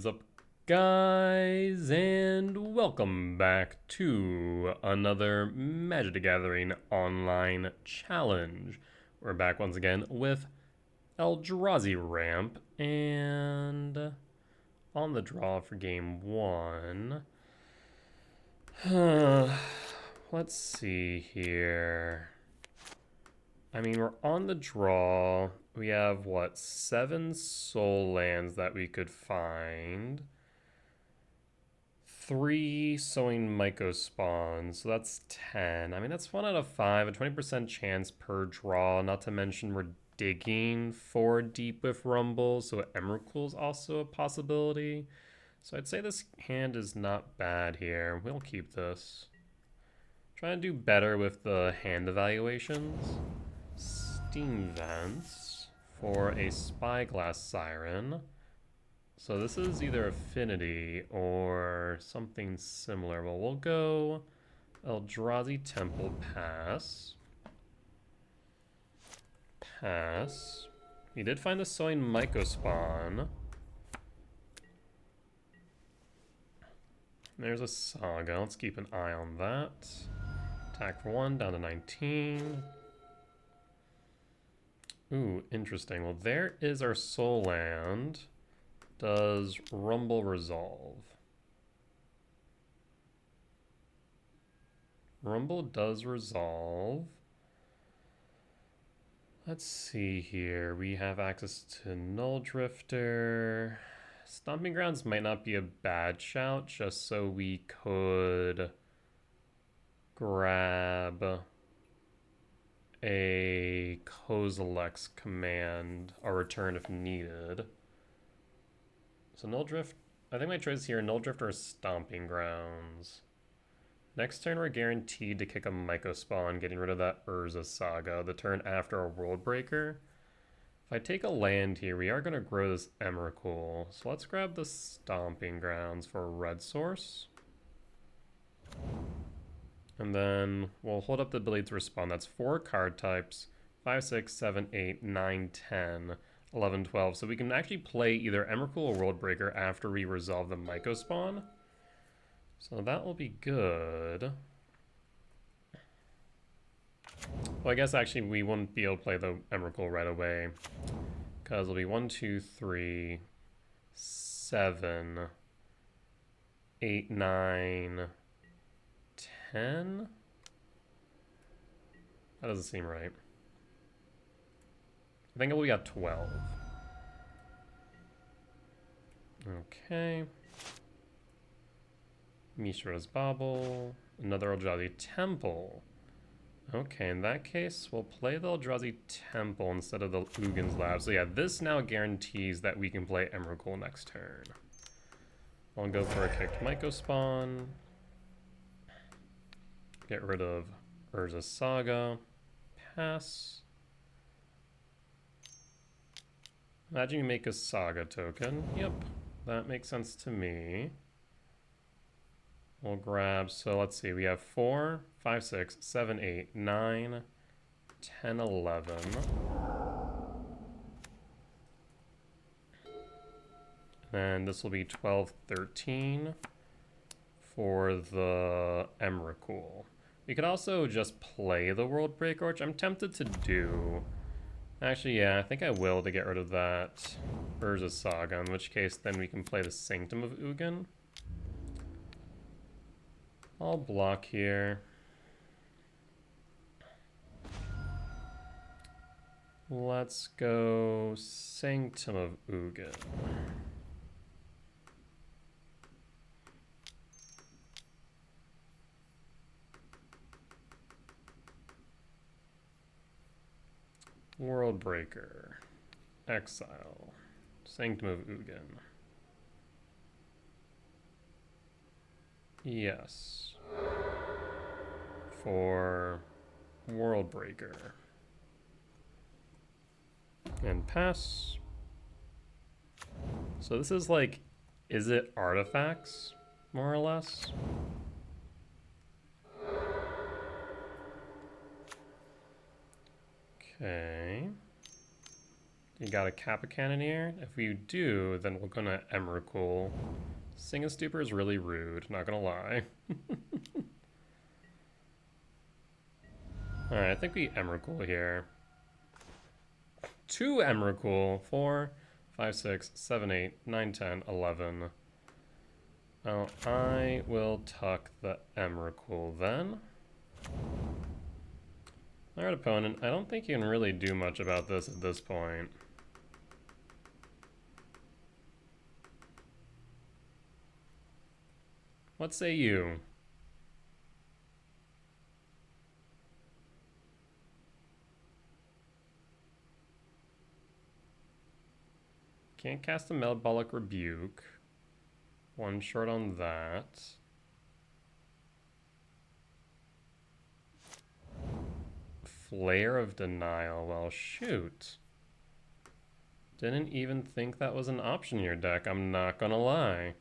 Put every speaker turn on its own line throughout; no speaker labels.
What is up, guys, and welcome back to another Magic the Gathering online challenge. We're back once again with Eldrazi ramp, and on the draw for game one. Let's see here. I mean, we're on the draw. We have, what, 7 soul lands that we could find. 3 sowing myco spawns, so that's 10. I mean, that's 1 out of 5, a 20% chance per draw, not to mention we're digging 4 deep with Rumble, so Emrakul is also a possibility. So I'd say this hand is not bad here. We'll keep this. Trying to do better with the hand evaluations. Steam Vents for a Spyglass Siren. So this is either Affinity or something similar. Well, we'll go Eldrazi Temple, pass. Pass. We did find the Sowing Myco spawn. There's a Saga. Let's keep an eye on that. Attack for 1, down to 19. Ooh, interesting. Well, there is our soul land. Does Rumble resolve? Rumble does resolve. Let's see here. We have access to Null Drifter. Stomping Grounds might not be a bad shout, just so we could grab a Kozilek's command or return if needed. So Null Drift, I think my choice here, Null Drift or Stomping Grounds. Next turn we're guaranteed to kick a Myco spawn, getting rid of that Urza Saga, the turn after a World Breaker. If I take a land here, we are going to grow this Emrakul. So let's grab the Stomping Grounds for a red source. And then we'll hold up the ability to respond. That's 4 card types, 5, 6, 7, 8, 9, 10, 11, 12. So we can actually play either Emrakul or World Breaker after we resolve the Myco spawn. So that will be good. Well, I guess actually we wouldn't be able to play the Emrakul right away, because it'll be 1, 2, 3, 7, 8, 9, 10? That doesn't seem right. I think we got 12. Okay. Mishra's Bauble. Another Eldrazi Temple. Okay, in that case, we'll play the Eldrazi Temple instead of the Ugin's Lab. So yeah, this now guarantees that we can play Emrakul next turn. I'll go for a kicked Myco spawn. Get rid of Urza Saga. Pass. Imagine you make a Saga token. Yep, that makes sense to me. We'll grab, so let's see, we have 4, 5, 6, 7, 8, 9, 10, 11. And this will be 12, 13 for the Emrakul. We could also just play the World Breaker, which I'm tempted to do. Actually, yeah, I think I will to get rid of that Urza Saga, in which case then we can play the Sanctum of Ugin. I'll block here. Let's go Sanctum of Ugin. World Breaker. Exile. Sanctum of Ugin. Yes. For World Breaker. And pass. So this is like, Izzet Artifacts, more or less? Okay. You got a Kappa Cannoneer? If we do, then we're gonna Emrakul. Sing a Stupor is really rude, not gonna lie. Alright, I think we Emrakul here. 2 Emrakul. 4, 5, 6, 7, 8, 9, 10, 11. Well, I will tuck the Emrakul then. Alright, opponent. I don't think you can really do much about this at this point. What say you? Can't cast a Metabolic Rebuke. 1 short on that. Flare of Denial. Well, shoot. Didn't even think that was an option in your deck, I'm not gonna lie.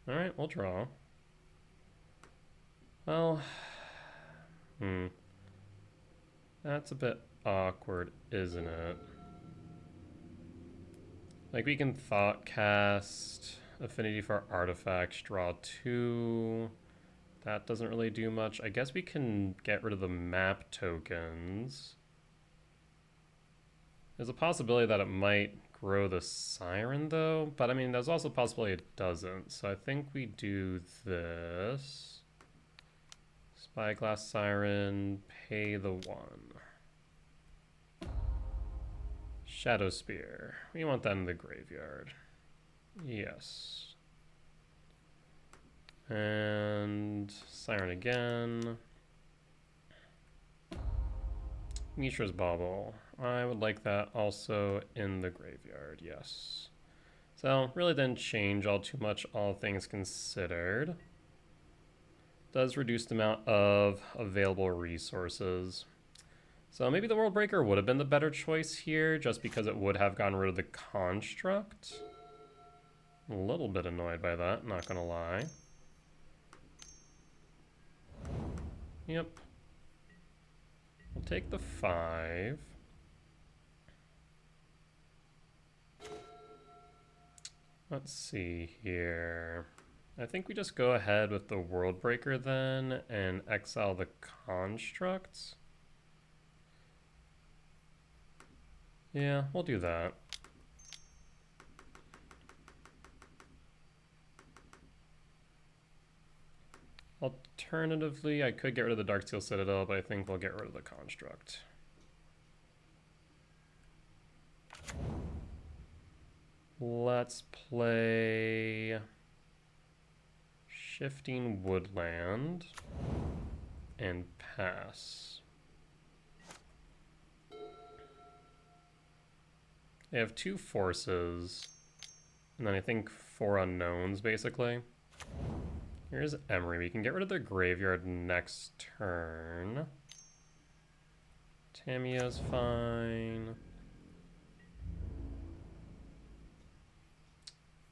Alright, we'll draw. Well, that's a bit awkward, isn't it? Like, we can Thought Cast, Affinity for Artifacts, draw 2. That doesn't really do much. I guess we can get rid of the map tokens. There's a possibility that it might grow the Siren, though. But, I mean, there's also a possibility it doesn't. So I think we do this. Spyglass Siren, pay the 1. Shadow Spear. We want that in the graveyard. Yes. And Siren again. Mishra's Bauble. I would like that also in the graveyard, yes. So, really didn't change all too much, all things considered. Does reduce the amount of available resources. So maybe the World Breaker would have been the better choice here, just because it would have gotten rid of the Construct. I'm a little bit annoyed by that, not gonna lie. Yep. We'll take the 5. Let's see here. I think we just go ahead with the World Breaker then and exile the Constructs. Yeah, we'll do that. Alternatively, I could get rid of the Darksteel Citadel, but I think we'll get rid of the Construct. Let's play Shifting Woodland and pass. They have 2 forces, and then I think 4 unknowns, basically. Here's Emery. We can get rid of the graveyard next turn. Tamiya's fine.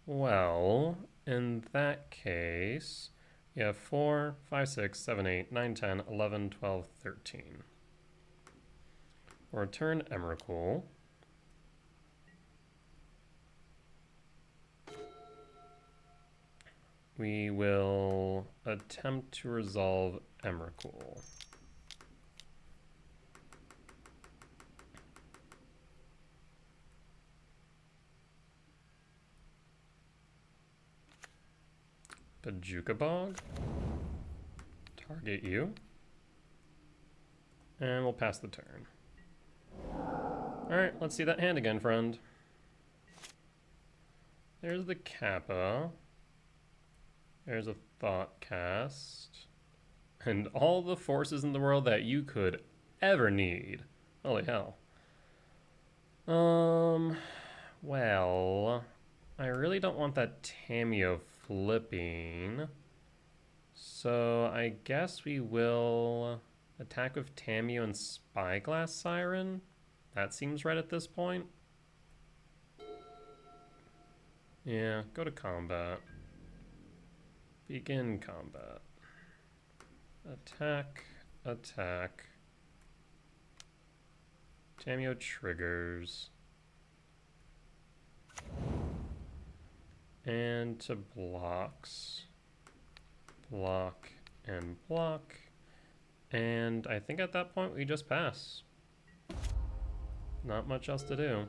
Well, in that case, you have 4, 5, 6, 7, 8, 9, 10, 11, 12, 13. We'll return Emrakul. We will attempt to resolve Emrakul. Bajuka Bog. Target you. And we'll pass the turn. Alright, let's see that hand again, friend. There's the Kappa. There's a Thought Cast. And all the forces in the world that you could ever need. Holy hell. Well, I really don't want that Tamiyo flipping. So I guess we will attack with Tamiyo and Spyglass Siren. That seems right at this point. Yeah, go to combat. Begin combat. Attack, attack. Tamiyo triggers. And to blocks. Block and block. And I think at that point we just pass. Not much else to do.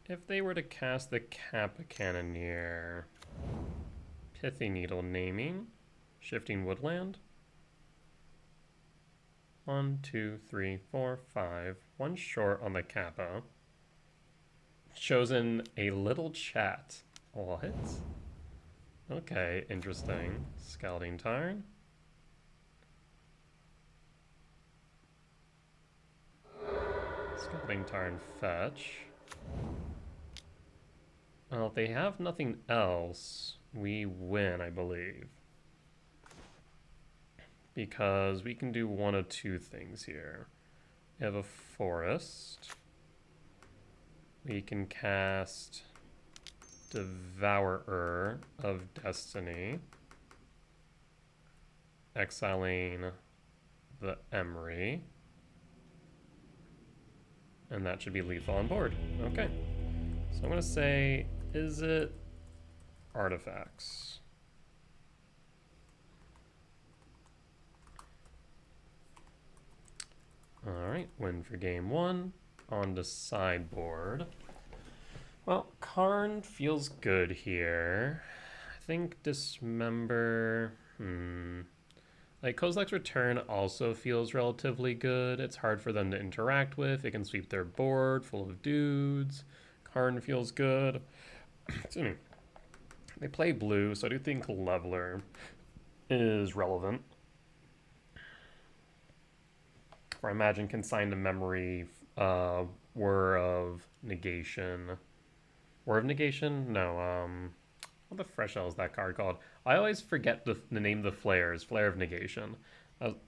If they were to cast the Kappa Cannoneer, Pithy Needle naming, Shifting Woodland. 1, 2, 3, 4, 5. One short on the Kappa. Chosen a little chat. What? Okay, interesting. Scouting Tarn. Scouting Tarn fetch. Well, if they have nothing else, we win, I believe. Because we can do one of two things here. We have a forest. We can cast Devourer of Destiny, exiling the Emery, and that should be lethal on board. Okay, so I'm gonna say, Izzet Artifacts. Alright, win for game one. On to sideboard. Well, Karn feels good here. I think Dismember... Like, Kozilek's Return also feels relatively good. It's hard for them to interact with. It can sweep their board full of dudes. Karn feels good. Excuse me. They play blue, so I do think Leveler is relevant. Or I imagine Consign to Memory, War of Negation. War of Negation? No, what the fresh hell is that card called? I always forget the name of the flares. Flare of Negation.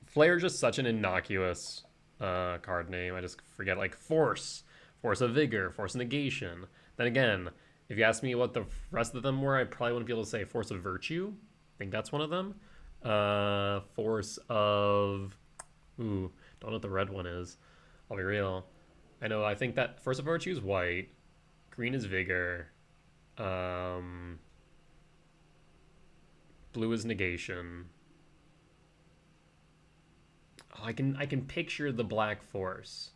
Flare is just such an innocuous card name. I just forget, like, Force. Force of Vigor. Force of Negation. Then again, if you ask me what the rest of them were, I probably wouldn't be able to say Force of Virtue. I think that's one of them. Force of... Ooh, don't know what the red one is. I'll be real. I think that Force of Virtue is white. Green is Vigor. Blue is Negation. Oh, I can picture the black force,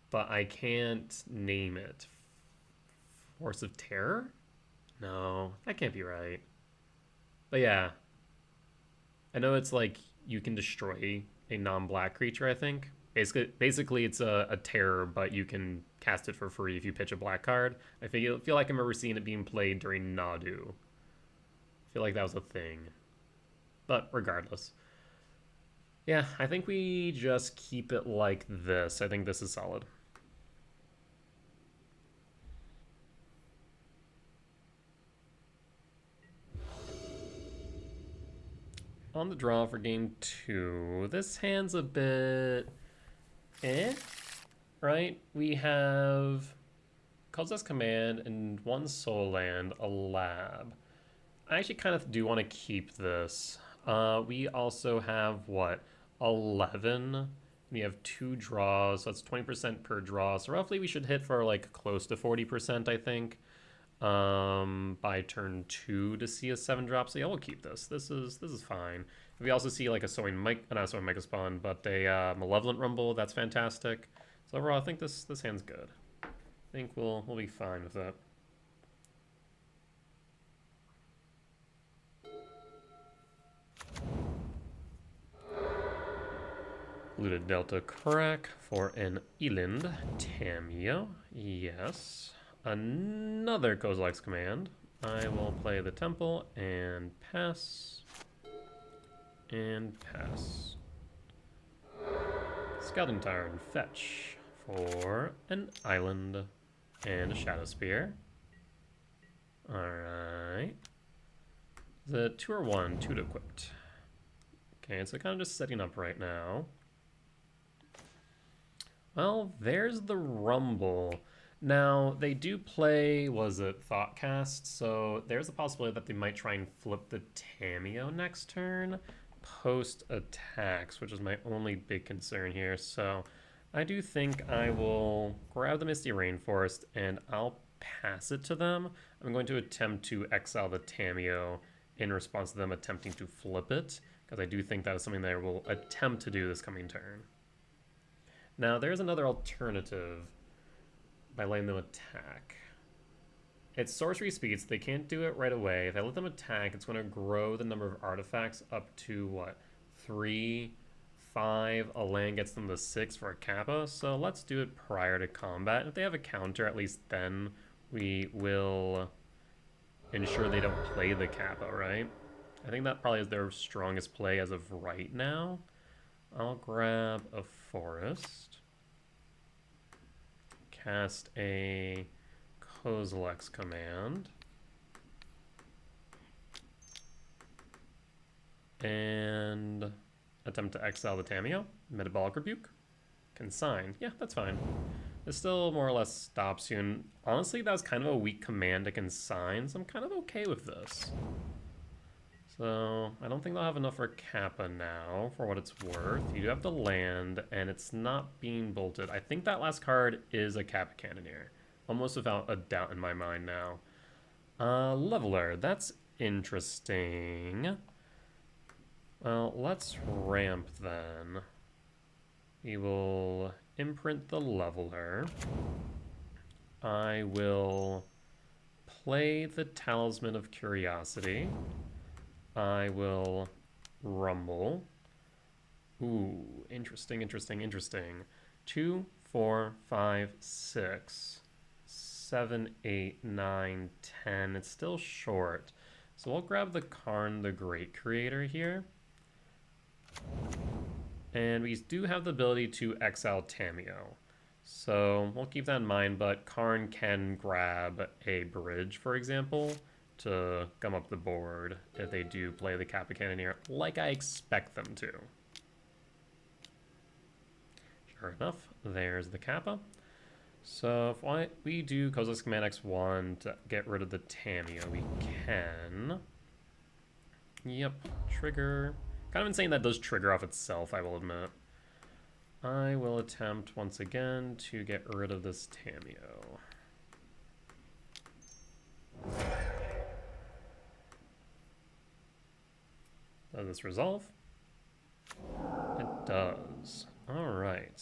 but I can't name it. Force of Terror? No, that can't be right. But yeah. I know it's like you can destroy a non-black creature, I think. Basically it's a terror, but you can cast it for free if you pitch a black card. I feel like I remember seeing it being played during Nadu. I feel like that was a thing. But regardless. Yeah, I think we just keep it like this. I think this is solid. On the draw for game two. This hand's a bit... right? We have Kozilek's Command and one Soul Land, a Lab. I actually kind of do want to keep this. We also have, what, 11? We have 2 draws, so that's 20% per draw. So roughly we should hit for like close to 40%, I think, by turn 2 to see a 7-drop. So yeah, we'll keep this. This is fine. We also see like a not Sowing Mega Spawn, but a Malevolent Rumble. That's fantastic. So overall, I think this hand's good. I think we'll be fine with that. Looted Delta Crack for an Eland Tamio. Yes. Another Kozilek's Command. I will play the Temple and pass. And pass. Scouting Tarn fetch for an island and a Shadow Spear. Alright. The 2 or 1, 2 to equipped. Okay, so kind of just setting up right now. Well, there's the Rumble. Now, they do play, Thoughtcast, so there's a possibility that they might try and flip the Tamio next turn. post attacks, which is my only big concern here. So I do think I will grab the Misty Rainforest and I'll pass it to them. I'm going to attempt to exile the Tamiyo in response to them attempting to flip it, because I do think that is something they will attempt to do this coming turn. Now, there's another alternative by letting them attack. It's sorcery speeds. They can't do it right away. If I let them attack, it's going to grow the number of artifacts up to, what, 3, 5. A land gets them to 6 for a Kappa. So let's do it prior to combat. If they have a counter, at least then we will ensure they don't play the Kappa, right? I think that probably is their strongest play as of right now. I'll grab a forest. Cast a Kozilek's command. And attempt to exile the Tamiyo. Metabolic Rebuke. Consign. Yeah, that's fine. It still more or less stops you. And honestly, that was kind of a weak command to consign, so I'm kind of okay with this. So I don't think they'll have enough for Kappa now, for what it's worth. You do have the land, and it's not being bolted. I think that last card is a Kappa Cannoneer. Almost without a doubt in my mind now. Leveler, that's interesting. Well, let's ramp then. We will imprint the Leveler. I will play the Talisman of Curiosity. I will rumble. Ooh, interesting, interesting, interesting. 2, 4, 5, 6, 7, 8, 9, 10. It's still short. So we'll grab the Karn the Great Creator here. And we do have the ability to exile Tamiyo. So we'll keep that in mind, but Karn can grab a bridge, for example, to come up the board if they do play the Kappa Cannoneer, like I expect them to. Sure enough, there's the Kappa. So if we do Kozilek's Command X1 to get rid of the Tamiyo, we can. Yep, trigger. Kind of insane that does trigger off itself, I will admit. I will attempt once again to get rid of this Tamiyo. Does this resolve? It does. All right.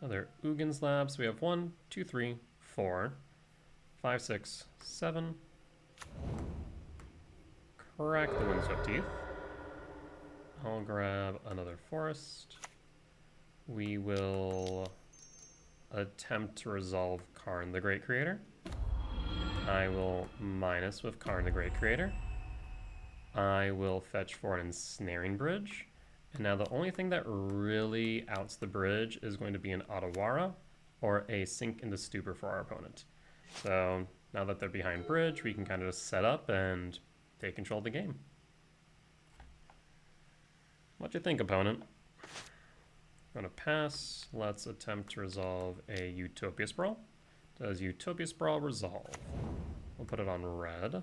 Another Ugin Slab. So we have 1, 2, 3, 4, 5, 6, 7. Crack the Windswept Teeth. I'll grab another forest. We will attempt to resolve Karn the Great Creator. I will minus with Karn the Great Creator. I will fetch for an Ensnaring Bridge. And now the only thing that really outs the bridge is going to be an Otawara or a Sink into Stupor for our opponent. So now that they're behind bridge, we can kind of just set up and take control of the game. What do you think, opponent? I'm going to pass. Let's attempt to resolve a Utopia Sprawl. Does Utopia Sprawl resolve? We'll put it on red.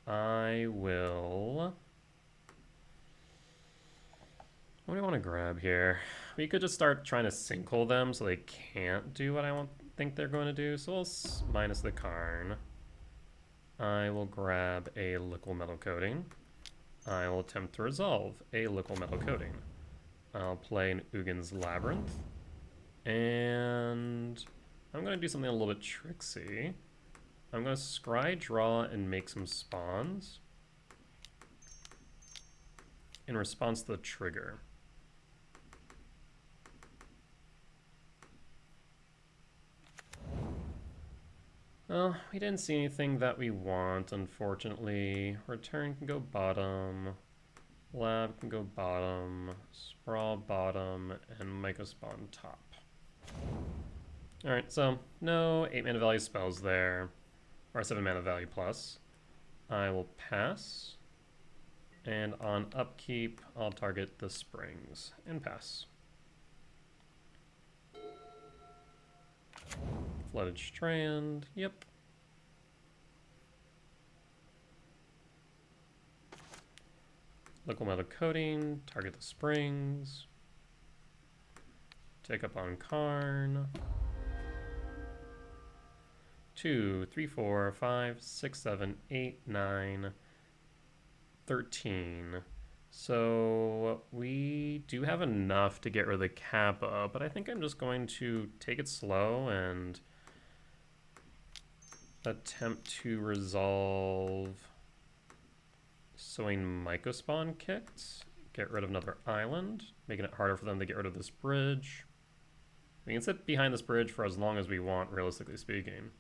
I will... What do I want to grab here? We could just start trying to sinkhole them so they can't do what I think they're going to do. So we'll minus the Karn. I will grab a Liquid Metal Coating. I will attempt to resolve a Liquid Metal Coating. I'll play an Ugin's Labyrinth. And I'm going to do something a little bit tricksy. I'm going to scry, draw, and make some spawns in response to the trigger. Well, we didn't see anything that we want, unfortunately. Return can go bottom. Lab can go bottom. Sprawl bottom. And Myco Spawn top. Alright, so no 8 mana value spells there. Or 7 mana value plus. I will pass. And on upkeep, I'll target the Springs and pass. Flooded Strand, yep. Local metal coating, target the springs. Take up on Karn. 2, 3, 4, 5, 6, 7, 8, 9, 13. So we do have enough to get rid of the Kappa, but I think I'm just going to take it slow and attempt to resolve Sowing Mycospawn kicked. Get rid of another island, making it harder for them to get rid of this bridge. We can sit behind this bridge for as long as we want, realistically speaking.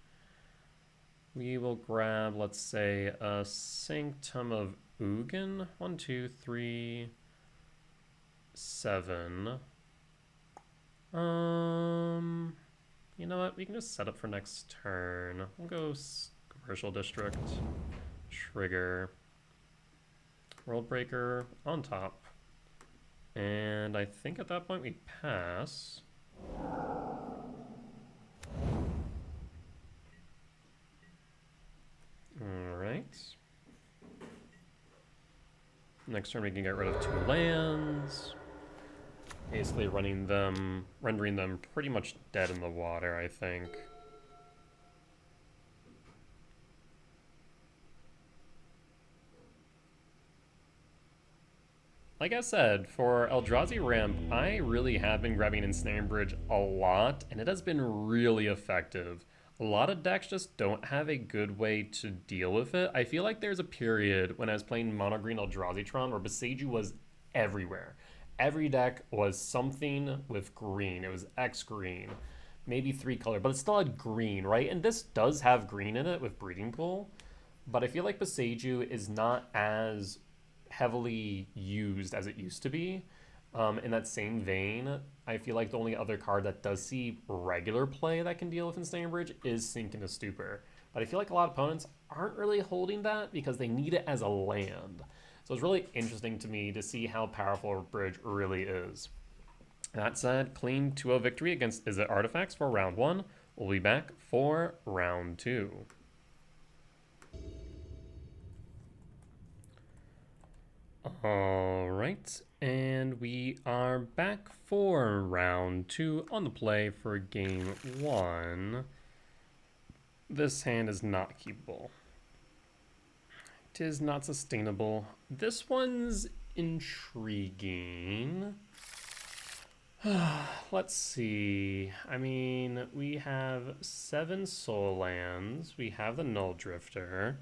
We will grab, let's say, a Sanctum of Ugin. 1, 2, 3, 7. You know what? We can just set up for next turn. We'll go Commercial District. Trigger. World Breaker on top. And I think at that point we pass. Alright. Next turn we can get rid of 2 lands. Basically rendering them pretty much dead in the water, I think. Like I said, for Eldrazi Ramp, I really have been grabbing Ensnaring Bridge a lot, and it has been really effective. A lot of decks just don't have a good way to deal with it. I feel like there's a period when I was playing Mono-Green Eldrazi Tron where Boseiju was everywhere. Every deck was something with green. It was X green, maybe 3 color, but it still had green, right? And this does have green in it with Breeding Pool, but I feel like Boseiju is not as heavily used as it used to be. In that same vein, I feel like the only other card that does see regular play that can deal with Ensnaring Bridge is Sink into Stupor. But I feel like a lot of opponents aren't really holding that because they need it as a land. So it's really interesting to me to see how powerful a bridge really is. That said, clean 2-0 victory against Izzet Artifacts for round 1. We'll be back for round 2. Alright, and we are back for round 2 on the play for game 1. This hand is not keepable. It is not sustainable. This one's intriguing. Let's see. I mean, we have 7 soul lands. We have the Null Drifter.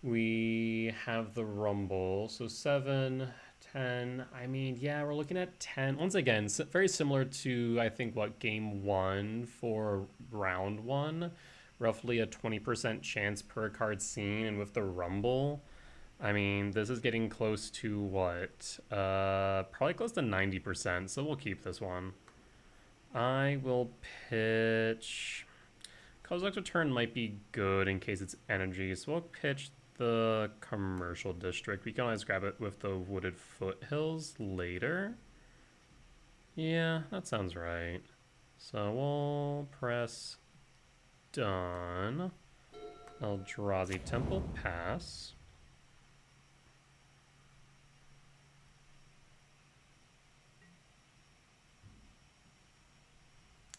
We have the Rumble. So 7, 10. I mean, yeah, we're looking at 10. Once again, very similar to, I think, what, game 1 for round 1. Roughly a 20% chance per card seen, and with the Rumble, I mean, this is getting close to what? Probably close to 90%, so we'll keep this one. I will pitch... Kozilek's Return might be good in case it's energy, so we'll pitch the Commercial District. We can always grab it with the Wooded Foothills later. Yeah, that sounds right. So we'll press... Done. Eldrazi Temple, pass.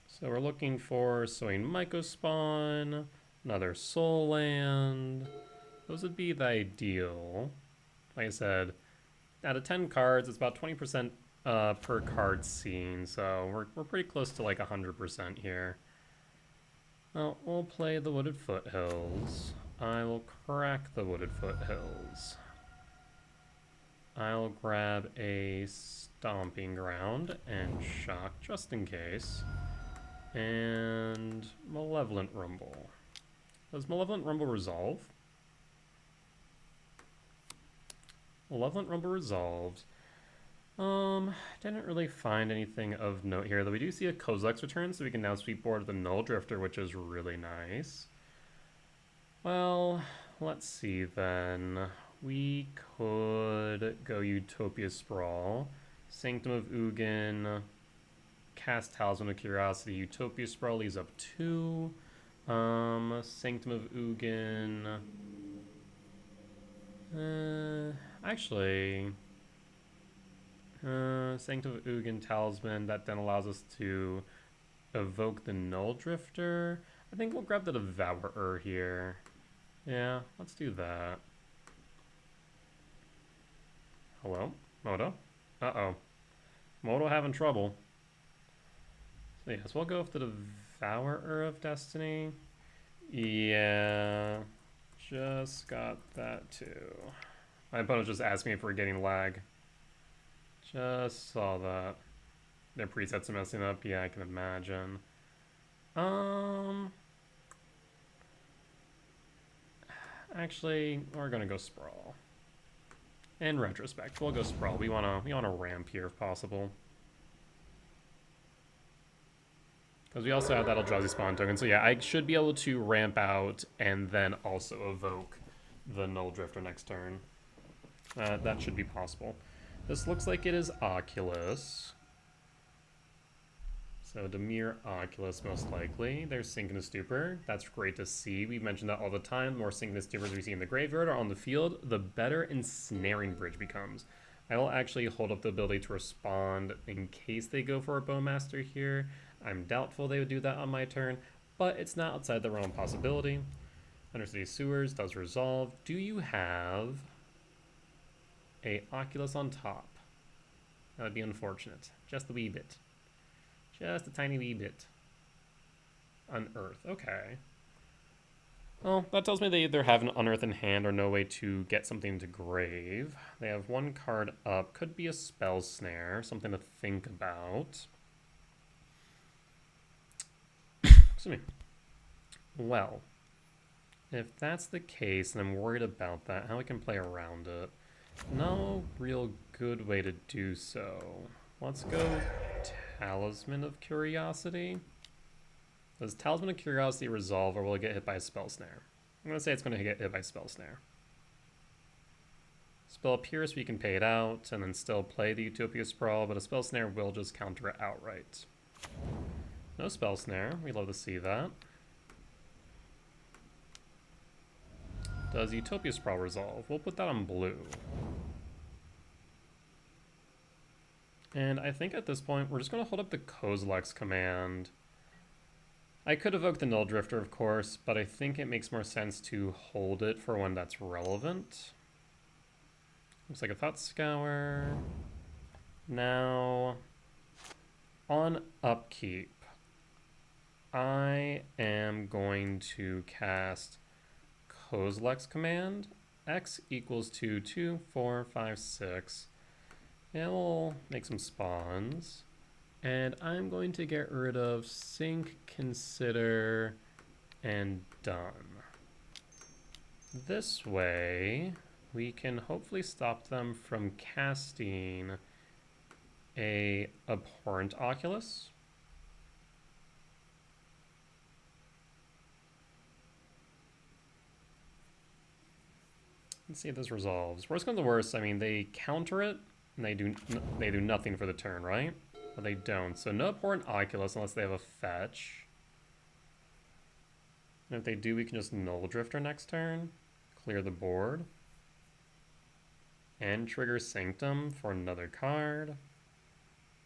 So we're looking for Sowing Mycospawn, another Soul Land. Those would be the ideal. Like I said, out of 10 cards, it's about 20% per card seen, so we're pretty close to like 100% here. Well, we'll play the Wooded Foothills. I will crack the Wooded Foothills. I'll grab a Stomping Ground and Shock just in case. And Malevolent Rumble. Does Malevolent Rumble resolve? Malevolent Rumble resolved. Didn't really find anything of note here, though we do see a Kozilek's Return, so we can now sweep board the Null Drifter, which is really nice. Well, let's see then. We could go Utopia Sprawl, Sanctum of Ugin, cast Talisman of Curiosity. Utopia Sprawl leaves up 2. Sanctum of Ugin. Actually, Sanctum of Ugin Talisman, that then allows us to evoke the Null Drifter. I think we'll grab the Devourer here. Yeah, let's do that. Hello? Moto? Uh-oh. Moto having trouble. So yes, we'll go with the Devourer of Destiny. Yeah, just got that too. My opponent just asked me if we're getting lag. Just saw that. Their presets are messing up. Yeah, I can imagine. Actually, we're gonna go Sprawl. In retrospect, we'll go Sprawl. We wanna ramp here if possible. Because we also have that Eldrazi spawn token. So yeah, I should be able to ramp out and then also evoke the Null Drifter next turn. That should be possible. This looks like it is Oculus. So Dimir Oculus, most likely. There's Synchronous Stupor. That's great to see. We mentioned that all the time. The more Synchronous Stupors we see in the graveyard or on the field, the better Ensnaring Bridge becomes. I will actually hold up the ability to respond in case they go for a Bowmaster here. I'm doubtful they would do that on my turn, but it's not outside the realm of possibility. Undercity Sewers does resolve. Do you have a Oculus on top? That would be unfortunate. Just a wee bit. Just a tiny wee bit. Unearth, okay. Well, that tells me they either have an Unearth in hand or no way to get something to grave. They have one card up. Could be a Spell Snare, something to think about. Excuse me. Well, if that's the case, and I'm worried about that, how we can play around it. No real good way to do so. Let's go Talisman of Curiosity. Does Talisman of Curiosity resolve, or will it get hit by a Spell Snare? I'm going to say it's going to get hit by Spell Snare. Spell Pierce, we can pay it out, and then still play the Utopia Sprawl, but a Spell Snare will just counter it outright. No Spell Snare, we love to see that. Does Utopia Sprawl resolve? We'll put that on blue. And I think at this point, we're just going to hold up the Kozilek's command. I could evoke the Null Drifter, of course, but I think it makes more sense to hold it for when that's relevant. Looks like a Thought Scour. Now, on upkeep, I am going to cast Kozilek's command. X equals 2, 2, 4, 5, 6. And we'll make some spawns. And I'm going to get rid of Sync, Consider, and Done. This way, we can hopefully stop them from casting a Abhorrent Oculus. Let's see if this resolves. Worst comes to worst, I mean, they counter it, and they do nothing for the turn, right? But they don't. So no Abhorrent Oculus unless they have a fetch. And if they do, we can just Null Drifter next turn, clear the board, and trigger Sanctum for another card.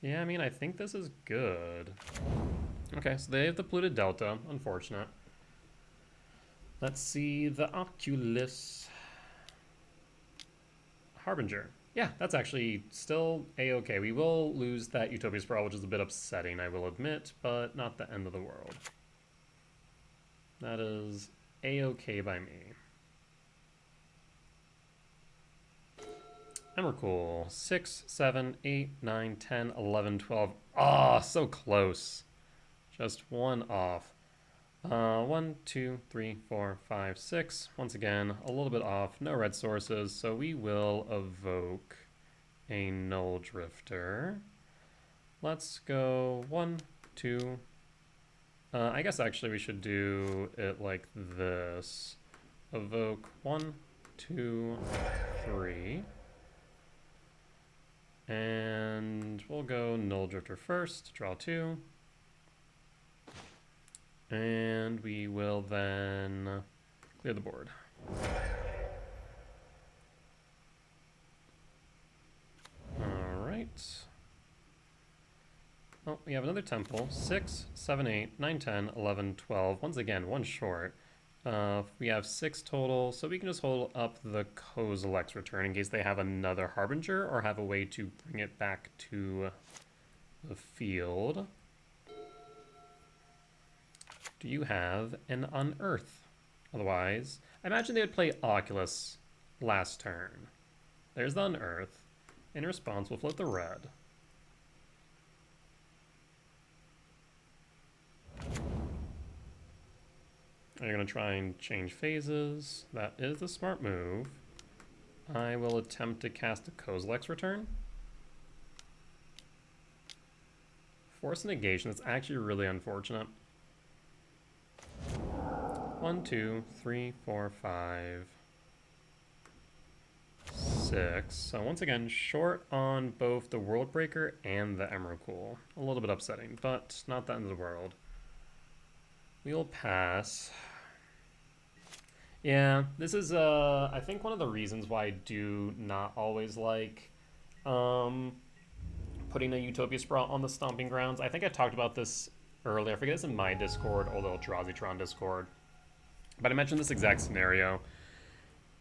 Yeah, I mean, I think this is good. Okay, so they have the Polluted Delta. Unfortunate. Let's see the Oculus. Harbinger. Yeah, that's actually still a-okay. We will lose that Utopia Sprawl, which is a bit upsetting, I will admit, but not the end of the world. That is a-okay by me. And we're cool. 6, 7, 8, 9, 10, 11, 12. Ah, so close. Just one off. 1, 2, 3, 4, 5, 6. Once again, a little bit off. No red sources, so we will evoke a Null Drifter. Let's go 1, 2. I guess actually we should do it like this. Evoke 1, 2, 3. And we'll go Null Drifter first, draw 2. And we will then clear the board. Oh, we have another temple. 6, 7, 8, 9, 10, 11, 12. Once again, one short. We have 6 total, so we can just hold up the Kozilek's return in case they have another Harbinger or have a way to bring it back to the field. Do you have an Unearth? Otherwise, I imagine they would play Oculus last turn. There's the Unearth. In response, we'll float the red. You're going to try and change phases. That is the smart move. I will attempt to cast a Kozilek's return. Force negation. That's actually really unfortunate. 1, 2, 3, 4, 5, 6. So once again, short on both the World Breaker and the Emrakul. A little bit upsetting, but not the end of the world. We'll pass. Yeah, this is, I think one of the reasons why I do not always like putting a Utopia Sprawl on the Stomping Grounds. I think I talked about this earlier. I forget it's in my Discord or the Eldrazi Tron Discord. But I mentioned this exact scenario.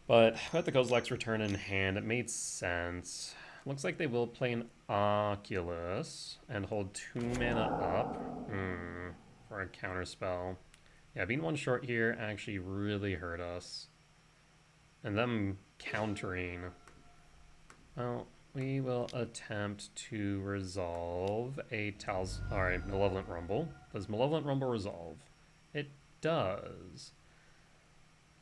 But with the Kozilek's return in hand, it made sense. Looks like they will play an Oculus and hold 2 mana up for a counterspell. Yeah, being one short here actually really hurt us. And them countering. Well, we will attempt to resolve a Malevolent Rumble. Does Malevolent Rumble resolve? It does.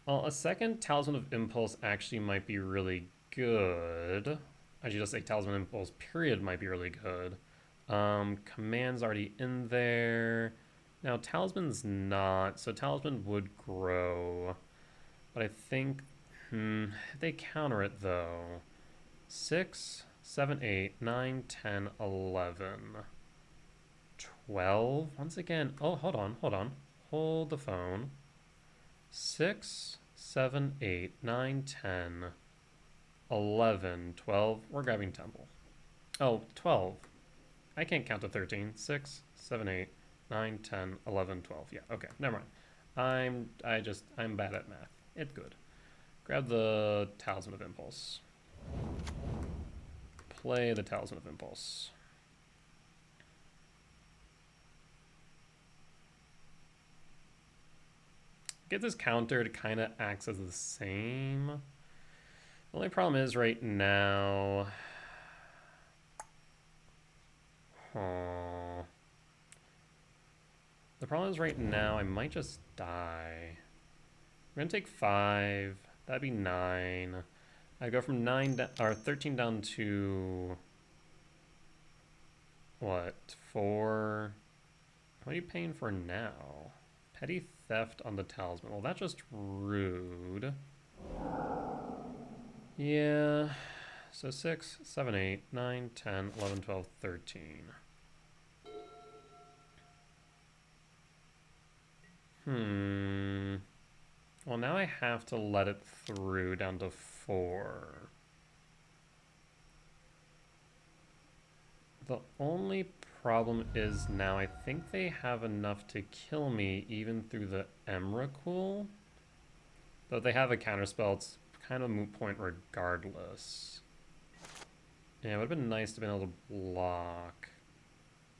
Well, a second Talisman of Impulse actually might be really good. I should just say Talisman of Impulse period might be really good. Command's already in there. Now, Talisman's not, so Talisman would grow. But I think, they counter it though. 6, 7, 8, 9, 10, 11, 12. Once again, oh, hold on. Hold the phone. 6, 7, 8, 9, 10, 11, 12. We're grabbing Temple. Oh, 12. I can't count to 13. 6, 7, 8, 9, 10, 11, 12. Yeah, okay, never mind. I'm bad at math. It's good. Grab the Talisman of Impulse. Play the Talisman of Impulse. Get this countered, kind of acts as the same. The only problem is right now... The problem is right now I might just die. We're gonna take 5. That'd be 9. I go from 13 down to what? 4. What are you paying for now? Petty theft on the talisman. Well, that's just rude. Yeah. So 6, 7, 8, 9, 10, 11, 12, 13. Well, now I have to let it through down to 4. The only problem is now I think they have enough to kill me even through the Emrakul. Though if they have a counterspell, it's kind of a moot point regardless. Yeah, it would have been nice to be able to block.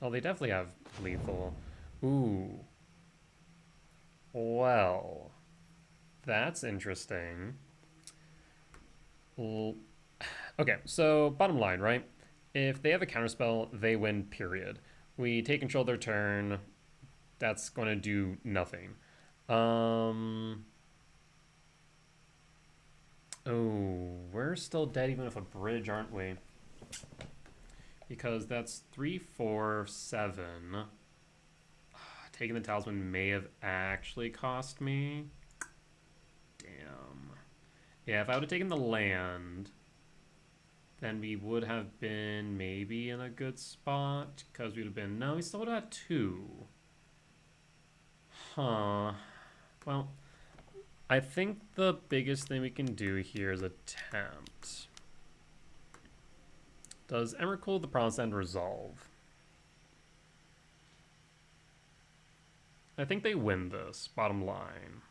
Oh, they definitely have lethal. Ooh. Well, that's interesting. Okay, so bottom line, right? If they have a counterspell, they win, period. We take control of their turn. That's going to do nothing. Oh, we're still dead even with a bridge, aren't we? Because that's 3, 4, 7. Taking the talisman may have actually cost me. Damn. Yeah, if I would have taken the land, then we would have been maybe in a good spot. Because we would have been... No, we still would have had 2. Huh. Well, I think the biggest thing we can do here is attempt Does Emrakul the Promised End resolve? I think they win this, bottom line.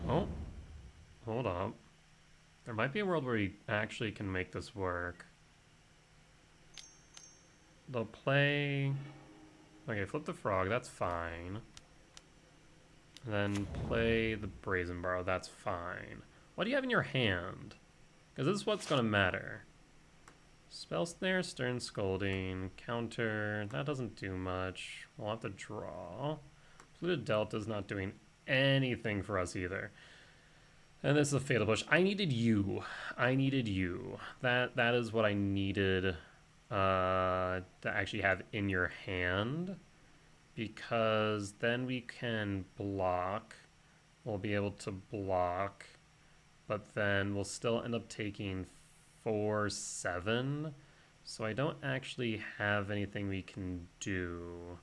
Oh, hold up. There might be a world where we actually can make this work. They'll play... Okay, flip the frog, that's fine. Then play the Brazen Borrow, that's fine. What do you have in your hand? Because this is what's going to matter. Spell Snare, Stern Scolding, counter, that doesn't do much. We'll have to draw. Fluted Delta's not doing anything for us either. And this is a Fatal Push. I needed you. I needed you. That is what I needed to actually have in your hand. Because then we can block. We'll be able to block. But then we'll still end up taking 4/7. So I don't actually have anything we can do.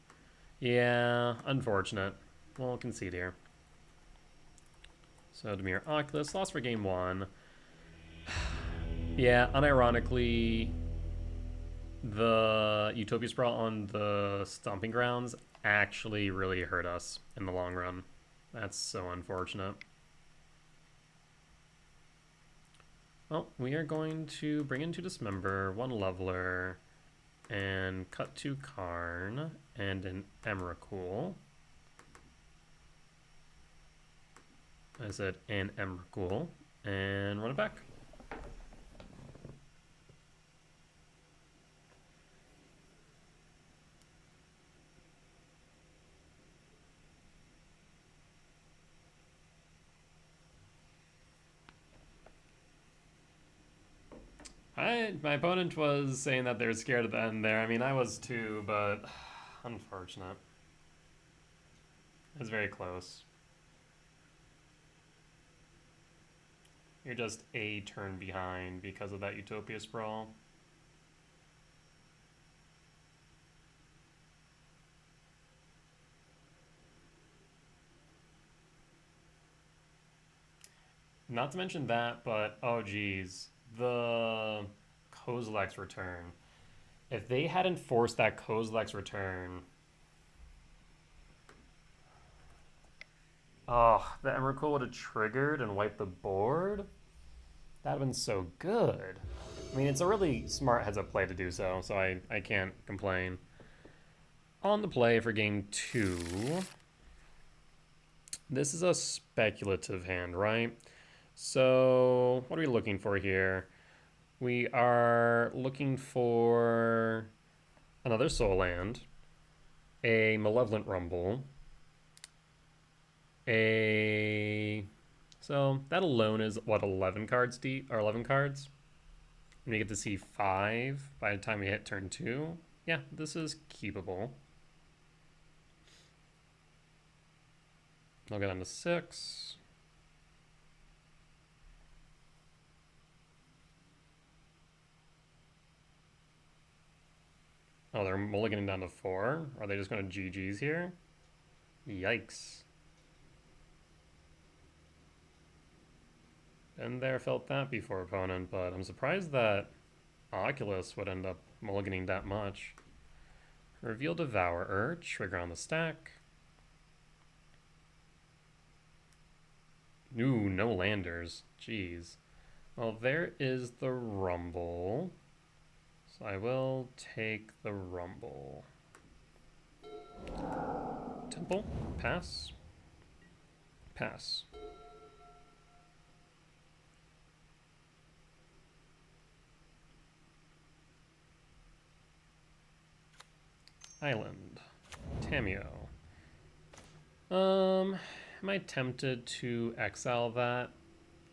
Yeah, unfortunate. We'll concede here. So Dimir Oculus, lost for game 1. Yeah, unironically, the Utopia Sprawl on the Stomping Grounds actually really hurt us in the long run. That's so unfortunate. Well, we are going to bring in 2 Dismember, 1 Leveler, and cut 2 Karn, and an Emrakul. I said an Emrakul, and run it back. My opponent was saying that they're scared at the end there. I mean, I was too, but unfortunate. It was very close. You're just a turn behind because of that Utopia Sprawl. Not to mention that, but oh geez, the Kozilek's return. If they hadn't forced that Kozilek's return, oh, the Emrakul would have triggered and wiped the board. That'd have been so good. I mean, it's a really smart heads-up play to do so I can't complain. On the play for game 2, this is a speculative hand, right? So what are we looking for here? We are looking for another Soul Land, a Malevolent Rumble, so that alone is what, 11 cards deep, or 11 cards? And we get to see 5 by the time we hit turn 2. Yeah, this is keepable. I'll get on to 6. Oh, they're mulliganing down to 4? Are they just going to GG's here? Yikes. Been there, felt that before, opponent, but I'm surprised that Oculus would end up mulliganing that much. Reveal Devourer, trigger on the stack. Ooh, no landers. Jeez. Well, there is the Rumble. So I will take the Rumble. Temple, pass. Pass. Island. Tamio. Am I tempted to exile that?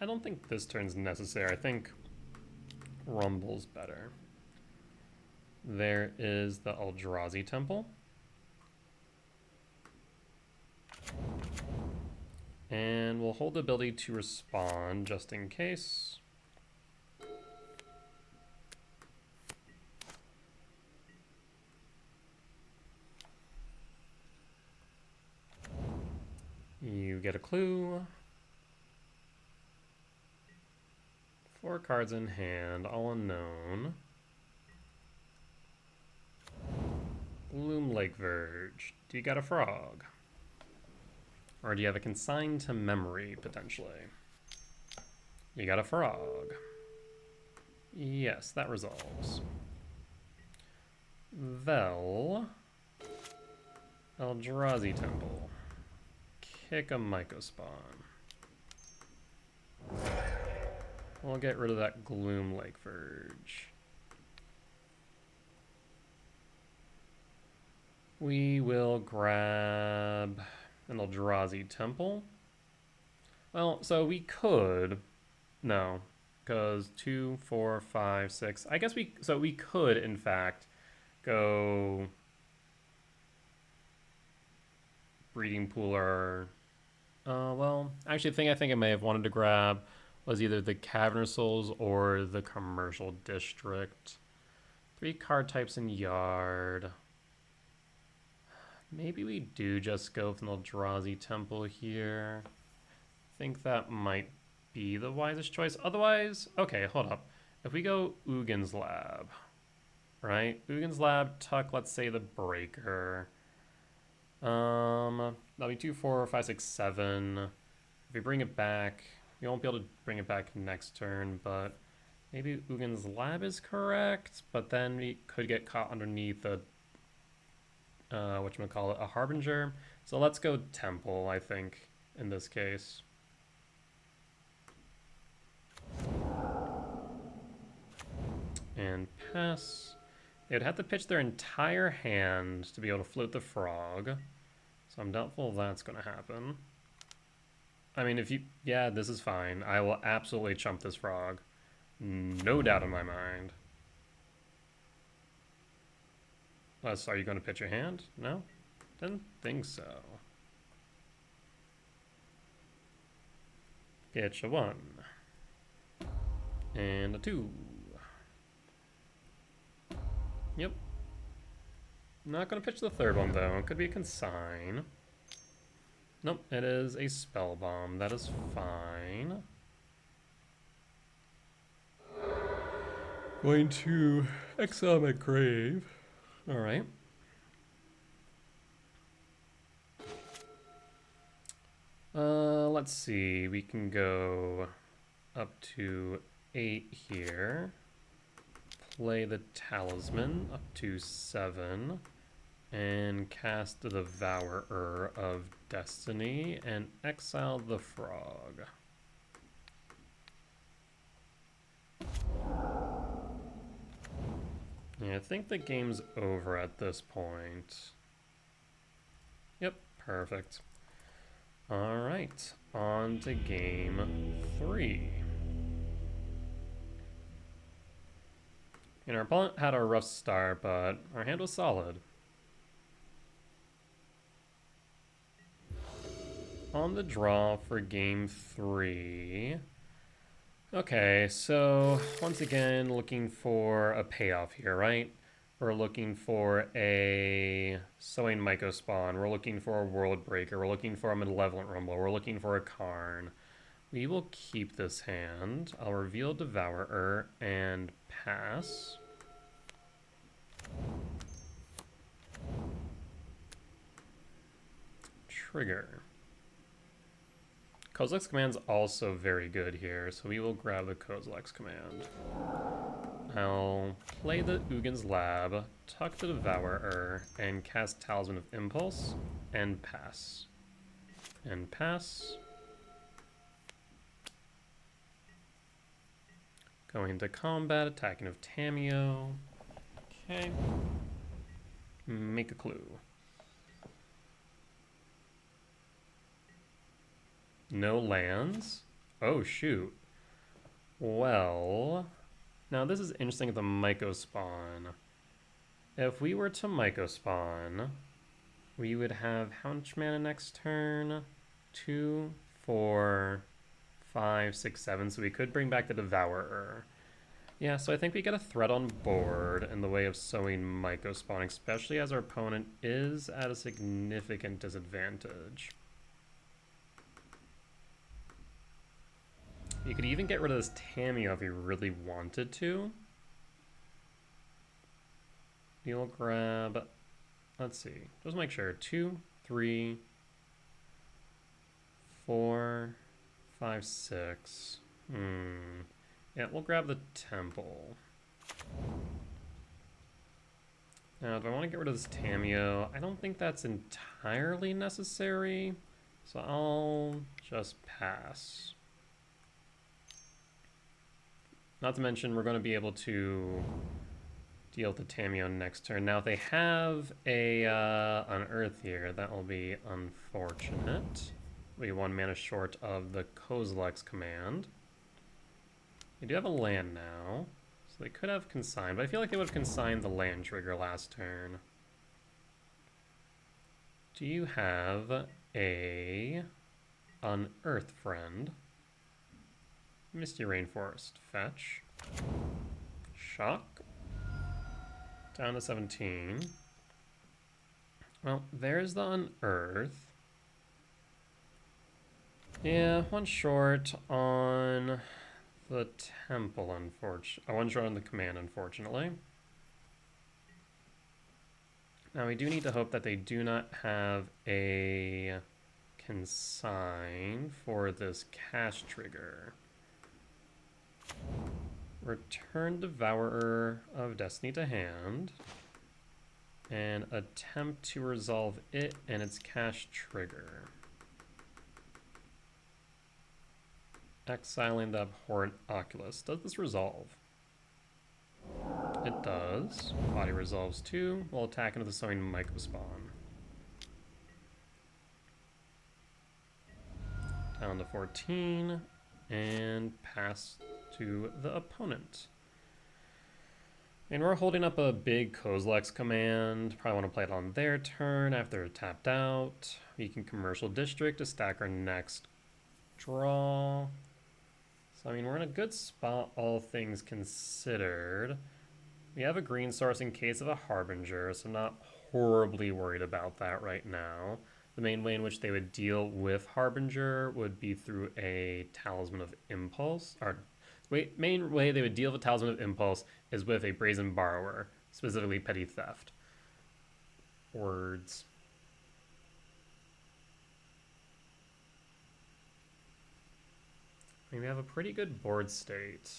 I don't think this turn's necessary. I think Rumble's better. There is the Eldrazi Temple. And we'll hold the ability to respond just in case. You get a clue. 4 cards in hand, all unknown. Gloom Lake Verge. Do you got a frog? Or do you have a consigned to memory, potentially? You got a frog. Yes, that resolves. Vel. Eldrazi Temple. Kick a Myco Spawn. We'll get rid of that Gloom Lake Verge. We will grab an Eldrazi Temple. Well, so we could... No, because 2, 4, 5, 6... I guess we could, in fact, go... Breeding Pooler... well, actually, the thing I think I may have wanted to grab was either the Cavernous Souls or the Commercial District. 3 card types in Yard. Maybe we do just go with an Eldrazi Temple here. I think that might be the wisest choice. Otherwise, okay, hold up. If we go Ugin's Lab, right? Ugin's Lab, tuck, let's say the Breaker. That'll be 2, 4, 5, 6, 7. If we bring it back, we won't be able to bring it back next turn, but maybe Ugin's Lab is correct, but then we could get caught underneath a whatchamacallit, a Harbinger. So let's go Temple, I think, in this case. And pass. They'd have to pitch their entire hand to be able to float the frog. So I'm doubtful that's going to happen. I mean, if you... Yeah, this is fine. I will absolutely chump this frog. No doubt in my mind. Are you going to pitch your hand? No? Didn't think so. Pitch a 1. And a 2. Yep. Not going to pitch the third one, though. It could be a consign. Nope, it is a spell bomb. That is fine. Going to exile my grave. All right. Let's see. We can go up to 8 here. Play the Talisman up to 7. And cast the Devourer of Destiny and exile the frog. Yeah, I think the game's over at this point. Yep, perfect. All right, on to game 3. And our opponent had a rough start, but our hand was solid. On the draw for game 3. Okay, so once again, looking for a payoff here, right? We're looking for a Sowing Myco Spawn. We're looking for a World Breaker. We're looking for a Malevolent Rumble. We're looking for a Karn. We will keep this hand. I'll reveal Devourer and pass. Trigger. Kozilek's command's also very good here, so we will grab the Kozilek's command. I'll play the Ugin's Lab, tuck the Devourer, and cast Talisman of Impulse, and pass. And pass. Going into combat, attacking of Tamiyo. Okay. Make a clue. No lands? Oh, shoot. Well, now this is interesting with the Myco Spawn. If we were to Myco Spawn, we would have how much mana next turn? 2, 4, 5, 6, 7. So we could bring back the Devourer. Yeah, so I think we get a threat on board in the way of Sowing Myco Spawn, especially as our opponent is at a significant disadvantage. You could even get rid of this Tamiyo if you really wanted to. You'll grab, let's see, just make sure, 2, 3, 4, 5, 6. Yeah, we'll grab the temple. Now, do I want to get rid of this Tamiyo? I don't think that's entirely necessary, so I'll just pass. Not to mention, we're going to be able to deal with the Tamiyo next turn. Now, if they have a Unearth here, that will be unfortunate. We 1 mana short of the Kozilek's command. They do have a land now, so they could have consigned, but I feel like they would have consigned the land trigger last turn. Do you have a Unearth friend? Misty Rainforest, fetch. Shock. Down to 17. Well, there's the Unearth. Yeah, 1 short on the temple, unfortunately. 1 short on the command, unfortunately. Now, we do need to hope that they do not have a consign for this cast trigger. Return Devourer of Destiny to hand. And attempt to resolve it and its cast trigger. Exiling the Abhorrent Oculus. Does this resolve? It does. Body resolves 2. We'll attack into the Sowing Mycospawn. Down to 14. And pass to the opponent. And we're holding up a big Kozilek's command. Probably want to play it on their turn after they're tapped out. We can Commercial District to stack our next draw. So, I mean, we're in a good spot, all things considered. We have a green source in case of a Harbinger, so I'm not horribly worried about that right now. The main way in which they would deal with Harbinger would be through a Talisman of Impulse. Or, main way they would deal with Talisman of Impulse is with a Brazen Borrower, specifically Petty Theft. Words. I mean, we have a pretty good board state.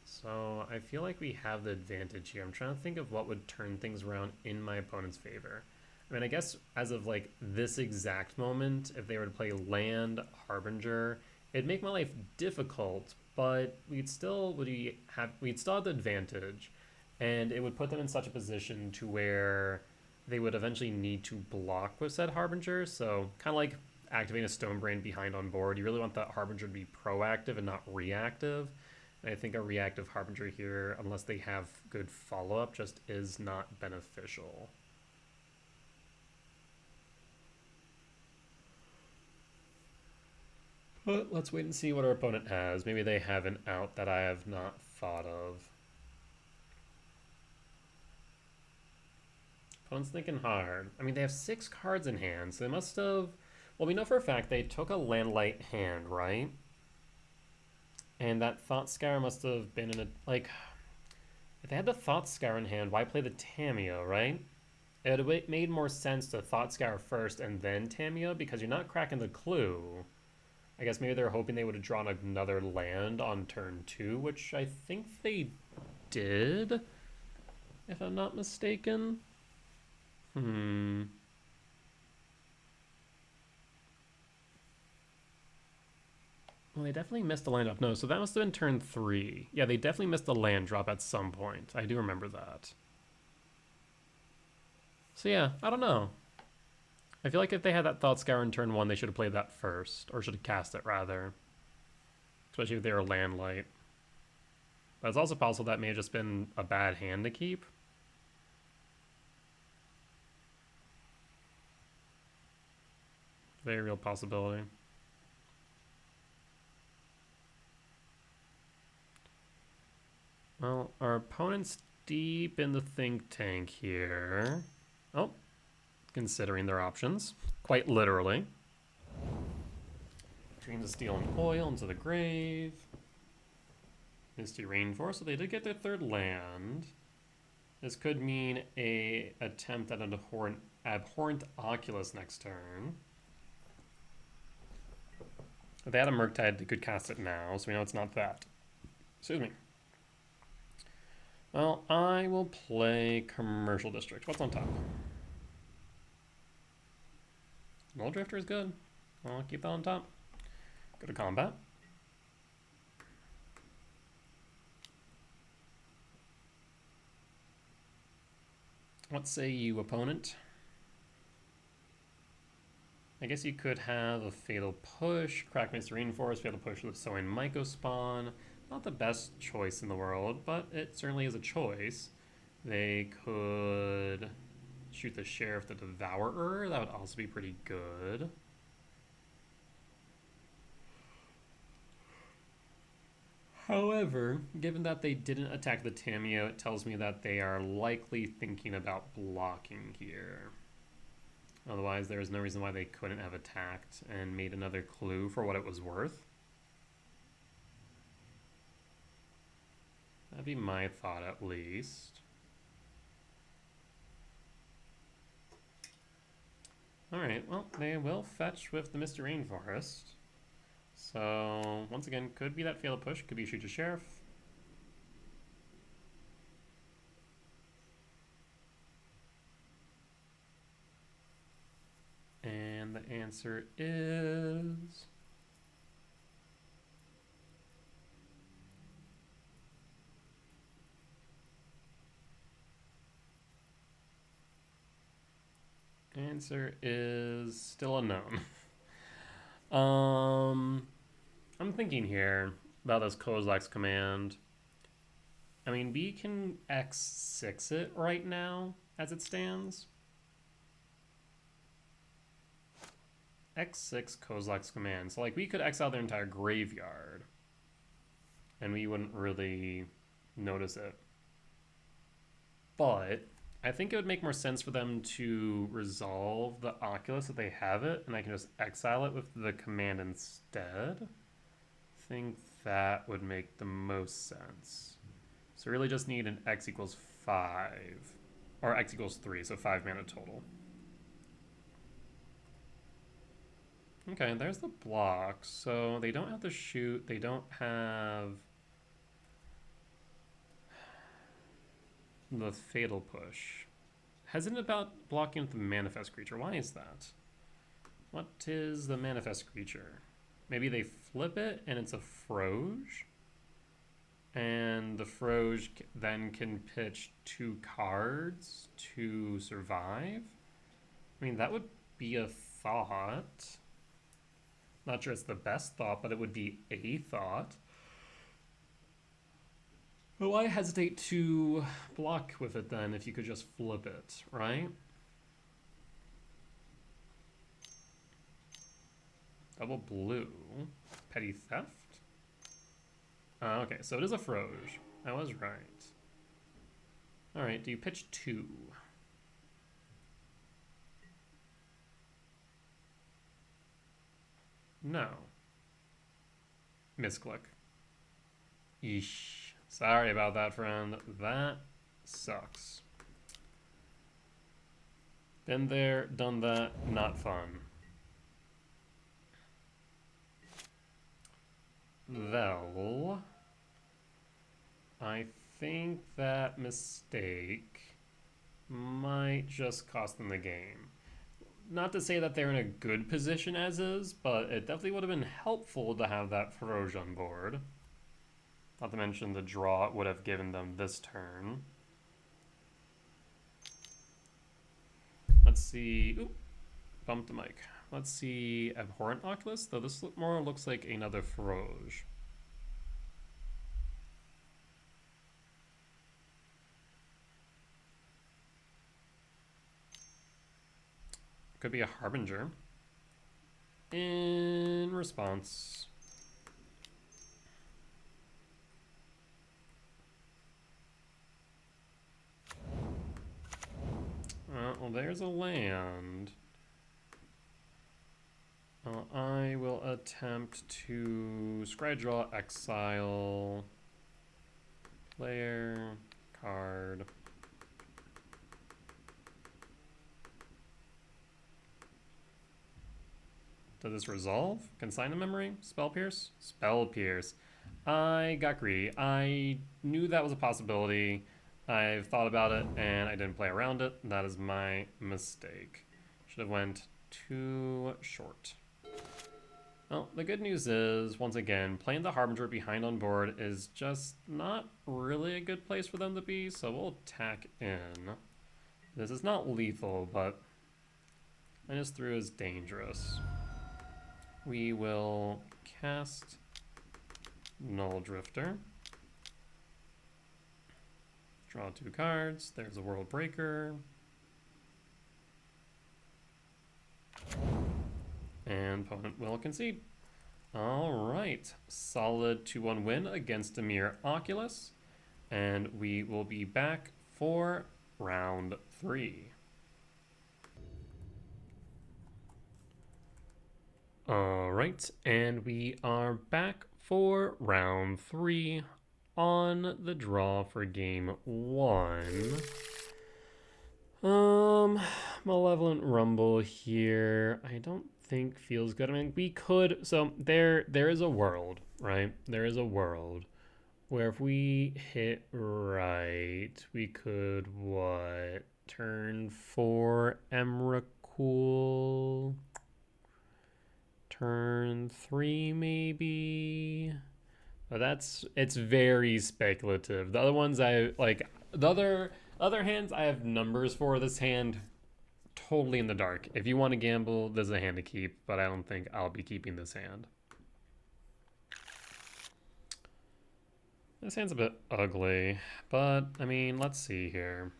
So I feel like we have the advantage here. I'm trying to think of what would turn things around in my opponent's favor. I mean, I guess as of like this exact moment, if they were to play land Harbinger, it'd make my life difficult, but we'd still have the advantage, and it would put them in such a position to where they would eventually need to block with said Harbinger. So kind of like activating a Stone Brain behind on board. You really want that Harbinger to be proactive and not reactive. And I think a reactive Harbinger here, unless they have good follow-up, just is not beneficial. But let's wait and see what our opponent has. Maybe they have an out that I have not thought of. Opponent's thinking hard. I mean, they have 6 cards in hand, so they must have... Well, we know for a fact they took a Landlight hand, right? And that Thought Scour must have been in a... Like, if they had the Thought Scour in hand, why play the Tamiyo, right? It would have made more sense to Thought Scour first and then Tamiyo, because you're not cracking the clue. I guess maybe they're hoping they would have drawn another land on turn 2, which I think they did, if I'm not mistaken. Well, they definitely missed the land drop. No, so that must have been turn 3. Yeah, they definitely missed the land drop at some point. I do remember that. So yeah, I don't know. I feel like if they had that Thought Scour in turn 1, they should have played that first. Or should have cast it, rather. Especially if they were Landlight. But it's also possible that may have just been a bad hand to keep. Very real possibility. Well, our opponent's deep in the think tank here. Oh, considering their options, quite literally. Screens of Steel and Oil into the grave. Misty Rainforest, so they did get their third land. This could mean a attempt at an abhorrent Oculus next turn. If they had a Murktide, they could cast it now, so we know it's not that. Excuse me. Well, I will play Commercial District. What's on top? Null Drifter is good. I'll keep that on top. Go to combat. What say you, opponent? I guess you could have a Fatal Push, Crack Misty Rainforest, Fatal Push with Sowing Myco Spawn. Not the best choice in the world, but it certainly is a choice. They could shoot the Sheriff the Devourer. That would also be pretty good. However, given that they didn't attack the Tamiyo, it tells me that they are likely thinking about blocking here. Otherwise, there is no reason why they couldn't have attacked and made another clue for what it was worth. That'd be my thought, at least. Alright, well, they will fetch with the Misty Rainforest. So, once again, could be that Fatal Push, could be Shoot Your Sheriff. And the answer is... Answer is still unknown. I'm thinking here about this Kozilek's command. I mean, we can X6 it right now as it stands. X6 Kozilek's command. So, like, we could exile their entire graveyard and we wouldn't really notice it. But I think it would make more sense for them to resolve the Oculus if they have it, and I can just exile it with the command instead. I think that would make the most sense. So really just need an X equals 5, or X equals 3, so 5 mana total. Okay, there's the block. So they don't have to shoot, they don't have the Fatal Push. Hesitant about blocking with the Manifest Creature. Why is that? What is the Manifest Creature? Maybe they flip it and it's a Froge? And the Froge then can pitch 2 cards to survive? I mean, that would be a thought. Not sure it's the best thought, but it would be a thought. But why hesitate to block with it then if you could just flip it, right? Double blue. Petty Theft? Okay, so it is a Froge. I was right. Alright, do you pitch 2? No. Misclick. Eesh. Sorry about that, friend. That sucks. Been there, done that, not fun. Well, I think that mistake might just cost them the game. Not to say that they're in a good position as is, but it definitely would have been helpful to have that Froge on board. Not to mention the draw it would have given them this turn. Let's see. Oop, bumped the mic. Let's see Abhorrent Oculus, though this more looks like another Froge. Could be a Harbinger. In response. Well, there's a land. I will attempt to scry draw, exile, player, card. Does this resolve? Consign to memory? Spell Pierce? Spell Pierce. I got greedy. I knew that was a possibility. I've thought about it and I didn't play around it. That is my mistake. Should have went too short. Well, the good news is, once again, playing the Harbinger behind on board is just not really a good place for them to be, so we'll tack in. This is not lethal, but -3 is dangerous. We will cast Null Drifter. Draw 2 cards. There's a World Breaker. And opponent will concede. Alright. Solid 2-1 win against Dimir Oculus. And we will be back for round 3. Alright, and we are back for round 3 on the draw for game 1. Malevolent Rumble here, I don't think feels good. I mean, we could, so there is a world, right? There is a world where if we hit right, we could, what, turn 4 Emrakul, turn 3 maybe, but it's very speculative. The other ones I like, the other hands I have numbers for. This hand totally in the dark. If you want to gamble, there's a hand to keep, but I don't think I'll be keeping this hand. This hand's a bit ugly, but I mean, let's see here.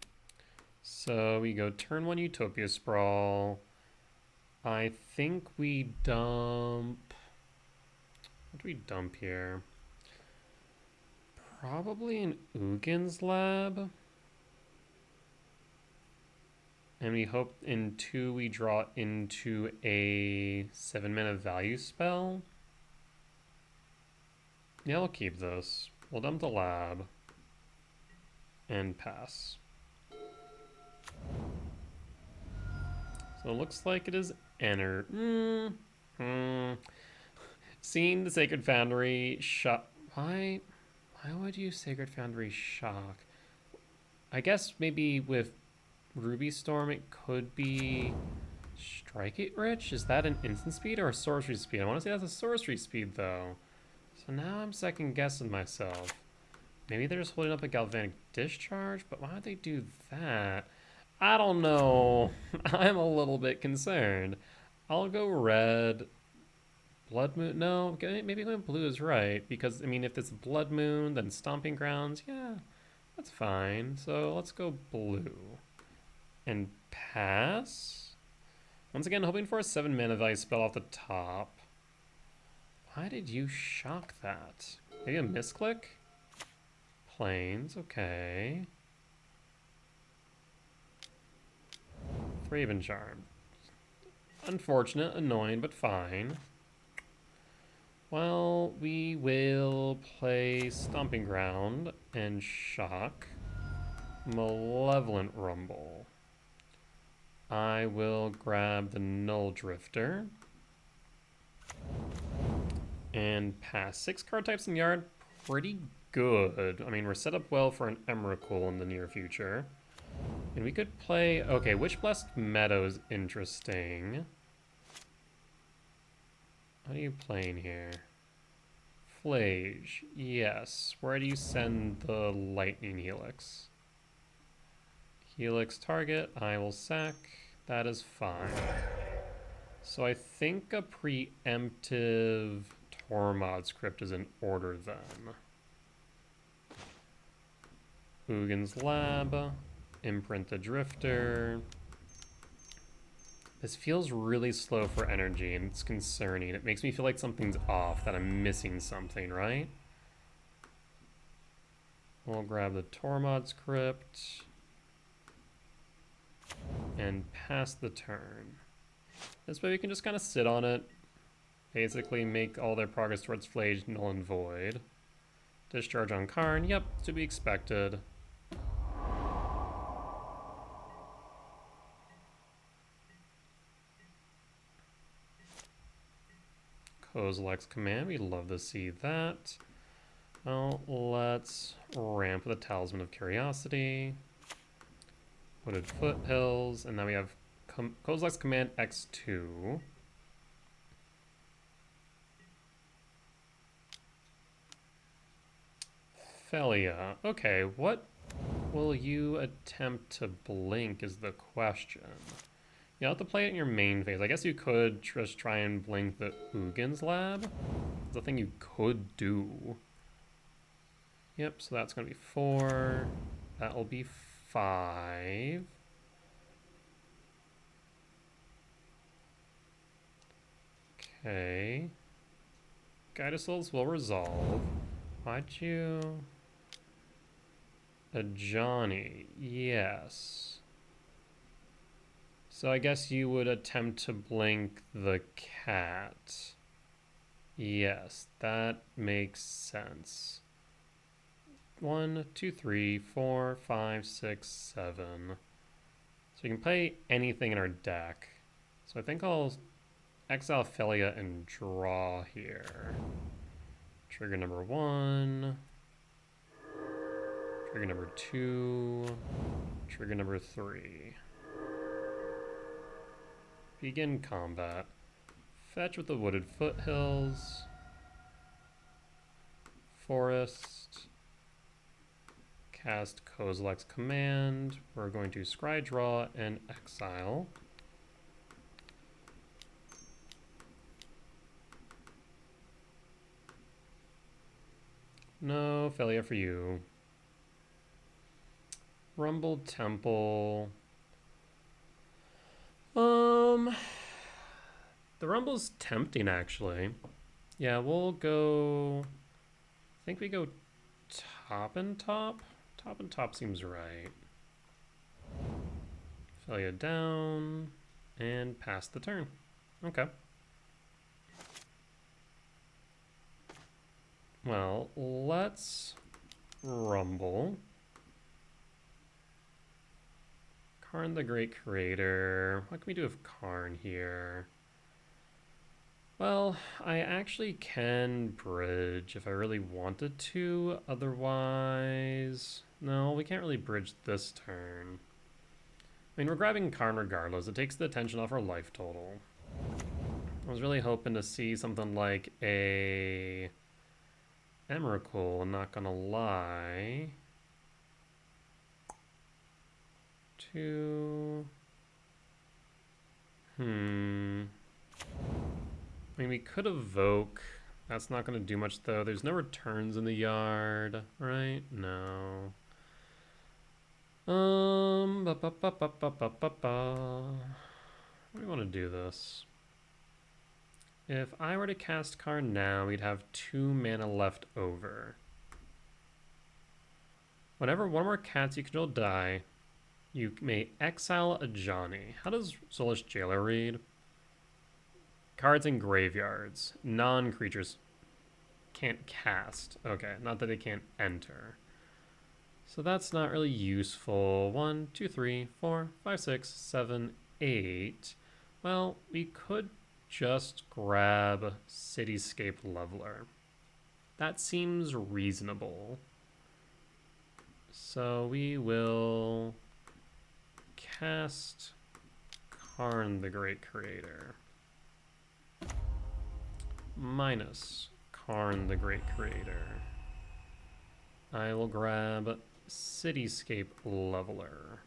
So we go turn 1 Utopia Sprawl. I think we dump... What do we dump here? Probably an Ugin's Lab. And we hope in 2 we draw into a 7-mana value spell. Yeah, we'll keep this. We'll dump the lab. And pass. So it looks like it is enter. Seeing the Sacred Foundry shock. Why would you Sacred Foundry shock? I guess maybe with Ruby Storm it could be Strike It Rich? Is that an instant speed or a sorcery speed? I want to say that's a sorcery speed though. So now I'm second guessing myself. Maybe they're just holding up a Galvanic Discharge, but why would they do that? I don't know. I'm a little bit concerned. I'll go red. Blood Moon? No, maybe going blue is right. Because, I mean, if it's Blood Moon, then Stomping Grounds, yeah, that's fine. So let's go blue. And pass? Once again, hoping for a 7-mana value spell off the top. Why did you shock that? Maybe a misclick? Plains, okay. Raven Charm. Unfortunate, annoying, but fine. Well, we will play Stomping Ground and shock Malevolent Rumble. I will grab the Null Drifter and pass. 6 card types in yard, pretty good. I mean, we're set up well for an Emrakul in the near future. And we could play... Okay, Witch Blessed Meadow is interesting. What are you playing here? Flage. Yes. Where do you send the Lightning Helix? Helix target. I will sack. That is fine. So I think a preemptive Tormod script is in order then. Ugin's Lab. Imprint the Drifter. This feels really slow for energy, and it's concerning. It makes me feel like something's off, that I'm missing something, right? We'll grab the Tormod script and pass the turn. This way we can just kind of sit on it, basically make all their progress towards Flage null and void. Discharge on Karn, yep, to be expected. Kozilek's Command, we love to see that. Well, let's ramp with a Talisman of Curiosity. Wooded Foothills, and now we have Kozilek's Command X2. Felia. Okay, what will you attempt to blink is the question. You'll have to play it in your main phase. I guess you could just try and blink the Ugin's Lab. It's a thing you could do. Yep, so that's going to be 4. That will be 5. Okay. Gydesols will resolve. Why'd you... A Johnny, yes. So I guess you would attempt to blink the cat. Yes, that makes sense. 1, 2, 3, 4, 5, 6, 7. So you can play anything in our deck. So I think I'll exile Felia and draw here. Trigger number 1. Trigger number 2. Trigger number 3. Begin combat. Fetch with the Wooded Foothills. Forest. Cast Kozilek's Command. We're going to scry draw and exile. No failure for you. Rumbled Temple. The Rumble's tempting, actually. Yeah, we'll go... I think we go top and top. Top and top seems right. Felia down. And pass the turn. Okay. Well, let's rumble. Karn the Great Creator. What can we do with Karn here? Well, I actually can bridge if I really wanted to. Otherwise, no, we can't really bridge this turn. I mean, we're grabbing Karn regardless. It takes the attention off our life total. I was really hoping to see something like a Emrakul, I'm not gonna lie. 2. I mean, we could evoke. That's not going to do much, though. There's no returns in the yard, right? No. Ba, ba, ba, ba, ba, ba, ba, ba. How do we want to do this? If I were to cast Karn now, we'd have 2 mana left over. Whenever one more cats you control die, you may exile a Johnny. How does Soulless Jailer read? Cards in graveyards. Non-creatures can't cast. Okay, not that they can't enter. So that's not really useful. 1, 2, 3, 4, 5, 6, 7, 8. Well, we could just grab Cityscape Leveler. That seems reasonable. So we will cast Karn the Great Creator. Minus Karn the Great Creator. I will grab Cityscape Leveler.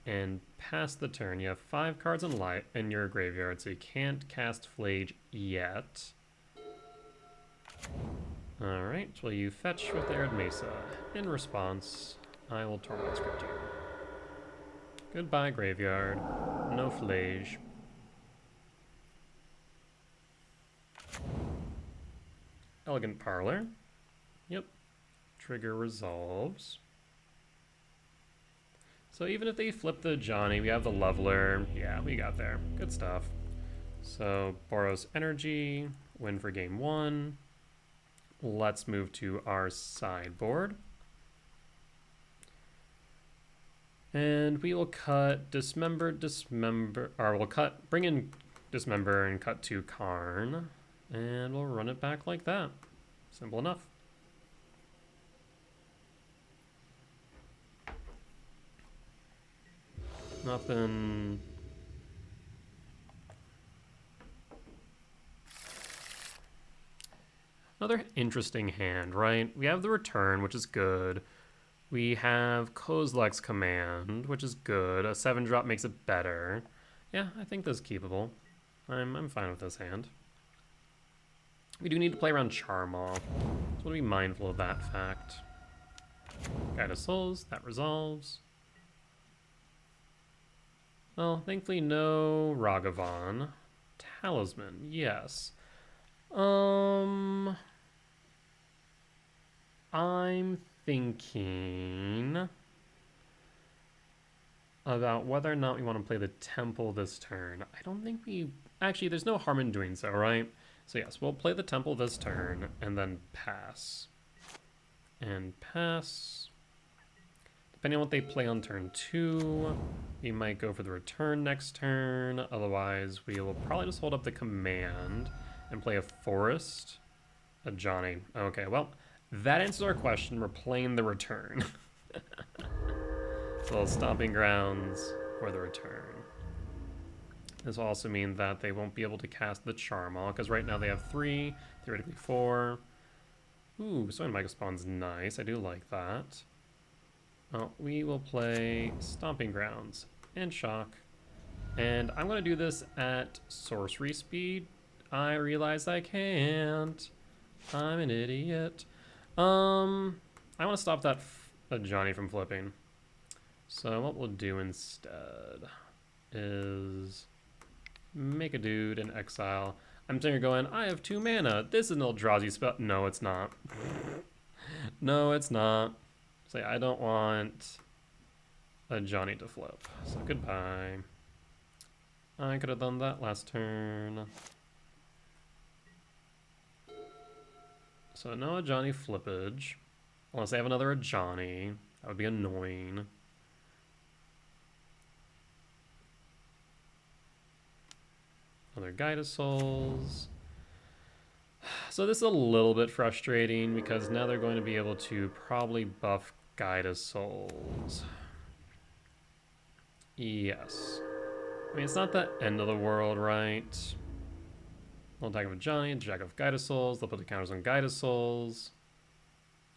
And pass the turn. You have 5 cards in your graveyard, so you can't cast Flage yet. Alright, well you fetch with Arid Mesa. In response, I will Torment Script you. Goodbye, graveyard. No Flage. Elegant Parlor. Yep. Trigger resolves. So even if they flip the Johnny, we have the Leveler. Yeah, we got there. Good stuff. So Boros Energy, win for game 1. Let's move to our sideboard. And we will cut Dismember, or we'll bring in Dismember and cut to Karn. And we'll run it back like that. Simple enough. Nothing. Another interesting hand, right? We have the return, which is good. We have Kozilek's Command, which is good. A 7-drop makes it better. Yeah, I think this is keepable. I'm fine with this hand. We do need to play around Charmaw, so we'll be mindful of that fact. Guide of Souls, that resolves. Well, thankfully no Ragavan. Talisman, yes. I'm thinking about whether or not we want to play the Temple this turn. I don't think we... Actually, there's no harm in doing so, right? So yes, we'll play the Temple this turn and then pass. And pass. Depending on what they play on turn 2, we might go for the return next turn. Otherwise, we will probably just hold up the command and play a Forest. A Johnny. Okay, well, that answers our question. We're playing the return. So Stomping Grounds for the return. This will also mean that they won't be able to cast the Charmaw, because right now they have 3, theoretically 4. Ooh, Sowing Micro Spawn's nice. I do like that. Well, we will play Stomping Grounds and Shock. And I'm going to do this at sorcery speed. I realize I can't. I'm an idiot. I want to stop that Johnny from flipping. So what we'll do instead is make a dude in exile. I'm sitting here going, I have 2 mana. This is an Eldrazi spell. No, it's not. No, it's not. Say, I don't want a Johnny to flip. So goodbye. I could have done that last turn. So no Johnny flippage. Unless I have another Johnny. That would be annoying. Another Guide of Souls. So this is a little bit frustrating because now they're going to be able to probably buff Guide of Souls. Yes. I mean, it's not the end of the world, right? They'll attack with Johnny, Jack of Guide of Souls. They'll put the counters on Guide of Souls.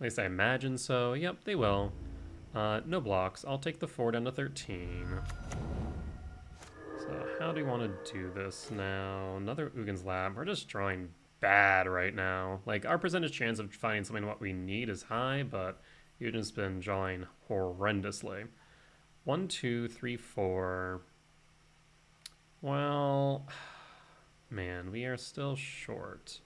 At least I imagine so. Yep, they will. No blocks. I'll take the 4 down to 13. So how do we want to do this now? Another Ugin's Lab. We're just drawing bad right now. Like, our percentage chance of finding something what we need is high, but Ugin's been drawing horrendously. 1, 2, 3, 4. Well, man, we are still short.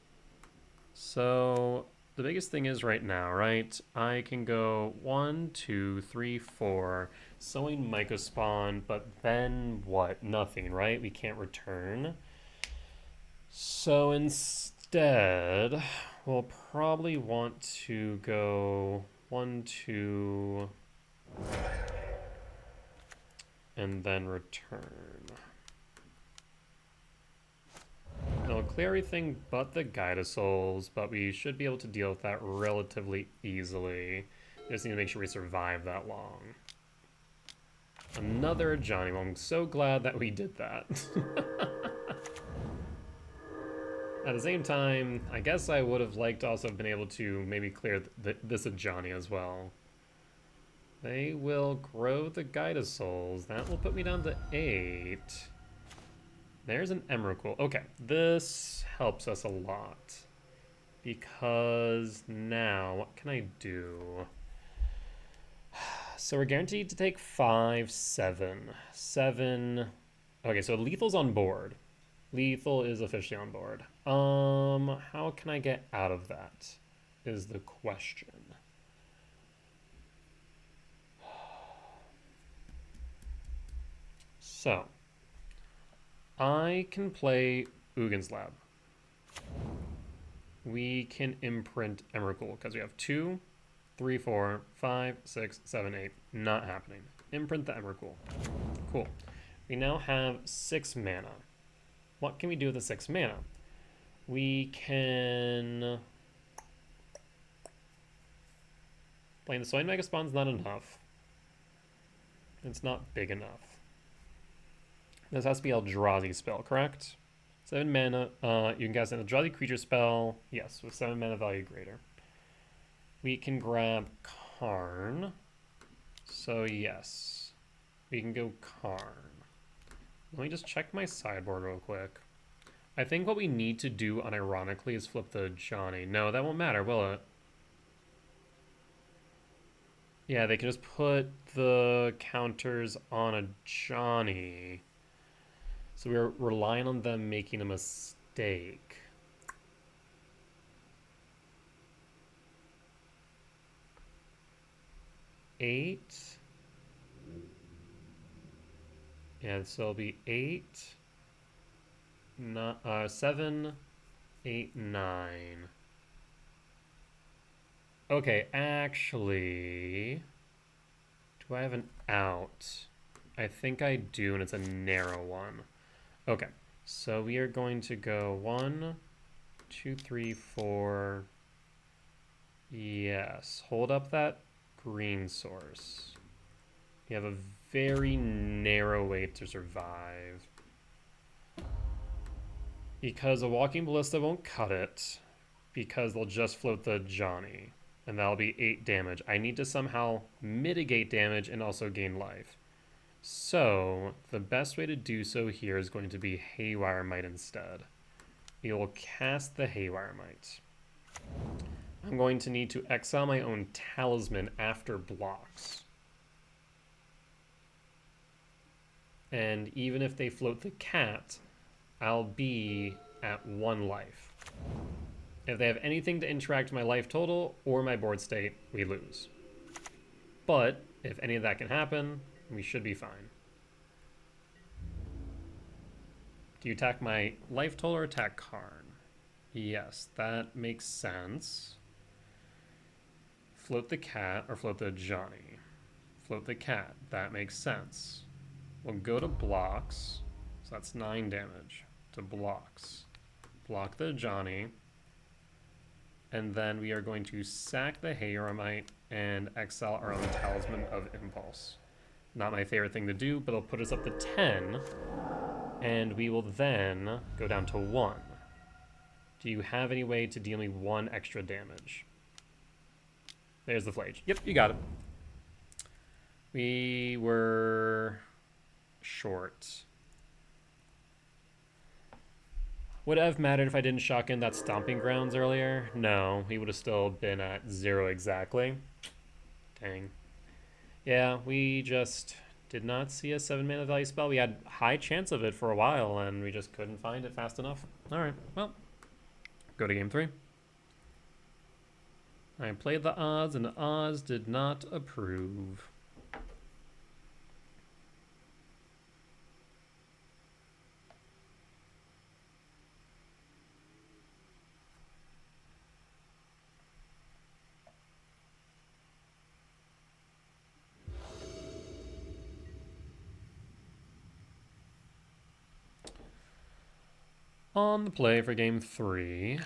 So the biggest thing is right now, right? I can go 1, 2, 3, 4, sowing Mycospawn, but then what? Nothing, right? We can't return. So instead, we'll probably want to go 1, 2, and then return. It'll clear everything but the Guide of Souls, but we should be able to deal with that relatively easily. We just need to make sure we survive that long. Another Johnny. Well, I'm so glad that we did that. At the same time, I guess I would have liked to also have been able to maybe clear this Johnny as well. They will grow the Guide of Souls. That will put me down to 8. There's an Emrakul. Okay, this helps us a lot. Because now, what can I do? So we're guaranteed to take 5, 7. 7. Okay, so Lethal's on board. Lethal is officially on board. How can I get out of that? Is the question. So I can play Ugin Lab. We can imprint Emrakul because we have 2, 3, 4, 5, 6, 7, 8. Not happening. Imprint the Emrakul. Cool. We now have 6 mana. What can we do with the 6 mana? We can... Playing the Soin Mega Spawn's not enough. It's not big enough. This has to be Eldrazi spell, correct? 7 mana. You can cast an Eldrazi creature spell. Yes, with 7 mana value greater. We can grab Karn. So yes, we can go Karn. Let me just check my sideboard real quick. I think what we need to do unironically is flip the Johnny. No, that won't matter, will it? Yeah, they can just put the counters on a Johnny. So we're relying on them making a mistake. Eight. Yeah, so it'll be 8, 7, 8, 9. Okay, actually, do I have an out? I think I do, and it's a narrow one. Okay, so we are going to go 1, 2, 3, 4. Yes, hold up that green source. You have a very narrow way to survive. Because a Walking Ballista won't cut it, because they'll just float the Johnny, and that'll be 8 damage. I need to somehow mitigate damage and also gain life. So, the best way to do so here is going to be Haywire Might instead. We will cast the Haywire Might. I'm going to need to exile my own Talisman after blocks. And even if they float the cat, I'll be at 1 life. If they have anything to interact with my life total or my board state, we lose. But if any of that can happen, we should be fine. Do you attack my life total or attack Karn? Yes, that makes sense. Float the cat or float the Johnny. Float the cat, that makes sense. We'll go to blocks, so that's 9 damage to blocks. Block the Johnny, and then we are going to sack the Hayramite and exile our own Talisman of Impulse. Not my favorite thing to do, but it'll put us up to 10, and we will then go down to 1. Do you have any way to deal me 1 extra damage? There's the Flage. Yep, you got it. We were short. Would it have mattered if I didn't shock in that Stomping Grounds earlier? No, he would have still been at 0 exactly. Dang. Yeah, we just did not see a 7 mana value spell. We had high chance of it for a while, and we just couldn't find it fast enough. Alright, well, go to game 3. I played the odds, and the odds did not approve. On the play for game 3.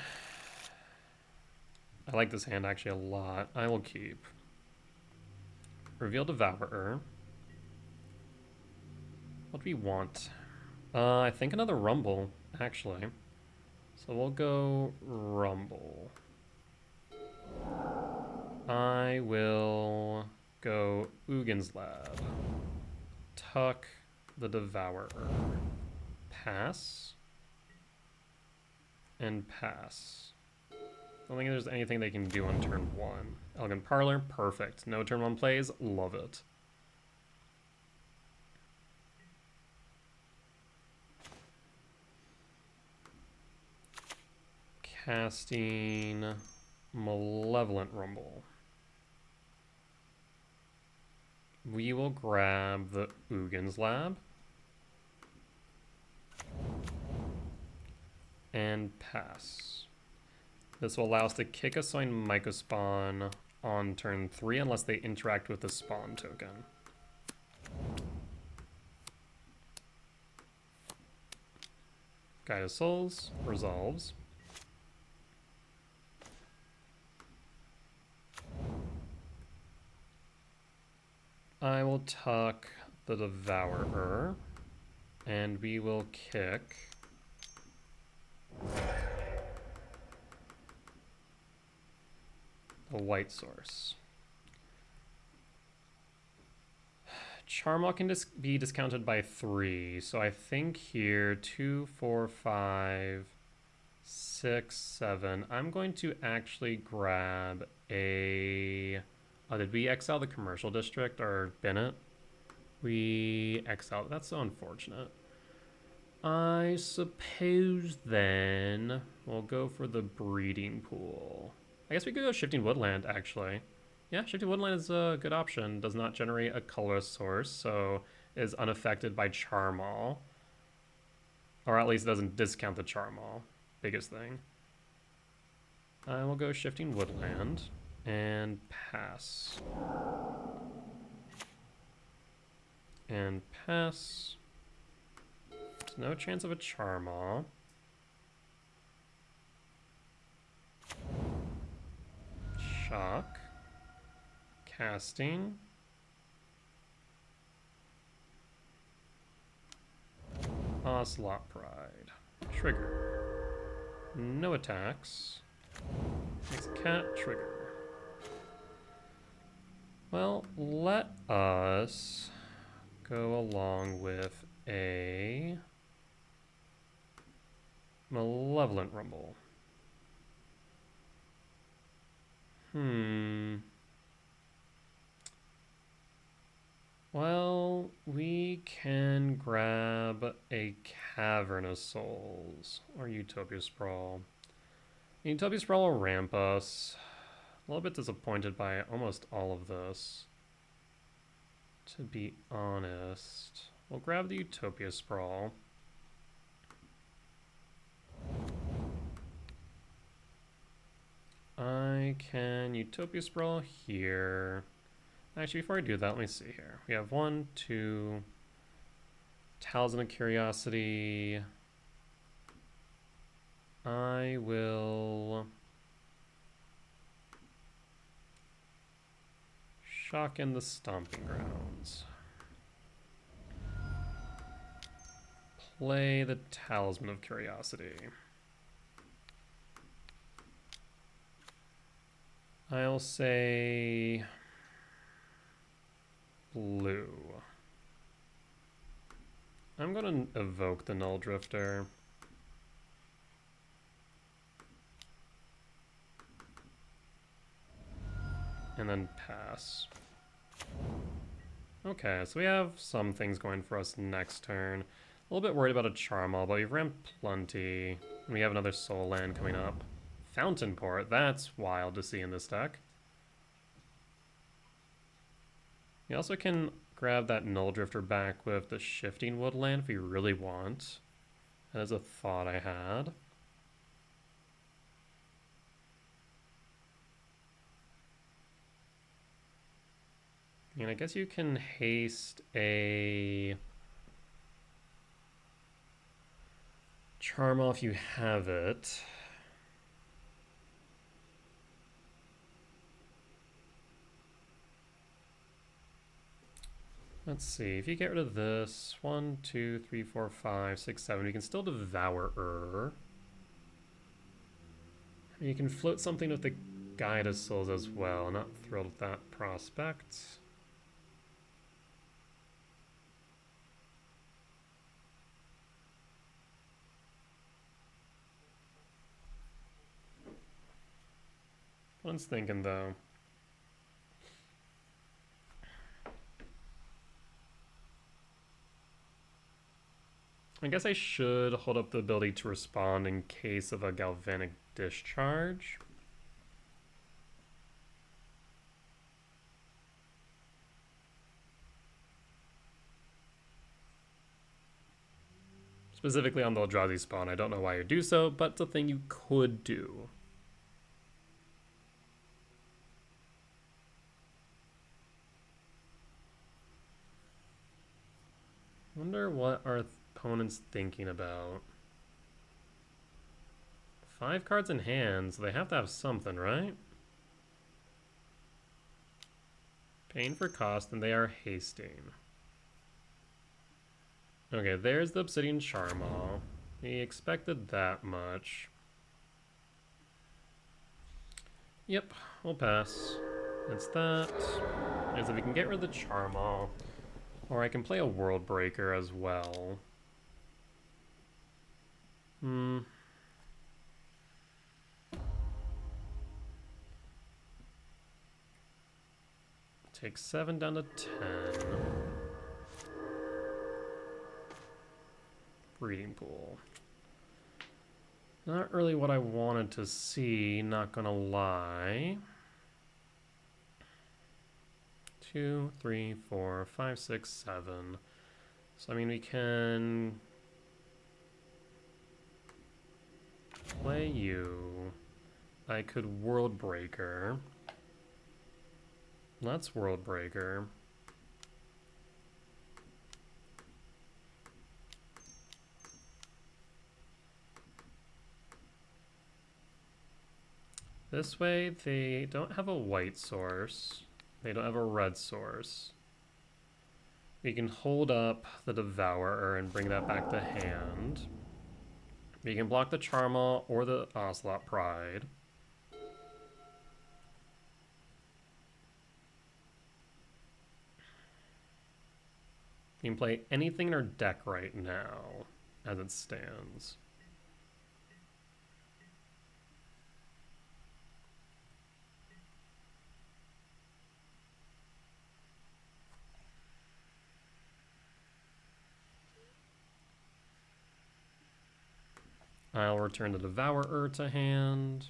I like this hand actually a lot. I will keep. Reveal Devourer. What do we want? I think another Rumble, actually. So we'll go Rumble. I will go Ugin's Lab. Tuck the Devourer. Pass. And pass. I don't think there's anything they can do on turn 1. Elegant Parlor, perfect. No turn 1 plays, love it. Casting Malevolent Rumble. We will grab the Ugin's Lab. and pass. This will allow us to kick a Soin Mycospawn on turn 3 unless they interact with the spawn token. Guide of Souls resolves. I will tuck the Devourer, and we will kick the white source. Charmlock can be discounted by 3, so I think here 2, 4, 5, 6, 7. I'm going to actually grab a... Oh, did we exile the commercial district or bin it? We exiled. That's so unfortunate. I suppose then we'll go for the breeding pool. I guess we could go Shifting Woodland, actually. Yeah, Shifting Woodland is a good option. Does not generate a colorless source, so is unaffected by Charmaul. Or at least doesn't discount the Charmaul. Biggest thing. I will go Shifting Woodland and pass. And pass. There's no chance of a Charmaul. Shock. Casting. Ocelot Pride. Trigger. No attacks. Makes a cat trigger. Well, let us go along with a Malevolent Rumble. Well, we can grab a Cavern of Souls or Utopia Sprawl. Utopia Sprawl will ramp us. A little bit disappointed by almost all of this, to be honest. We'll grab the Utopia Sprawl. I can Utopia Sprawl here. Actually, before I do that, let me see here. We have 1, 2, Talisman of Curiosity. I will Shock in the Stomping Grounds. Play the Talisman of Curiosity. I'll say blue. I'm going to evoke the Null Drifter. And then pass. Okay, so we have some things going for us next turn. A little bit worried about a Charmaul, but we've ramped plenty. And we have another Soul Land coming up. Fountain Port, that's wild to see in this deck. You also can grab that Null Drifter back with the Shifting Woodland if you really want. That is a thought I had. And I guess you can haste a Charmaul if you have it. Let's see, if you get rid of this, 1, 2, 3, 4, 5, 6, 7, we can still Devourer. You can float something with the Guide of Souls as well. Not thrilled with that prospect. One's thinking though. I guess I should hold up the ability to respond in case of a Galvanic Discharge. Specifically on the Eldrazi spawn. I don't know why you do so, but it's a thing you could do. Wonder what our opponent's thinking about. 5 cards in hand, so they have to have something, right? Paying for cost, and they are hasting. Okay, there's the Obsidian Charmaw. We expected that much. Yep, we'll pass. That's that. And so we can get rid of the Charmaw. Or I can play a World Breaker as well. Take 7 down to 10. Breeding Pool. Not really what I wanted to see, not gonna lie. 2, 3, 4, 5, 6, 7. So I mean we can play you. I could World Breaker. Let's World Breaker. This way, they don't have a white source. They don't have a red source. We can hold up the Devourer and bring that back to hand. We can block the Charmaw or the Ocelot Pride. We can play anything in our deck right now, as it stands. I'll return the Devourer to hand.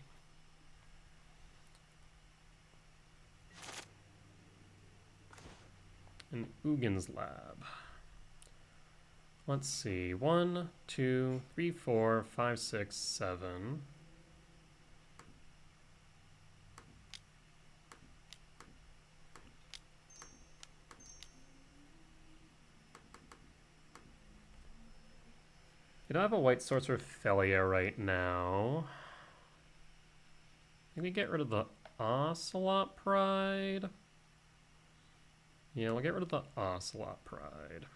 And Ugin's Lab. Let's see. 1, 2, 3, 4, 5, 6, 7. We don't have a white source for Felia right now. Can we get rid of the Ocelot Pride? Yeah, we'll get rid of the Ocelot Pride.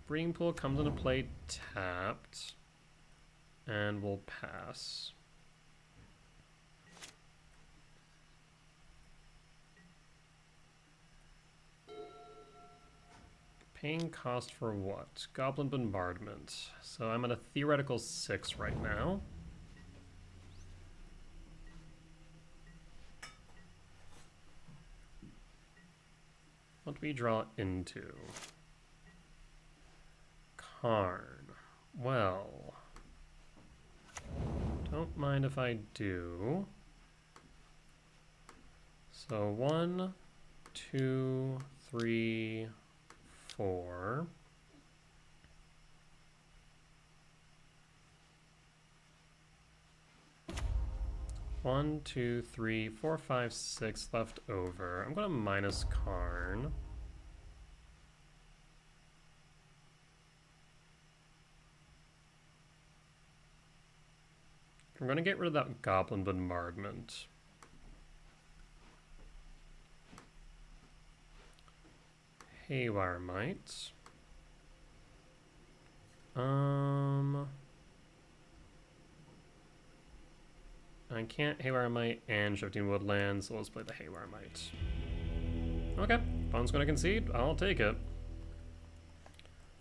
Breeding Pool comes into play tapped. And we'll pass. Paying cost for what? Goblin Bombardment. So I'm at a theoretical 6 right now. What do we draw into? Karn. Well, don't mind if I do. So 1, 2, 3, 4. One, 2, 3, 4, 5, 6 left over. I'm going to minus Karn. I'm going to get rid of that Goblin Bombardment. Haywire Might. I can't Haywire Might and Shifting Woodlands, so let's play the Haywire Might. Okay, opponent's going to concede. I'll take it.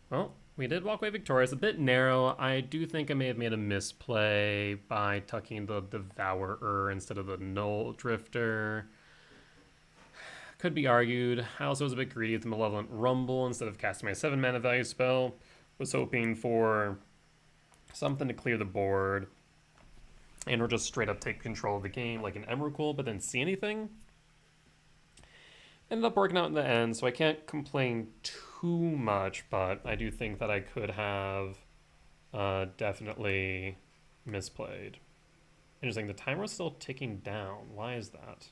Well, we did walk away victorious. A bit narrow. I do think I may have made a misplay by tucking the Devourer instead of the Null Drifter. Could be argued. I also was a bit greedy with the Malevolent Rumble instead of casting my 7 mana value spell. Was hoping for something to clear the board. And or just straight up take control of the game like an Emrakul, but didn't see anything. Ended up working out in the end, so I can't complain too much, but I do think that I could have definitely misplayed. Interesting, the timer is still ticking down. Why is that?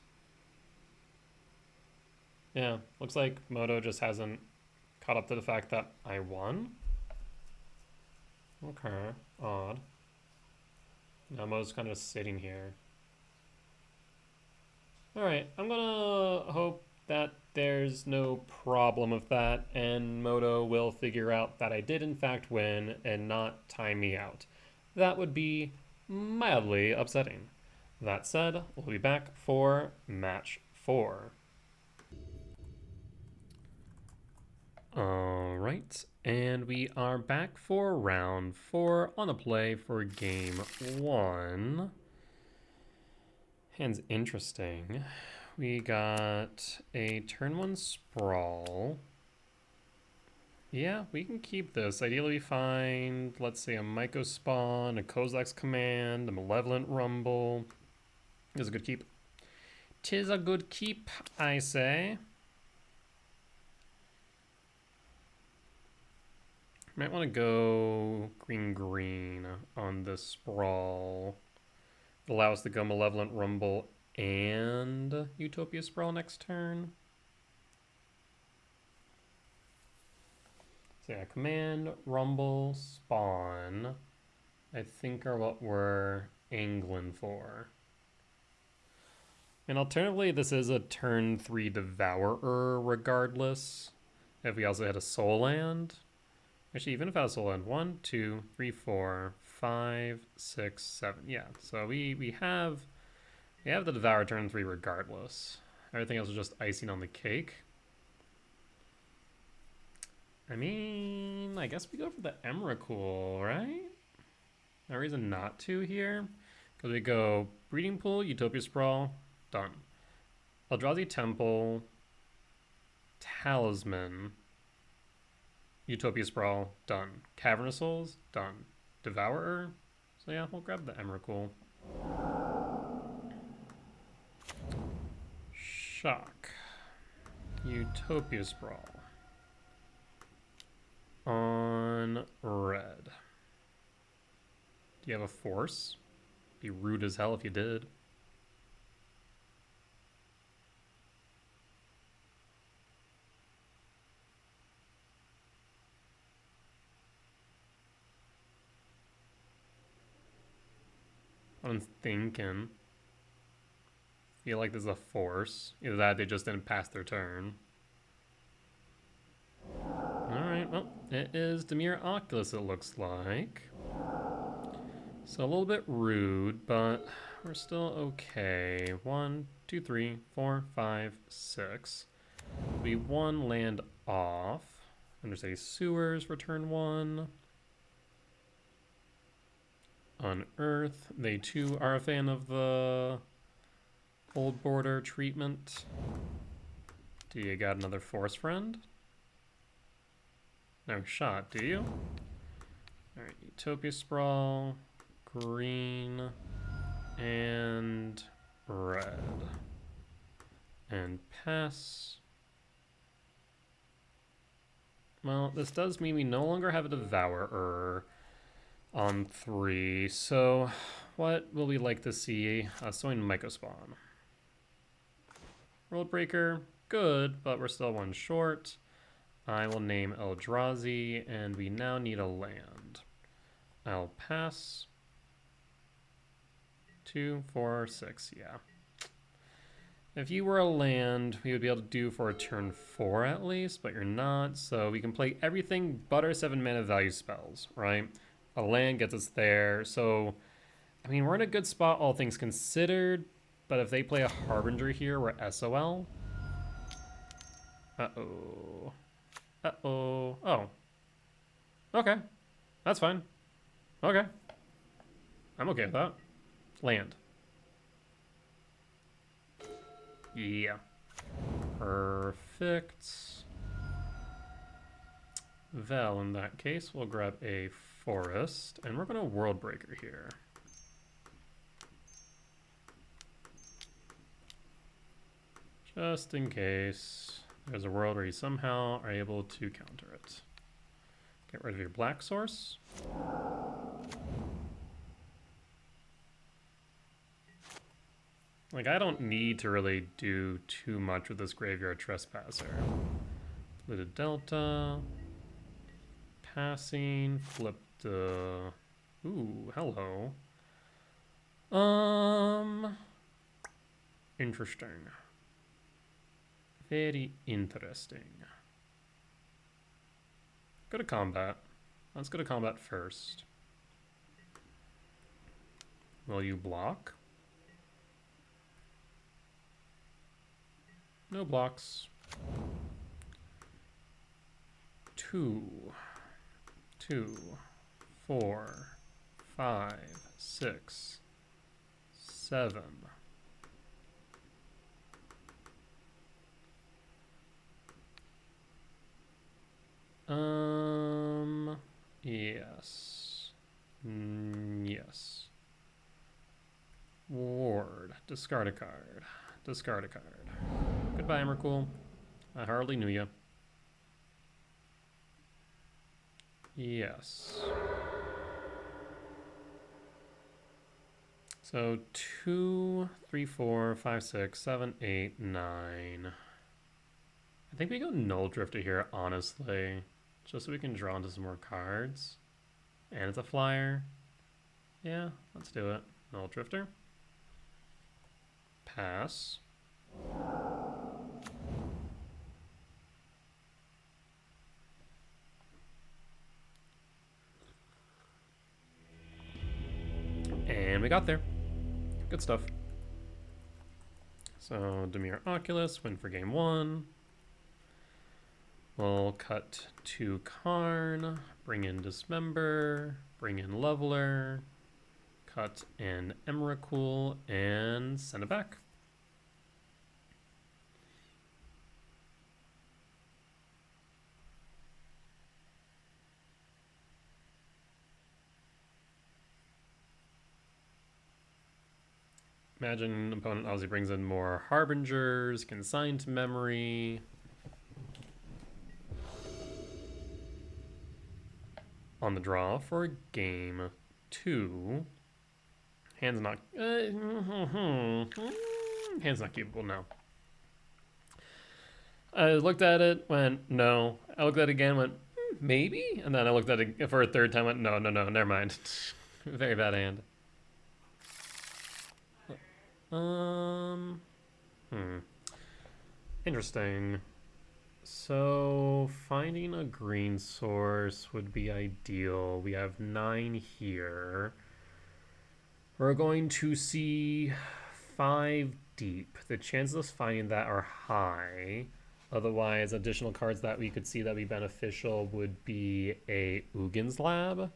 Yeah, looks like Moto just hasn't caught up to the fact that I won. Okay, odd. Now Mo's kind of sitting here. Alright, I'm gonna hope that there's no problem with that, and Moto will figure out that I did in fact win and not time me out. That would be mildly upsetting. That said, we'll be back for match 4. Alright, and we are back for round 4 on the play for game 1. Hand's interesting. We got a turn 1 sprawl. Yeah, we can keep this. Ideally we find, let's say, a Myco Spawn, a Kozak's Command, a Malevolent Rumble. This is a good keep. 'Tis a good keep, I say. Might want to go green on the sprawl. Allow us to go Malevolent Rumble and Utopia Sprawl next turn. So yeah, Command, Rumble, Spawn, I think are what we're angling for. And alternatively, this is a turn 3 Devourer regardless. If we also had a Soul Land. Actually, even if I had a Soul Land, 1, 2, 3, 4, 5, 6, 7. Yeah, so we have the Devour turn 3 regardless. Everything else is just icing on the cake. I mean, I guess we go for the Emrakul, right? No reason not to here. Because we go Breeding Pool, Utopia Sprawl, done. Eldrazi Temple, Talisman, Utopia Sprawl, done. Cavern of Souls, done. Devourer, so yeah, we'll grab the Emrakul. Shock. Utopia Sprawl. On red. Do you have a force? Be rude as hell if you did. I'm thinking. Feel like there's a force. Either that, they just didn't pass their turn. Alright, well, it is Dimir Oculus, it looks like. So a little bit rude, but we're still okay. 1, 2, 3, 4, 5, 6. We 1 land off. Undersea Sewers for turn 1. Unearth. They too are a fan of the Old Border treatment. Do you got another force friend? No shot, do you? Alright, Utopia Sprawl, green, and red. And pass. Well, this does mean we no longer have a Devourer on 3, so what will we like to see? Sowing Myco Spawn. World Breaker, good, but we're still 1 short. I will name Eldrazi, and we now need a land. I'll pass. 2, 4, 6, yeah. If you were a land, we would be able to do for a turn 4 at least, but you're not, so we can play everything but our 7 mana value spells, right? A land gets us there, so, I mean, we're in a good spot, all things considered, but if they play a Harbinger here, we're SOL. Uh-oh. Uh-oh. Oh. Okay. That's fine. Okay. I'm okay with that. Land. Yeah. Perfect. Vel, in that case, we'll grab a forest, and we're going to World Breaker here. Just in case. There's a world where you somehow are able to counter it. Get rid of your black source. Like, I don't need to really do too much with this Graveyard Trespasser. Polluted Delta. Passing. Flipped. Ooh, hello. Interesting. Very interesting. Go to combat. Let's go to combat first. Will you block? No blocks. 2, 2, 4, 5, 6, 7. Yes. Yes. Ward. Discard a card. Discard a card. Goodbye, Emrakul. I hardly knew you. Yes. So 2, 3, 4, 5, 6, 7, 8, 9. I think we go Null Drifter here, honestly. Just so we can draw into some more cards. And it's a flyer. Yeah, let's do it. Null Drifter. Pass. And we got there. Good stuff. So, Dimir Oculus, win for game 1. We'll cut to Karn, bring in Dismember, bring in Leveler, cut in Emrakul, and send it back. Imagine an opponent obviously brings in more Harbingers, Consigned to Memory. On the draw for game 2. Hand's not hand's not capable now. I looked at it, went no. I looked at it again, went maybe, and then I looked at it for a third time, went no, never mind. Very bad hand. Interesting. So finding a green source would be ideal. We have 9 here. We're going to see 5 deep. The chances of finding that are high. Otherwise, additional cards that we could see that would be beneficial would be a Ugin's Lab.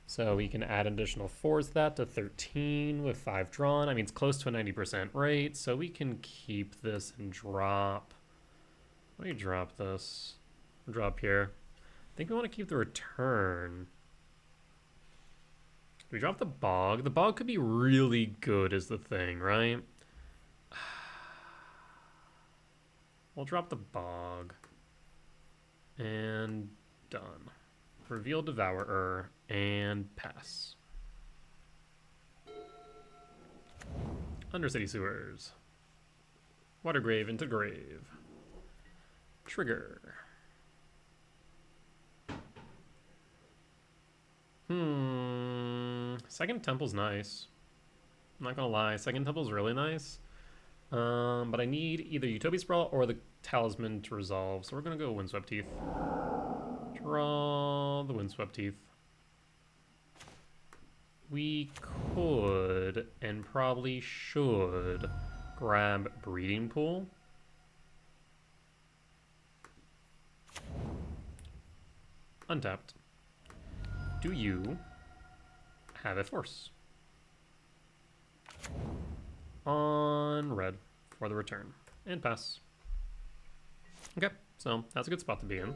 So we can add an additional 4s to that to 13 with 5 drawn. I mean, it's close to a 90% rate, so we can keep this and drop. Let me drop this. Drop here. I think we want to keep the return. We drop the Bog. The Bog could be really good is the thing, right? We'll drop the Bog. And done. Reveal Devourer and pass. Undercity Sewers. Watergrave into grave. Trigger. Second Temple's nice. I'm not gonna lie, Second Temple's really nice. But I need either Utopia Sprawl or the Talisman to resolve, so we're gonna go Windswept Teeth. Draw the Windswept Teeth. We could, and probably should, grab Breeding Pool. Untapped. Do you have a force? On red for the return. And pass. Okay, so that's a good spot to be in.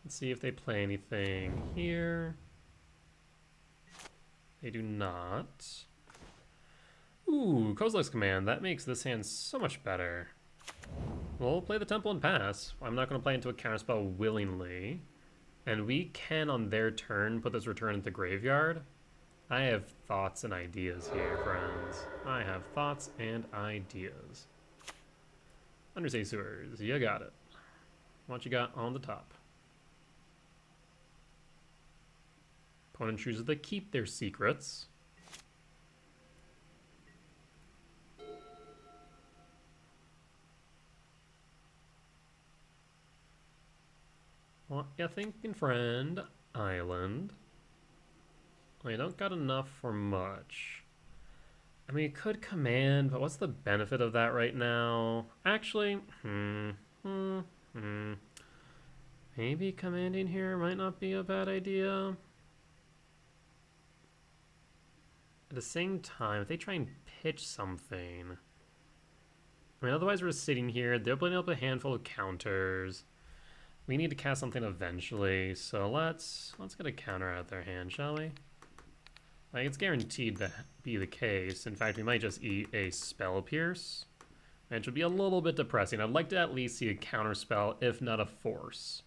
Let's see if they play anything here. They do not. Ooh, Kozilek's Command. That makes this hand so much better. We'll play the Temple and pass. I'm not going to play into a counterspell willingly. And we can, on their turn, put this return into graveyard. I have thoughts and ideas here, friends. I have thoughts and ideas. Undersea Sewers, you got it. What you got on the top? Opponent chooses to keep their secrets. What you thinking, friend? Island. I don't got enough for much. I mean, it could command, but what's the benefit of that right now? Actually, maybe commanding here might not be a bad idea. At the same time, if they try and pitch something... I mean, otherwise we're sitting here, they're playing up a handful of counters. We need to cast something eventually, so let's get a counter out of their hand, shall we? Like, it's guaranteed to be the case. In fact, we might just eat a Spell Pierce, which would be a little bit depressing. I'd like to at least see a counter spell, if not a force.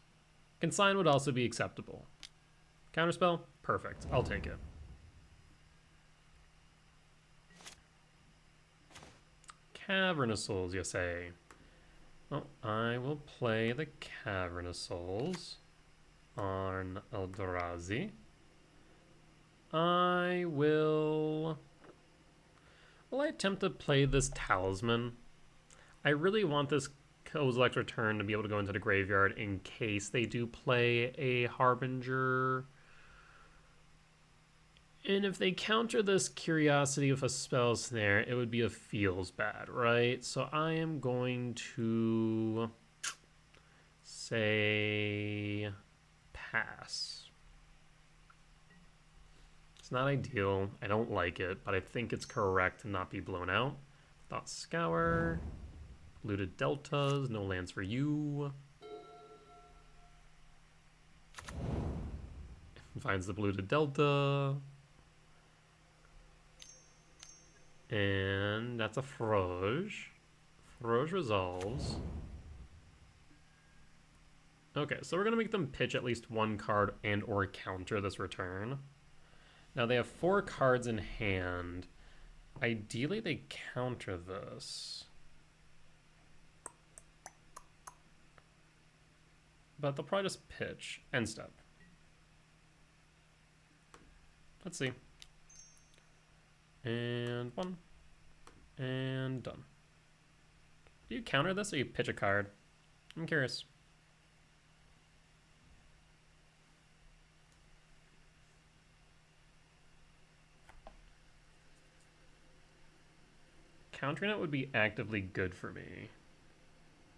Consign would also be acceptable. Counterspell? Perfect. I'll take it. Cavernous Souls, you say? Well, I will play the Cavernous Souls on Eldrazi. Will I attempt to play this Talisman? I really want this Kozilek's Return to be able to go into the graveyard in case they do play a Harbinger. And if they counter this Curiosity with a Spell Snare, it would be a feels bad, right? So I am going to say pass. It's not ideal. I don't like it, but I think it's correct to not be blown out. Thought Scour. Looted Deltas. No lands for you. Finds the Looted Delta. And that's a Froge. Froge resolves. Okay, so we're going to make them pitch at least one card and or counter this return. Now they have 4 cards in hand. Ideally they counter this. But they'll probably just pitch. End step. Let's see. And 1. And done. Do you counter this or you pitch a card? I'm curious. Countering it would be actively good for me.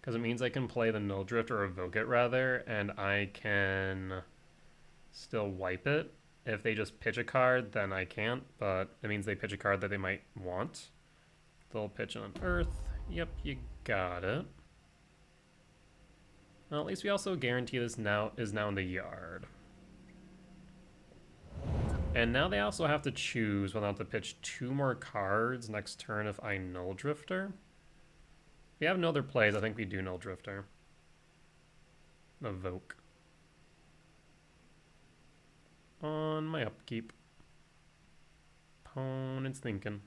Because it means I can play the Null Drift or Evoke it rather, and I can still wipe it. If they just pitch a card, then I can't, but it means they pitch a card that they might want. They'll pitch on Earth. Yep, you got it. Well, at least we also guarantee this now is now in the yard. And now they also have to choose whether or not to pitch 2 more cards next turn if I Null Drifter. If we have no other plays, I think we do Null Drifter. Evoke. On my upkeep. Opponent's thinking.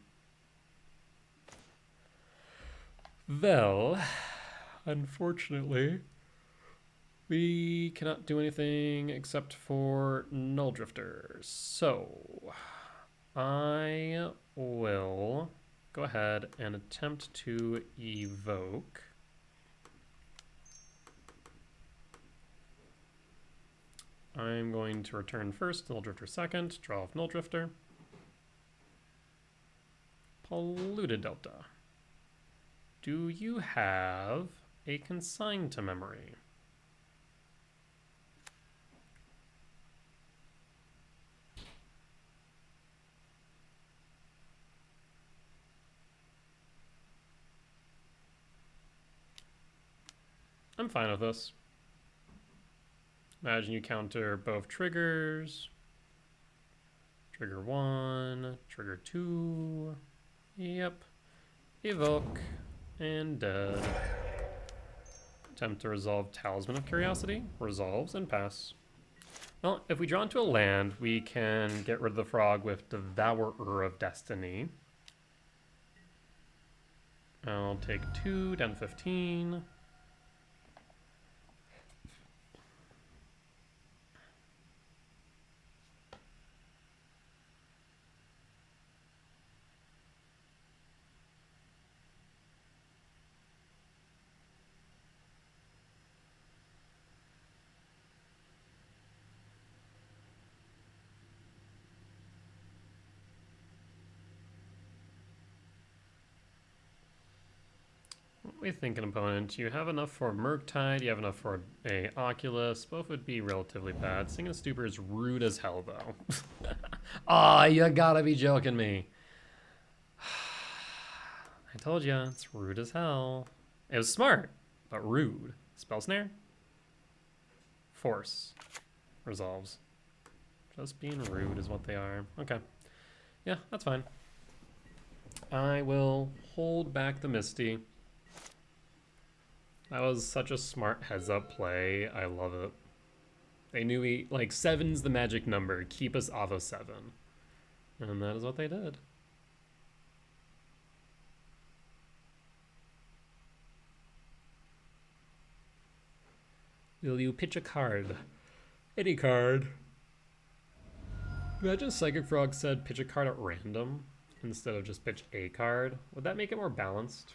Well, unfortunately, we cannot do anything except for Null Drifters. So, I will go ahead and attempt to evoke. I'm going to return first, Null Drifter second, draw off Null Drifter. Polluted Delta. Do you have a consign to memory? I'm fine with this. Imagine you counter both triggers. Trigger 1, trigger 2. Yep. Evoke. And dead. Attempt to resolve Talisman of Curiosity. Resolves and pass. Well, if we draw into a land, we can get rid of the frog with Devourer of Destiny. I'll take 2, down to 15. What are we thinking, opponent? You have enough for Murktide, you have enough for a Oculus. Both would be relatively bad. Singing a Stupor is rude as hell, though. Ah, you gotta be joking me. I told you, it's rude as hell. It was smart, but rude. Spell Snare? Force. Resolves. Just being rude is what they are. Okay. Yeah, that's fine. I will hold back the Misty. That was such a smart heads-up play. I love it. They knew like 7's the magic number. Keep us off of 7. And that is what they did. Will you pitch a card? Any card. Imagine Psychic Frog said pitch a card at random instead of just pitch a card. Would that make it more balanced?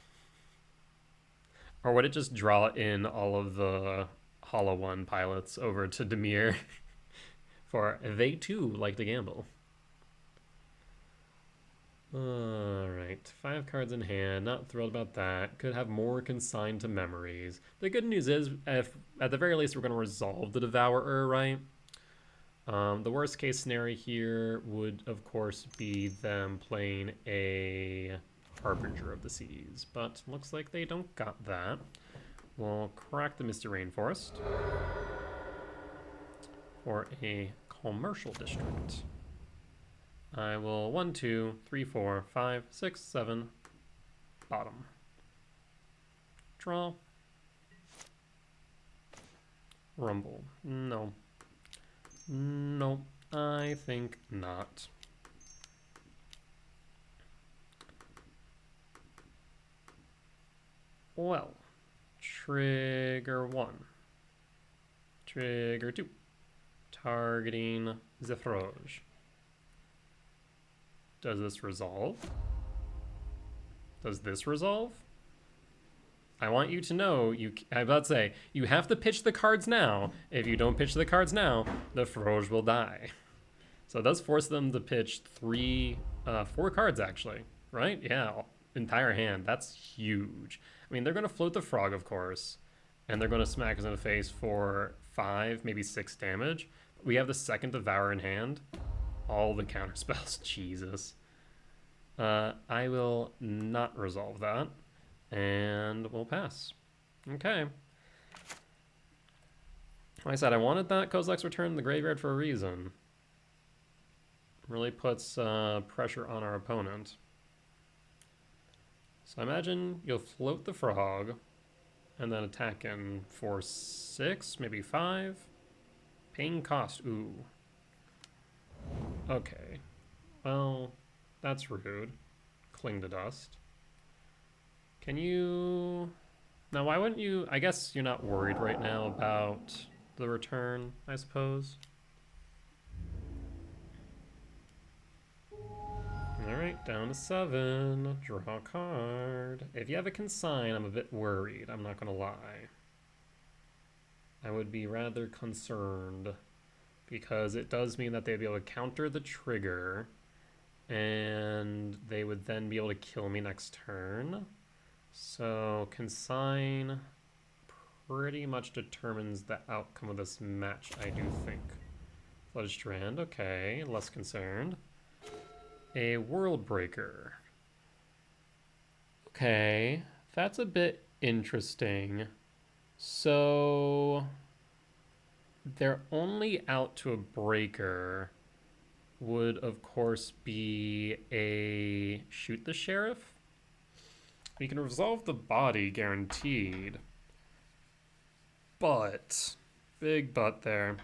Or would it just draw in all of the Hollow One pilots over to Dimir for they too like to gamble? Alright, 5 cards in hand, not thrilled about that. Could have more consigned to memories. The good news is, if at the very least we're going to resolve the Devourer, right? The worst case scenario here would, of course, be them playing a Harbinger of the Seas, but looks like they don't got that. We'll crack the Misty Rainforest for a commercial district. I will 1, 2, 3, 4, 5, 6, 7, bottom. Draw. Rumble. No. No, I think not. Well, trigger 1. Trigger 2. Targeting Zephroj. Does this resolve? Does this resolve? I want you to know, I'm about to say, you have to pitch the cards now. If you don't pitch the cards now, the Froge will die. So it does force them to pitch 4 cards actually, right? Yeah, entire hand, that's huge. I mean, they're gonna float the frog, of course, and they're gonna smack us in the face for 5, maybe 6 damage. We have the second Devour in hand. All the counter spells, Jesus. I will not resolve that. And we'll pass. Okay. Like I said, I wanted that Kozilek's Return in the graveyard for a reason. Really puts pressure on our opponent. So I imagine you'll float the frog and then attack in for 6, maybe 5. Paying cost, ooh. Okay. Well, that's rude. Cling to dust. Can you... Now, why wouldn't you... I guess you're not worried right now about the return, I suppose. Alright, down to 7. Draw a card. If you have a consign, I'm a bit worried. I'm not gonna lie. I would be rather concerned. Because it does mean that they'd be able to counter the trigger. And they would then be able to kill me next turn. So, consign pretty much determines the outcome of this match, I do think. Flooded Strand, okay, less concerned. A World Breaker. Okay, that's a bit interesting. So, they're only out to a breaker would, of course, be a Shoot the Sheriff. We can resolve the body, guaranteed. But, big but there.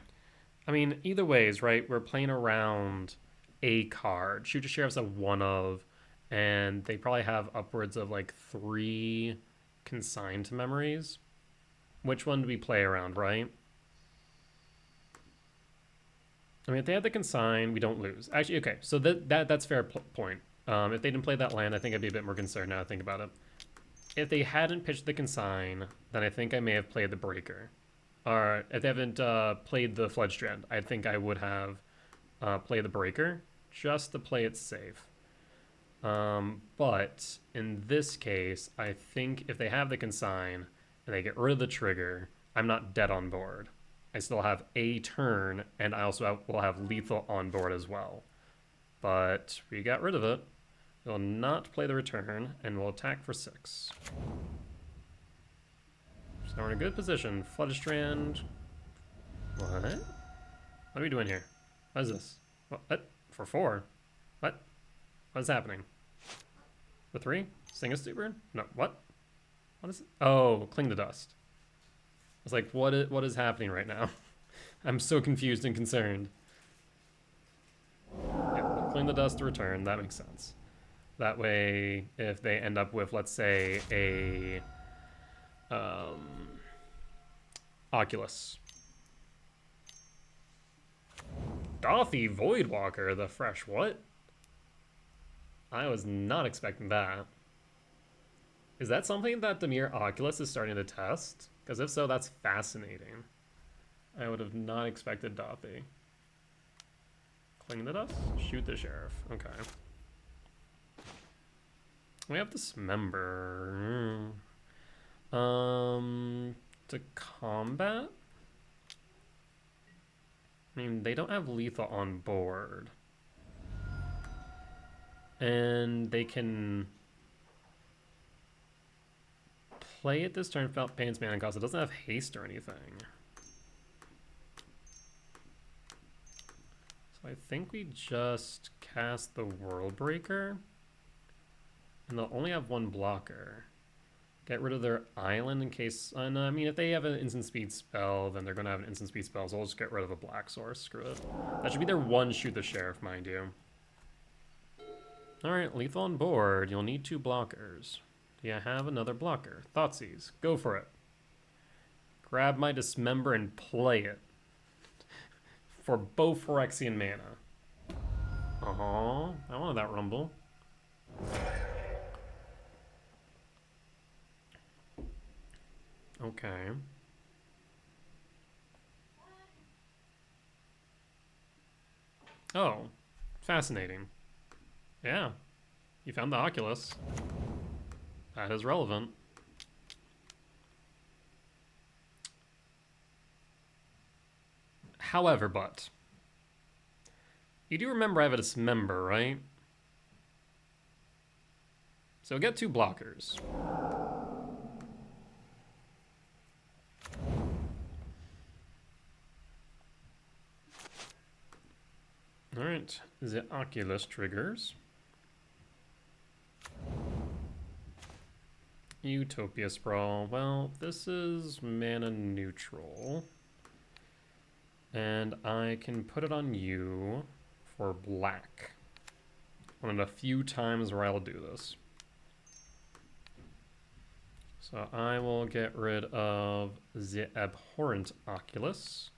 I mean, either ways, right? We're playing around a card. Shoot to Sheriff's a one of, and they probably have upwards of like 3 consigned memories. Which one do we play around, right? I mean, if they have the consign, we don't lose. Actually, okay, so that's fair point. If they didn't play that land, I think I'd be a bit more concerned now I think about it. If they hadn't pitched the consign, then I think I may have played the breaker. Or if they haven't played the Floodstrand, I think I would have played the breaker just to play it safe. But in this case, I think if they have the consign and they get rid of the trigger, I'm not dead on board. I still have a turn, and I also will have lethal on board as well. But we got rid of it. We'll not play the return, and we'll attack for 6. So we're in a good position. Floodstrand. What? What are we doing here? What is this? What? For 4? What? What is happening? For 3? Sing a Stupid? No, what? What is it? Oh, Cling to Dust. It's like, what is happening right now? I'm so confused and concerned. Yeah, Cling the Dust to return, that makes sense. That way, if they end up with, let's say, a Oculus. Dothy Voidwalker, the fresh what? I was not expecting that. Is that something that Dimir Oculus is starting to test? Because if so, that's fascinating. I would have not expected Dothy. Cling to Dust? Shoot the Sheriff. Okay. We have Dismember. To combat? I mean, they don't have lethal on board. And they can play it this turn without paying its mana cost. It doesn't have haste or anything. So I think we just cast the World Breaker. And they'll only have 1 blocker. Get rid of their island in case... And I mean, if they have an instant speed spell, then they're going to have an instant speed spell, so we'll just get rid of a black source. Screw it. That should be their 1 Shoot the Sheriff, mind you. Alright, lethal on board. You'll need 2 blockers. Do you have another blocker? Thoughtseize. Go for it. Grab my Dismember and play it. For both Phyrexian mana. Uh-huh. I wanted that rumble. Okay. Oh. Fascinating. Yeah. You found the Oculus. That is relevant. However, but you do remember I have a Dismember, right? So get 2 blockers. Alright, the Oculus triggers. Utopia Sprawl. Well, this is mana neutral. And I can put it on you for black. One of the few times where I'll do this. So I will get rid of the Abhorrent Oculus.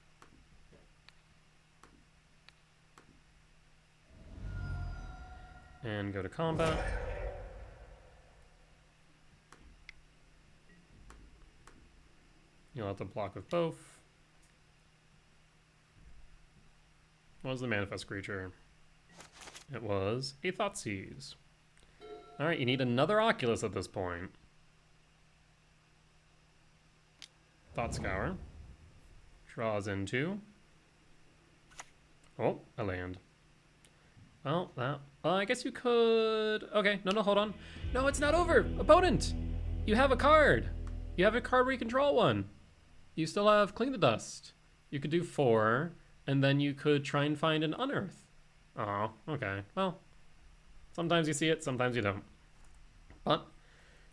And go to combat. You'll have to block with both. What was the manifest creature? It was a Thoughtseize. Alright, you need another Oculus at this point. Thought Scour. Draws into. Oh, a land. Well, that... I guess you could... Okay, no, hold on. No, it's not over! Opponent! You have a card! You have a card where you can draw 1. You still have Cling to Dust. You could do 4, and then you could try and find an Unearth. Oh, okay. Well, sometimes you see it, sometimes you don't. But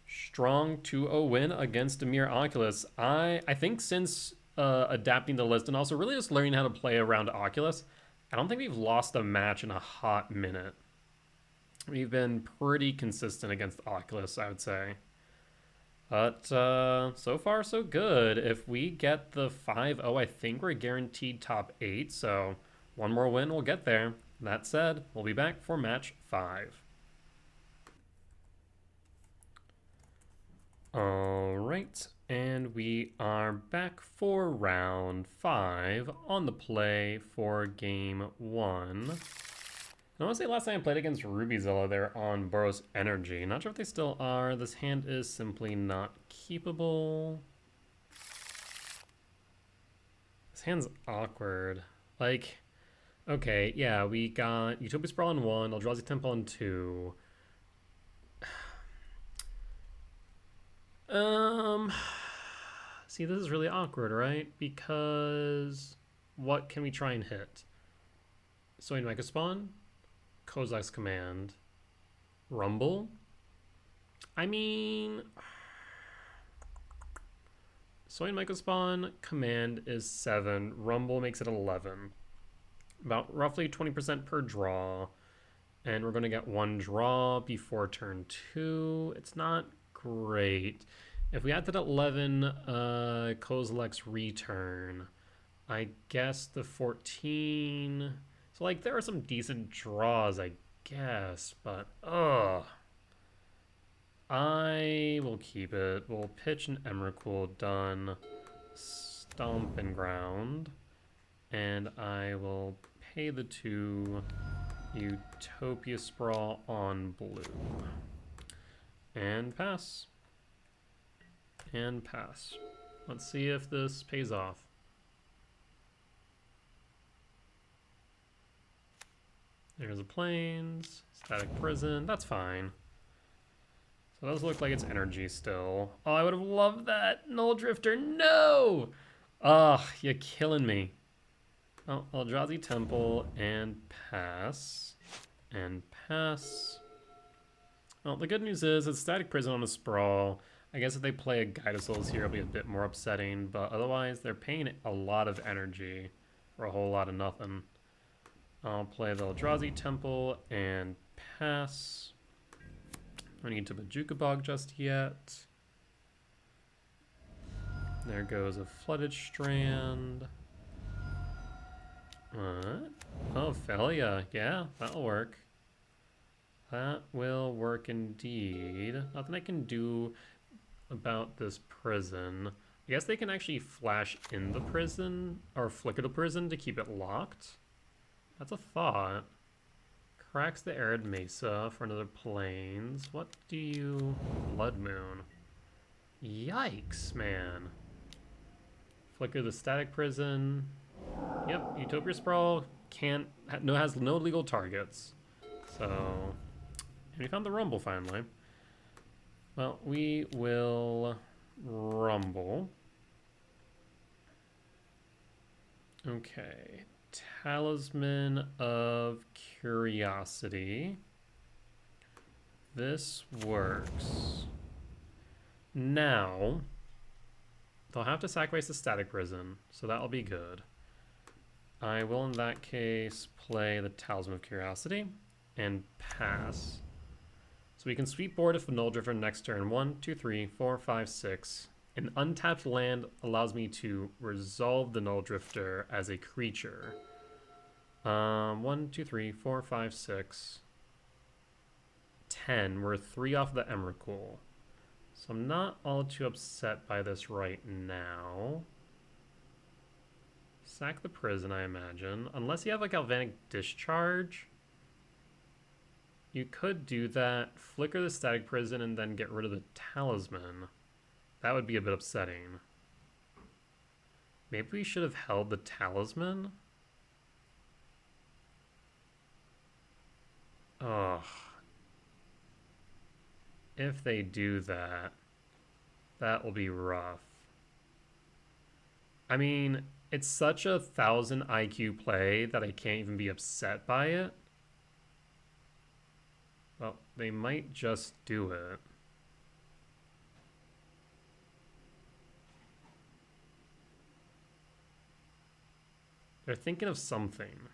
Strong 2-0 win against Dimir Oculus. I think since adapting the list and also really just learning how to play around Oculus, I don't think we've lost a match in a hot minute. We've been pretty consistent against Oculus, I would say. But so far, so good. If we get the 5-0, I think we're guaranteed top 8. So one more win, we'll get there. That said, we'll be back for match 5. All right, and we are back for round 5 on the play for game 1. I want to say last time I played against Rubyzilla, they're on Boros Energy. Not sure if they still are. This hand is simply not keepable. This hand's awkward. Like, okay, yeah, we got Utopia Sprawl on 1, Eldrazi Temple on 2. See, this is really awkward, right? Because what can we try and hit? Soin Megaspawn? Kozak's Command. Rumble? I mean, Soin Megaspawn Command is 7. Rumble makes it 11. About roughly 20% per draw. And we're going to get 1 draw before turn 2. It's not great. If we add that 11 Kozilek's return, I guess the 14. So like there are some decent draws, I guess, but I will keep it. We'll pitch an Emrakul, done. Stomping Ground, and I will pay the 2 Utopia Sprawl on blue. And pass. And pass. Let's see if this pays off. There's the Plains, Static Prison, that's fine. So it does look like it's energy still. Oh, I would have loved that. Null Drifter, no! Ugh, you're killing me. Oh, Eldrazi Temple and pass. And pass. Well, the good news is it's Static Prison on a Sprawl. I guess if they play a Guide of Souls here, it'll be a bit more upsetting, but otherwise they're paying a lot of energy for a whole lot of nothing. I'll play the Eldrazi Temple and pass. I need to Bajuka Bog just yet. There goes a Flooded Strand. What? Oh, Felia. Yeah, that'll work. That will work indeed. Nothing I can do about this prison. I guess they can actually flash in the prison or flicker the prison to keep it locked. That's a thought. Cracks the Arid Mesa for another Plains. What do you... Blood Moon. Yikes, man. Flicker the Static Prison. Yep, Utopia Sprawl has no legal targets. So... And we found the Rumble finally. Well, we will Rumble. Okay. Talisman of Curiosity. This works. Now, they'll have to sacrifice the Static Prison, so that'll be good. I will, in that case, play the Talisman of Curiosity and pass. So we can sweep board if the Null Drifter next turn. 1, 2, 3, 4, 5, 6. An untapped land allows me to resolve the Null Drifter as a creature. 1, 2, 3, 4, 5, 6. 10. We're 3 off the Emrakul. So I'm not all too upset by this right now. Sack the prison, I imagine. Unless you have like Galvanic Discharge. You could do that, flicker the Static Prison, and then get rid of the Talisman. That would be a bit upsetting. Maybe we should have held the Talisman? Ugh. If they do that, that will be rough. I mean, it's such a 1000 IQ play that I can't even be upset by it. Well, they might just do it. They're thinking of something.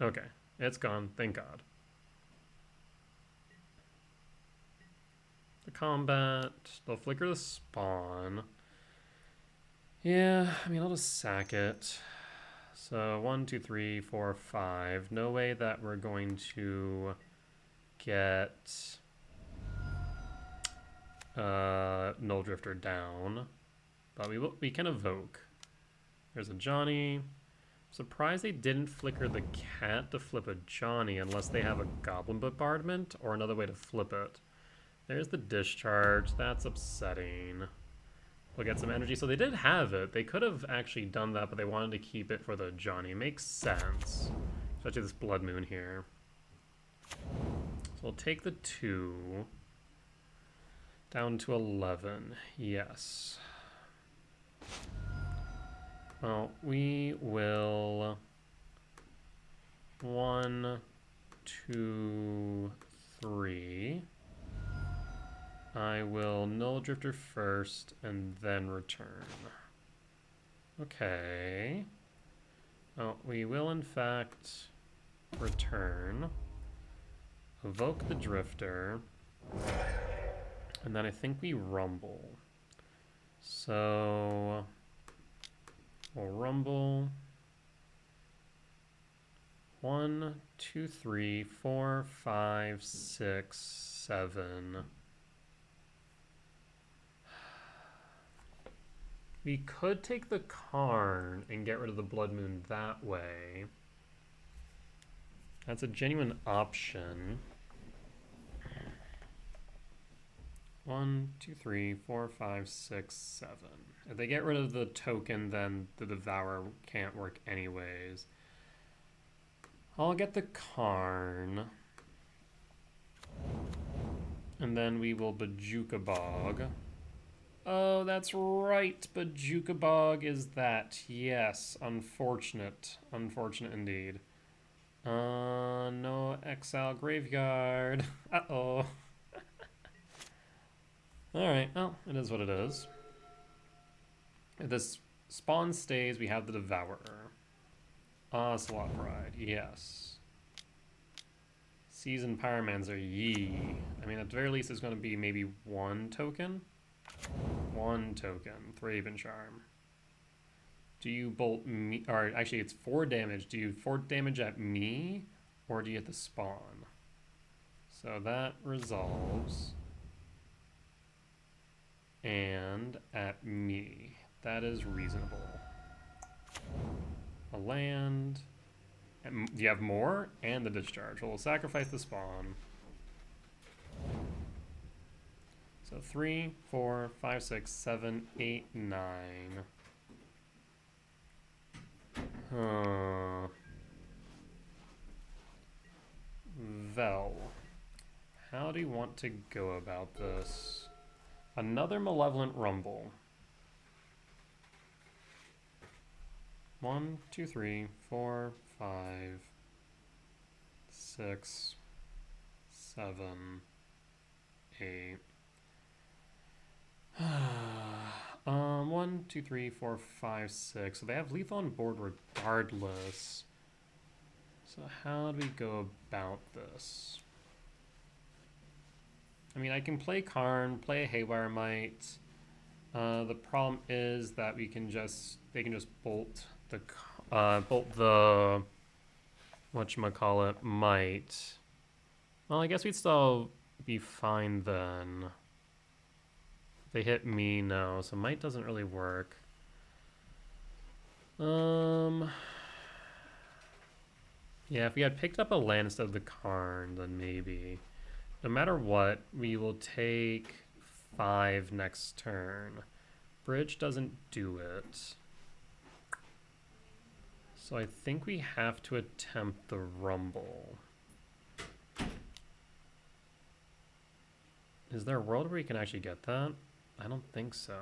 Okay, it's gone. Thank God. The combat. They'll flicker the spawn. Yeah, I mean, I'll just sack it. So 1, 2, 3, 4, 5. No way that we're going to get Null Drifter down. But we can evoke. There's a Johnny. Surprised they didn't flicker the cat to flip a Johnny unless they have a Goblin Bombardment or another way to flip it. There's the discharge. That's upsetting. We'll get some energy. So they did have it. They could have actually done that, but they wanted to keep it for the Johnny. Makes sense. Especially this Blood Moon here. So we'll take the 2 down to 11. Yes. Well, we will 1, 2, 3. I will Null Drifter first and then return. Okay. Oh, we will in fact return. Evoke the Drifter. And then I think we rumble. So we'll rumble. 1, 2, 3, 4, 5, 6, 7. We could take the Karn and get rid of the Blood Moon that way. That's a genuine option. 1, 2, 3, 4, 5, 6, 7. If they get rid of the token, then the Devour can't work anyways. I'll get the Karn. And then we will Bajuka Bog. Oh, that's right. Bajuka Bog is that. Yes. Unfortunate. Unfortunate indeed. No Exile Graveyard. Uh-oh. Alright, well, it is what it is. If this spawn stays, we have the Devourer. Slot Bride, yes. Seasoned Pyromancer, yee. I mean, at the very least, it's going to be maybe 1 token. 1 token. Thraben Charm. Do you bolt me? Or actually, it's 4 damage. Do you 4 damage at me? Or do you hit the spawn? So that resolves. And at me. That is reasonable. A land. Do you have more? And the discharge. Well, we'll sacrifice the spawn. So 3, 4, 5, 6, 7, 8, 9. Vel. How do you want to go about this? Another Malevolent Rumble. 1, 2, 3, 4, 5, 6, 7, 8. 1, 2, 3, 4, 5, 6. So they have lethal on board regardless. So how do we go about this? I mean, I can play Karn, play a Haywire Might. The problem is that they can just bolt the whatchamacallit Might. Well, I guess we'd still be fine then. If they hit me, no, so Might doesn't really work. Yeah, if we had picked up a land instead of the Karn, then maybe. No matter what, we will take 5 next turn. Bridge doesn't do it. So I think we have to attempt the Rumble. Is there a world where we can actually get that? I don't think so.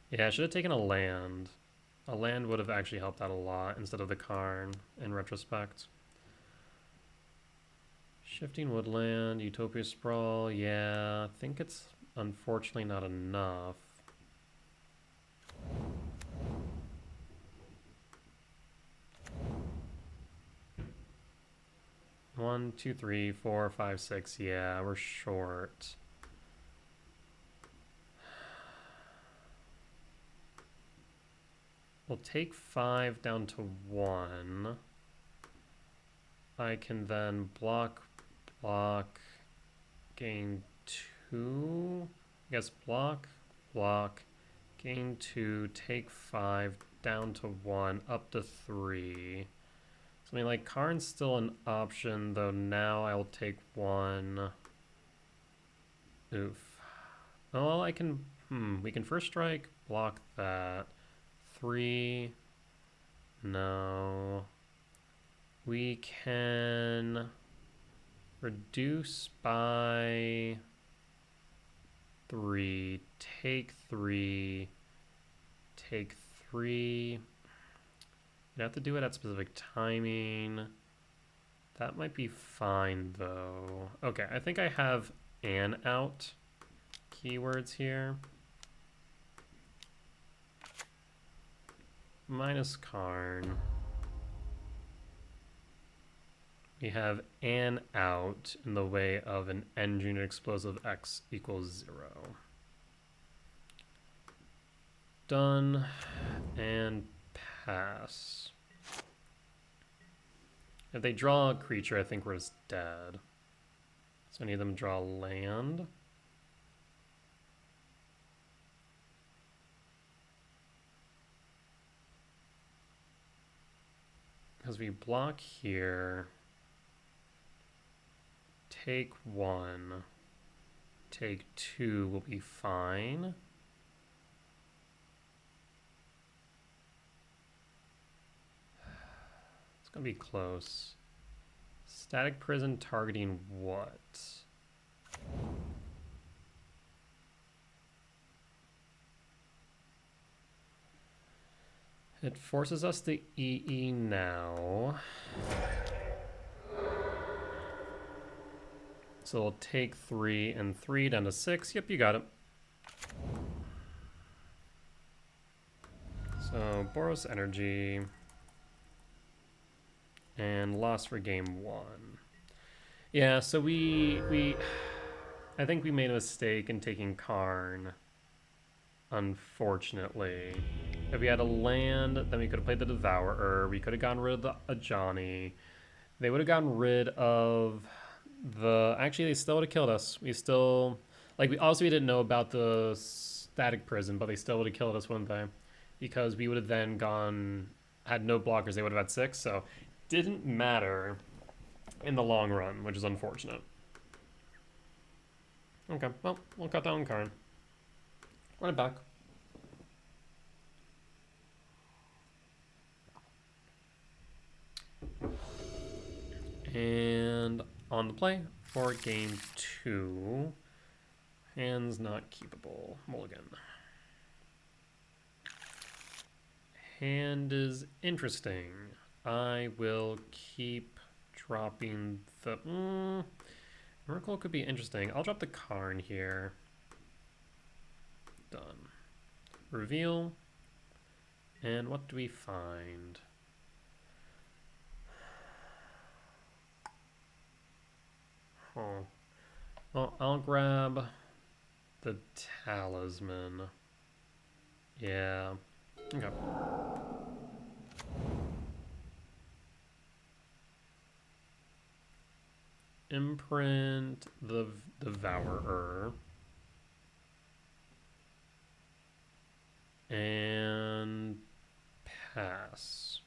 Yeah, I should have taken a land. A land would have actually helped out a lot instead of the Karn in retrospect. Shifting Woodland, Utopia Sprawl, yeah, I think it's unfortunately not enough. One, two, three, four, five, six. Yeah, we're short. We'll take 5 down to 1. I can then block, gain 2. I guess block, gain 2, take 5, down to 1, up to 3. So I mean, like, Karn's still an option, though now I'll take 1. Oof. Oh, I can, we can first strike, block that. 3. No. We can reduce by 3, take 3, take 3. You'd have to do it at specific timing. That might be fine though. Okay, I think I have an out keywords here. Minus Karn. We have an out in the way of an engineered explosive X equals 0. Done. And pass. If they draw a creature, I think we're just dead. So I need them to draw land. Because we block here. Take 1. Take 2 will be fine. It's going to be close. Static Prison targeting what? It forces us to EE now. So we'll take 3 and 3 down to 6. Yep, you got it. So Boros Energy. And lost for game 1. Yeah, so I think we made a mistake in taking Karn. Unfortunately. If we had a land, then we could have played the Devourer. We could have gotten rid of the Ajani. They would have gotten rid of the... Actually, they still would have killed us. We still... Like, we didn't know about the Static Prison, but they still would have killed us, wouldn't they? Because we would have then had no blockers. They would have had 6, so... Didn't matter in the long run, which is unfortunate. Okay, well, we'll cut down Karn. Run it back. And on the play for game 2. Hands not keepable. Mulligan. Hand is interesting. I will keep dropping the... Miracle could be interesting. I'll drop the Karn here. Done. Reveal. And what do we find? Oh. Well, I'll grab the Talisman. Yeah. Okay. Imprint the Devourer. And pass.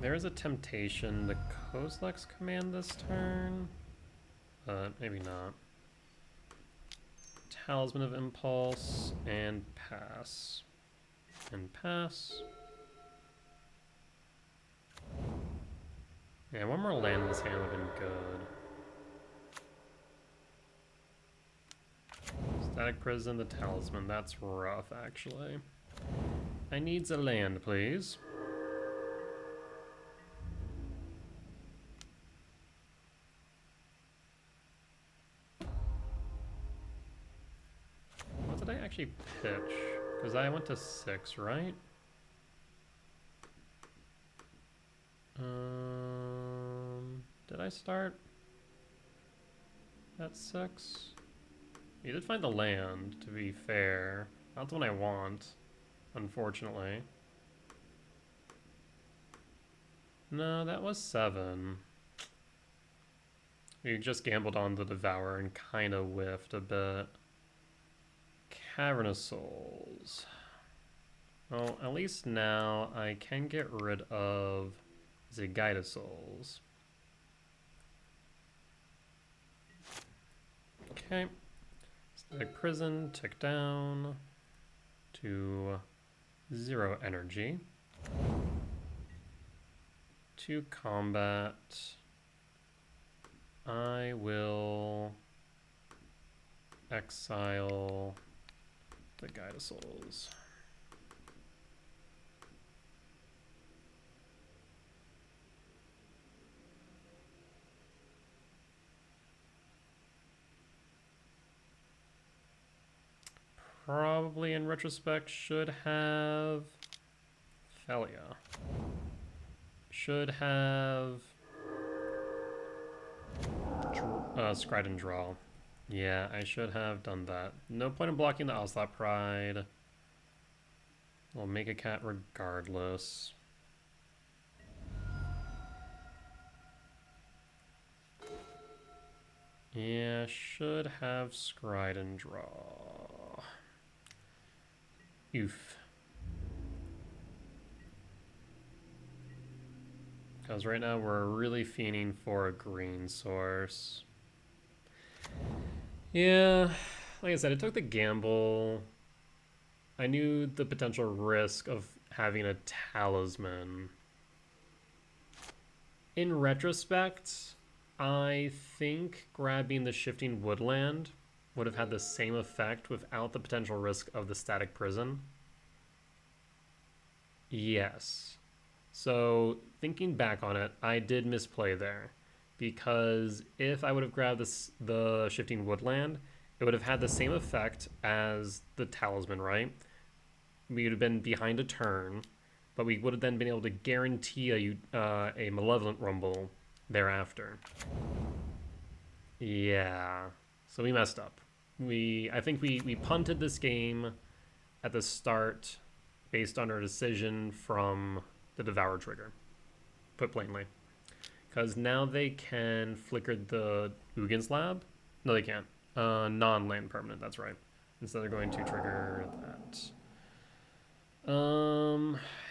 There is a temptation to Kozilek's command this turn, but maybe not. Talisman of Impulse and pass. And pass. Yeah, one more land in this hand would have been good. Static Prison, the Talisman. That's rough, actually. I needs a land, please. actually pitch? Because I went to 6, right? Did I start at 6? You did find the land, to be fair. Not the one I want, unfortunately. No, that was 7. We just gambled on the Devour and kind of whiffed a bit. Cavernous Souls. Well, at least now I can get rid of the Guided Souls. Okay. Static Prison, tick down to 0 energy. To combat, I will exile the Guide of Souls. Probably in retrospect should have Felia. Should have Scry and Draw. Yeah, I should have done that. No point in blocking the Ocelot Pride. We'll make a cat regardless. Yeah, should have Scry and Draw. Oof. Because right now we're really fiending for a green source. Yeah, like I said, it took the gamble. I knew the potential risk of having a talisman. In retrospect, I think grabbing the Shifting Woodland would have had the same effect without the potential risk of the Static Prison. Yes. So, thinking back on it, I did misplay there. Because if I would have grabbed the Shifting Woodland, it would have had the same effect as the Talisman, right? We would have been behind a turn, but we would have then been able to guarantee a Malevolent Rumble thereafter. Yeah. So we messed up. I think we punted this game at the start based on our decision from the Devour trigger, put plainly. Because now they can flicker the Ugin's Lab. No, they can't. Non-land permanent, that's right. Instead they're going to trigger that.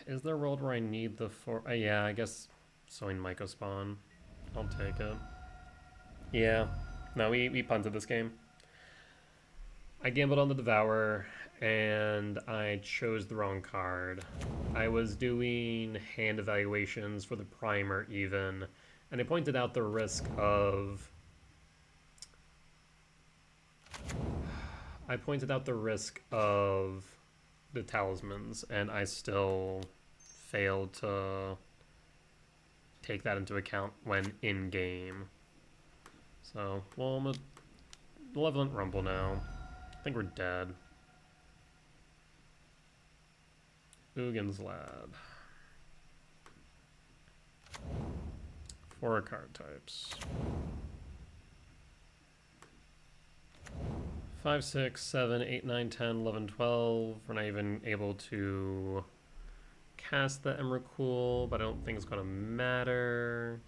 Is there a world where I need the yeah, I guess sowing Myco Spawn. I'll take it. Yeah. No, we punted this game. I gambled on the Devourer, and I chose the wrong card. I was doing hand evaluations for the primer even, and I pointed out the risk of... the talismans, and I still failed to take that into account when in-game. So, well, I'm a Malevolent Rumble now. I think we're dead. Ugin's Lab. 4 card types. 5, 6, 7, 8, 9, 10, 11, 12. We're not even able to cast the Emrakul, but I don't think it's going to matter.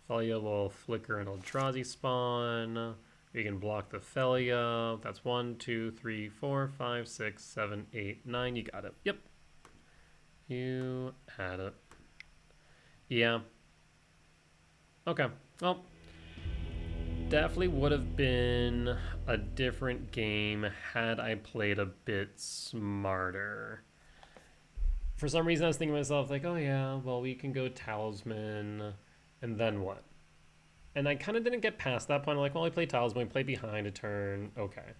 Felia will flicker an Eldrazi spawn. We can block the Felia. That's 1, 2, 3, 4, 5, 6, 7, 8, 9. You got it. Yep. You had it. Yeah. Okay. Well, definitely would have been a different game had I played a bit smarter. For some reason, I was thinking to myself, like, oh yeah, well, we can go Talisman, and then what? And I kind of didn't get past that point. I'm like, well, I play Talisman, play behind a turn. Okay.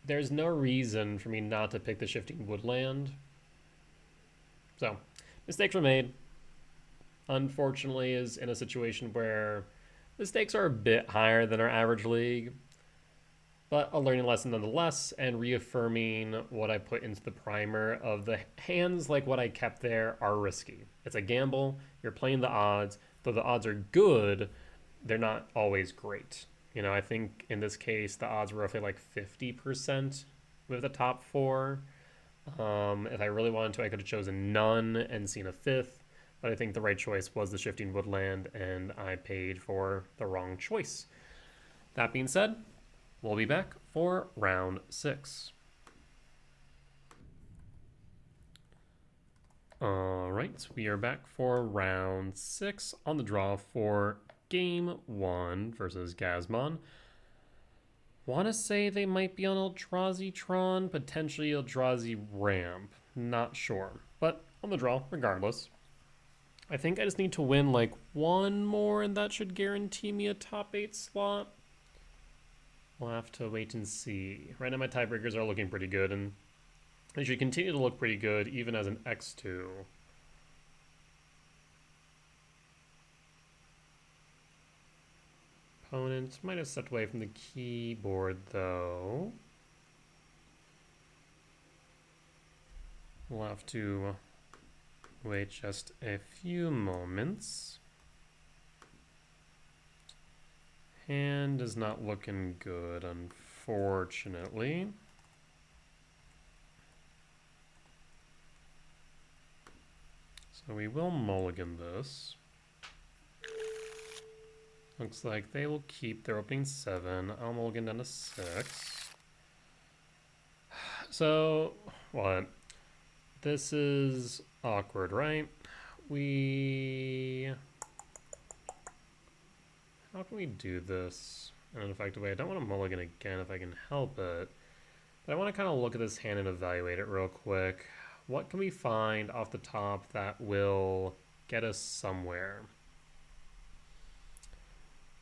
There's no reason for me not to pick the Shifting Woodland. So, mistakes were made. Unfortunately, is in a situation where the stakes are a bit higher than our average league. but a learning lesson nonetheless, and reaffirming what I put into the primer of the hands like what I kept there are risky. It's a gamble. You're playing the odds. Though the odds are good, they're not always great. You know, I think in this case, the odds were roughly like 50% with the top four. If I really wanted to, I could have chosen none and seen a fifth, but I think the right choice was the Shifting Woodland, and I paid for the wrong choice. That being said, we'll be back for round 6. All right, we are back for round 6 on the draw for game 1 versus Gazmon. Want to say they might be on Eldrazi Tron, potentially Eldrazi Ramp. Not sure, but on the draw regardless. I think I just need to win like one more, and that should guarantee me a top 8 slot. We'll have to wait and see. Right now my tiebreakers are looking pretty good, and they should continue to look pretty good even as an X2. Opponent might have stepped away from the keyboard though. We'll have to wait just a few moments. Hand is not looking good, unfortunately. So we will mulligan this. Looks like they will keep their opening 7. I'll mulligan down to 6. So, what? This is awkward, right? How can we do this in an effective way? I don't want to mulligan again if I can help it. But I want to kind of look at this hand and evaluate it real quick. What can we find off the top that will get us somewhere?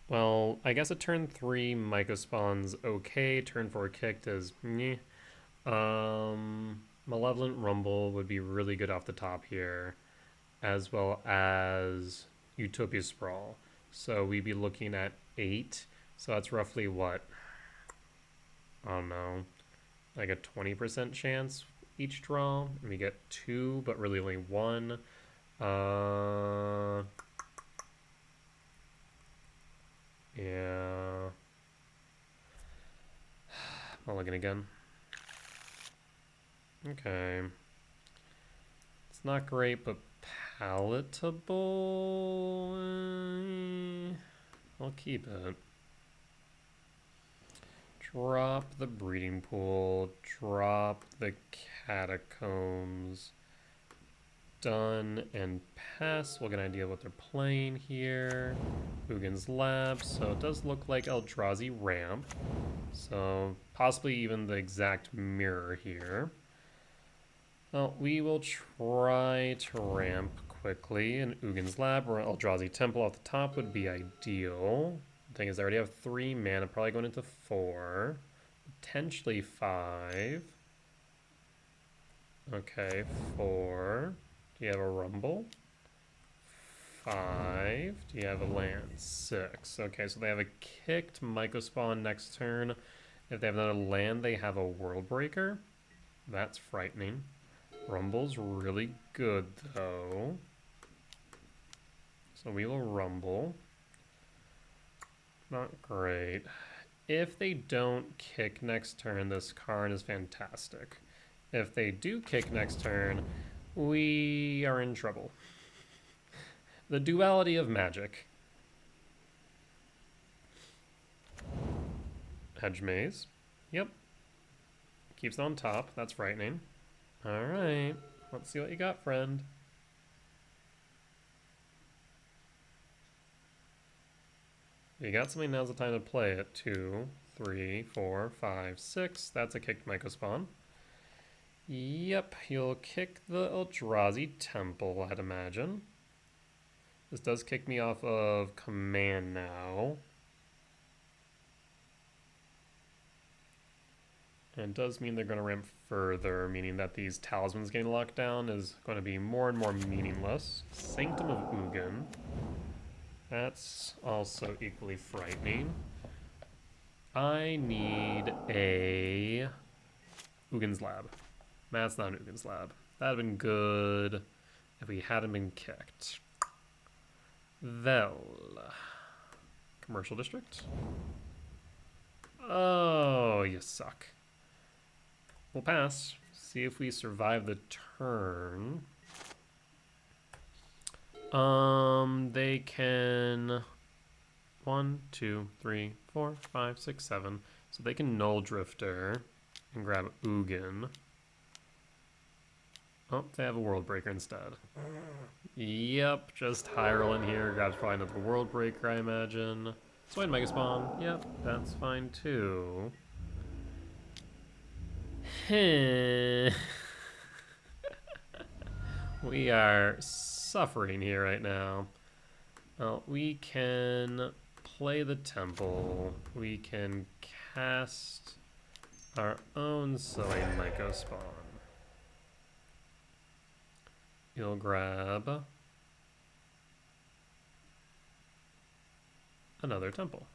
Well, I guess a turn 3 Mycospawn's okay. Turn 4 kicked is meh. Malevolent Rumble would be really good off the top here, as well as Utopia Sprawl. So we'd be looking at 8. So that's roughly what? I don't know. Like a 20% chance each draw. And we get 2, but really only 1. Yeah. Mulligan again. Okay. It's not great, but palatable. I'll keep it. Drop the breeding pool. Drop the catacombs. Done and pass. We'll get an idea of what they're playing here. Ugin's Lab. So it does look like Eldrazi Ramp. So possibly even the exact mirror here. Well, we will try to ramp quickly in Ugin's Lab, or Eldrazi Temple off the top would be ideal. The thing is, I already have 3 mana, probably going into 4. Potentially 5. Okay, 4. Do you have a Rumble? 5. Do you have a land? 6. Okay, so they have a kicked Mycospawn next turn. If they have another land, they have a World Breaker. That's frightening. Rumble's really good, though. So we will Rumble. Not great. If they don't kick next turn, this card is fantastic. If they do kick next turn, we are in trouble. The duality of magic. Hedge Maze. Yep. Keeps it on top. That's frightening. Alright. Let's see what you got, friend. You got something, now's the time to play it. 2, 3, 4, 5, 6. That's a kicked Mycospawn. Yep, you'll kick the Eldrazi Temple, I'd imagine. This does kick me off of command now. And it does mean they're going to ramp further, meaning that these talismans getting locked down is going to be more and more meaningless. Sanctum of Ugin. That's also equally frightening. I need a Uggin's Lab. That's not an Uggin's Lab. That'd have been good if we hadn't been kicked. Well, commercial district. Oh, you suck. We'll pass. See if we survive the turn. They can 1, 2, 3, 4, 5, 6, 7. So they can Null Drifter and grab Ugin. Oh, they have a World Breaker instead. Yep, just high roll in here. Grabs probably another World Breaker, I imagine. Swain Mega Spawn. Yep, that's fine too. We are suffering here right now. Well, we can play the temple. We can cast our own Sowing Myco Spawn. You'll grab another temple.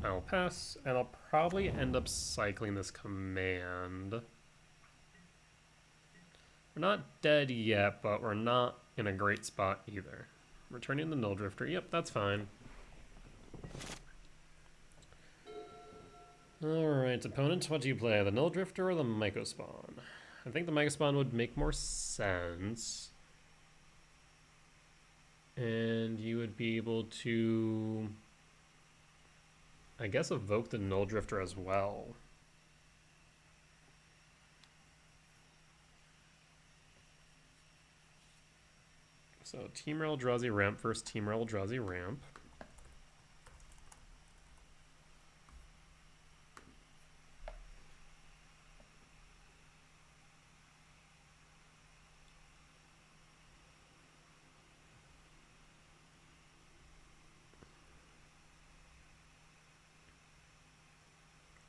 I'll pass, and I'll probably end up cycling this command. We're not dead yet, but we're not in a great spot either. Returning the Null Drifter. Yep, that's fine. Alright, opponent, what do you play? The Null Drifter or the Myco Spawn? I think the Myco Spawn would make more sense. And you would be able to, I guess, evoke the Null Drifter as well. So Temur Eldrazi ramp versus Temur Eldrazi ramp.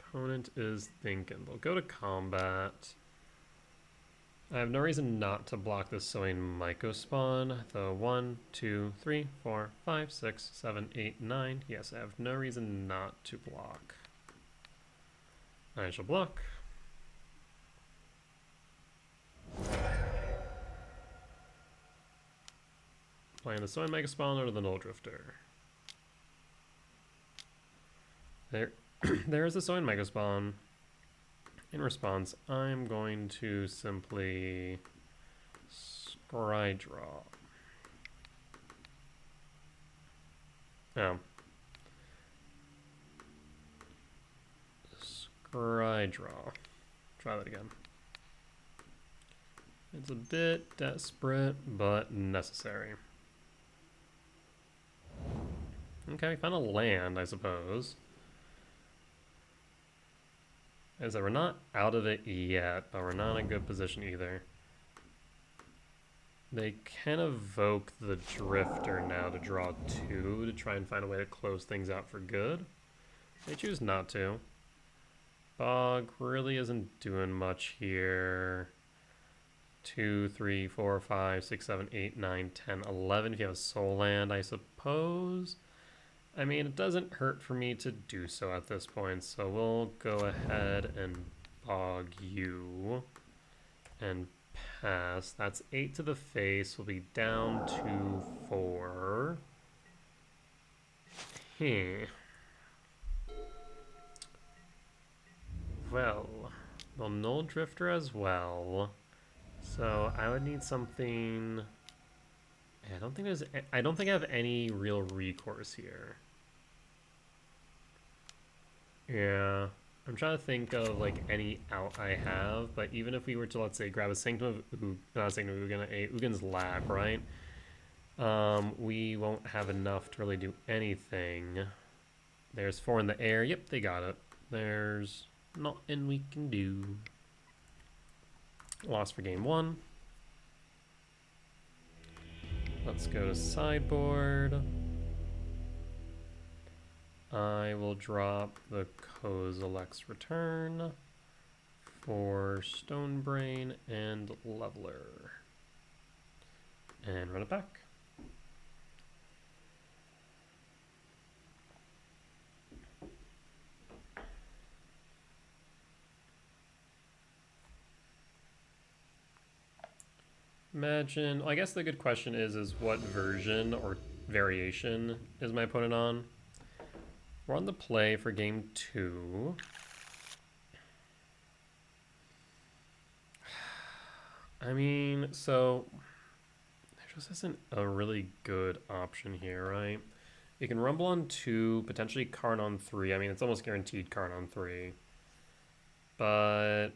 Opponent is thinking they'll go to combat. I have no reason not to block this Sowing Myco Spawn. The 1, 2, 3, 4, 5, 6, 7, 8, 9. Yes, I have no reason not to block. I shall block. Playing the Sowing Myco Spawn or the Null Drifter. There is the Sowing Myco Spawn. In response, I'm going to simply scry draw. Oh. Scry draw. Try that again. It's a bit desperate, but necessary. Okay, found a land, I suppose. As I we're not out of it yet, but we're not in a good position either. They can evoke the Drifter now to draw 2 to try and find a way to close things out for good. They choose not to. Bog really isn't doing much here. 2, 3, 4, 5, 6, 7, 8, 9, 10, 11 if you have a Soul Land, I suppose. I mean, it doesn't hurt for me to do so at this point, so we'll go ahead and bog you and pass. That's 8 to the face. We'll be down to 4. Well, they'll Null Drifter as well. So I would need something. I don't think I have any real recourse here. Yeah, I'm trying to think of like any out I have, but even if we were to, let's say, grab a Sanctum of Uggin's Lab, right? We won't have enough to really do anything. There's 4 in the air. Yep, they got it. There's nothing we can do. Lost for game 1. Let's go to sideboard. I will drop the Kozilek's Return for Stonebrain and Leveler. And run it back. Imagine, well, I guess the good question is what version or variation is my opponent on? We're on the play for game 2. I mean, so there just isn't a really good option here, right? You can Rumble on 2, potentially Karn on 3. I mean, it's almost guaranteed Karn on 3. But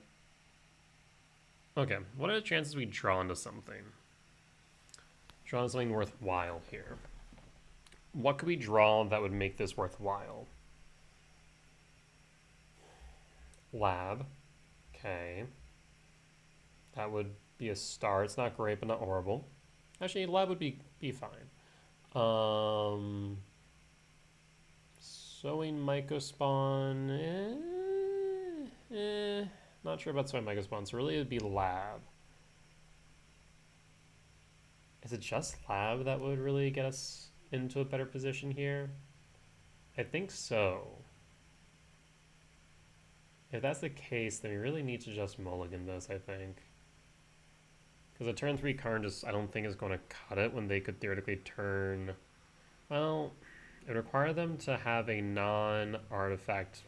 okay, what are the chances we draw into something? Draw into something worthwhile here. What could we draw that would make this worthwhile? Lab. Okay. That would be a start. It's not great, but not horrible. Actually, lab would be fine. Sowing Mycospawn. Not sure about Sowing Mycospawn, so really it would be lab. Is it just lab that would really get us into a better position here? I think so. If that's the case, then we really need to just mulligan this, I think. Because a turn 3 Karn just, I don't think is going to cut it when they could theoretically turn... Well, it would require them to have a non-artifact...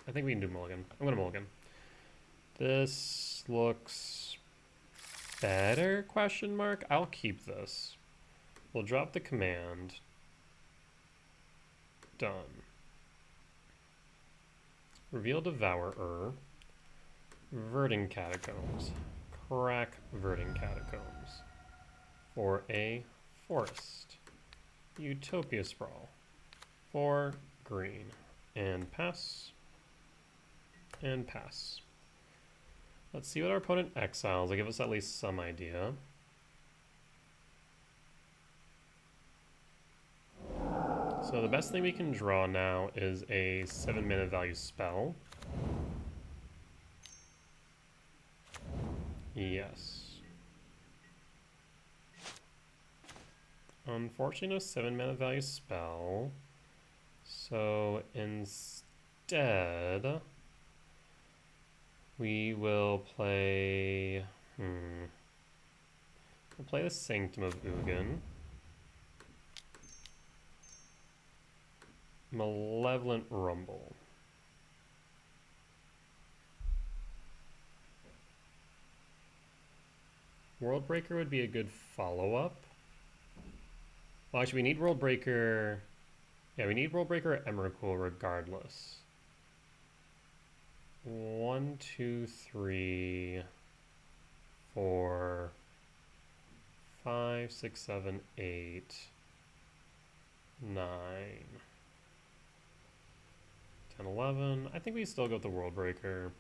I think we can do mulligan. I'm going to mulligan. This looks better, question mark? I'll keep this. We'll drop the command. Done. Reveal Devourer. Verdant Catacombs. Crack Verdant Catacombs. For a forest. Utopia Sprawl. 4 green. And pass. And pass. Let's see what our opponent exiles. It'll give us at least some idea. So the best thing we can draw now is a 7-mana value spell. Yes. Unfortunately, no 7-mana value spell. So instead, we will play... We'll play the Sanctum of Ugin. Malevolent Rumble. Worldbreaker would be a good follow-up. Well, actually, we need Worldbreaker... Yeah, we need Worldbreaker or Emrakul regardless. 1, 2, 3, 4, 5, 6, 7, 8, 9, 10, 11. I think we still go with the Worldbreaker.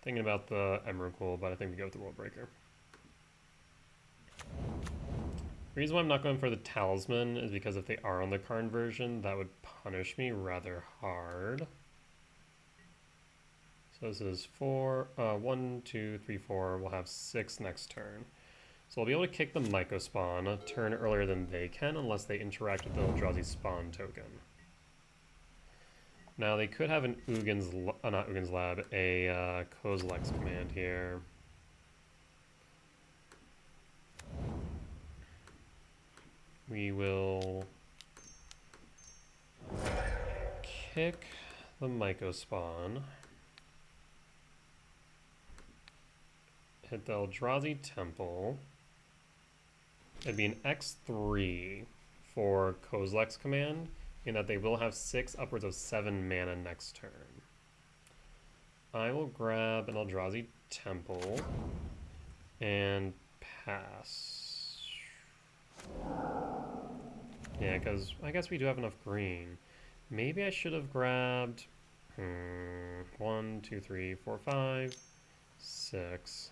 Thinking about the Emrakul, but I think we go with the Worldbreaker. The reason why I'm not going for the Talisman is because if they are on the Karn version, that would punish me rather hard. So this is 1, 2, 3, 4. We'll have 6 next turn. So we'll be able to kick the Mycospawn a turn earlier than they can, unless they interact with the Eldrazi spawn token. Now they could have an not Ugin's Lab, a Kozilek's command here. We will kick the Mycospawn. Hit the Eldrazi Temple. It'd be an X3 for Kozilek's command, in that they will have 6 upwards of 7 mana next turn. I will grab an Eldrazi Temple and pass. Yeah, because I guess we do have enough green. Maybe I should have grabbed 1, 2, 3, 4, 5, 6.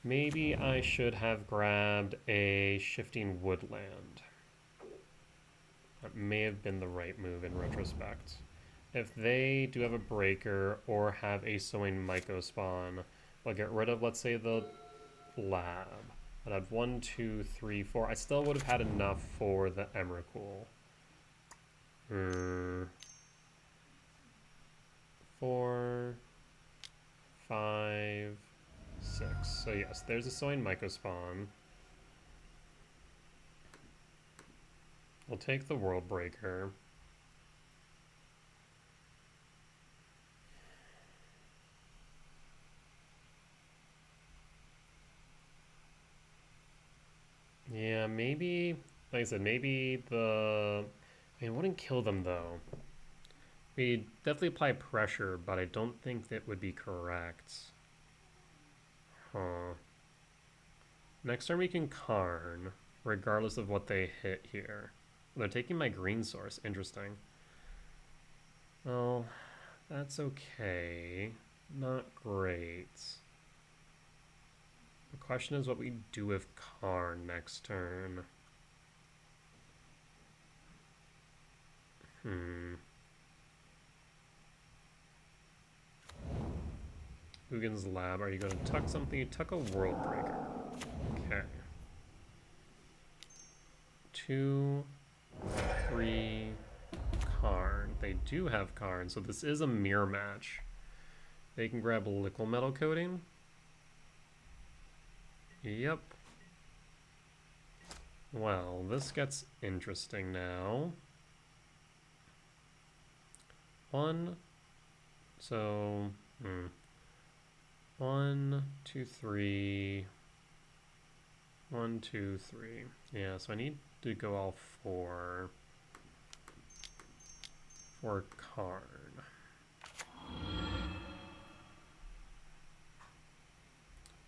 Maybe I should have grabbed a Shifting Woodland. That may have been the right move in retrospect. If they do have a breaker or have a Sowing Mycospawn, I'll get rid of, let's say, the lab. I'd have 1, 2, 3, 4. I still would have had enough for the Emrakul. 4, 5, 6. So yes, there's a Soin Mycospawn. We'll take the World Breaker. Yeah, maybe, like I said, maybe the... I mean, it wouldn't kill them, though. We'd definitely apply pressure, but I don't think that would be correct. Huh. Next turn we can Karn, regardless of what they hit here. They're taking my green source. Interesting. Well, that's okay. Not great. The question is what we do with Karn next turn. Ugin's Lab. Are you going to tuck something? You tuck a World Breaker. Okay. 2, 3, Karn. They do have Karn, so this is a mirror match. They can grab Liquid Metal Coating. Yep. Well, this gets interesting now. 1. So, 1, 2, 3. 1, 2, 3. Yeah, so I need to go all 4 for Karn.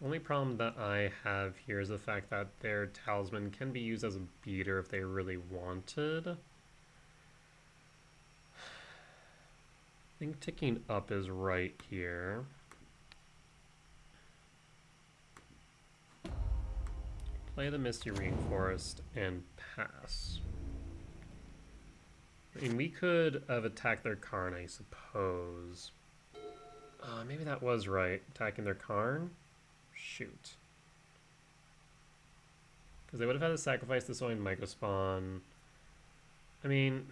Only problem that I have here is the fact that their talisman can be used as a beater if they really wanted. I think ticking up is right here. Play the Misty Rainforest and pass. I mean, we could have attacked their Karn, I suppose. Maybe that was right. Attacking their Karn? Shoot. Because they would have had to sacrifice the Soin Mycospawn. I mean,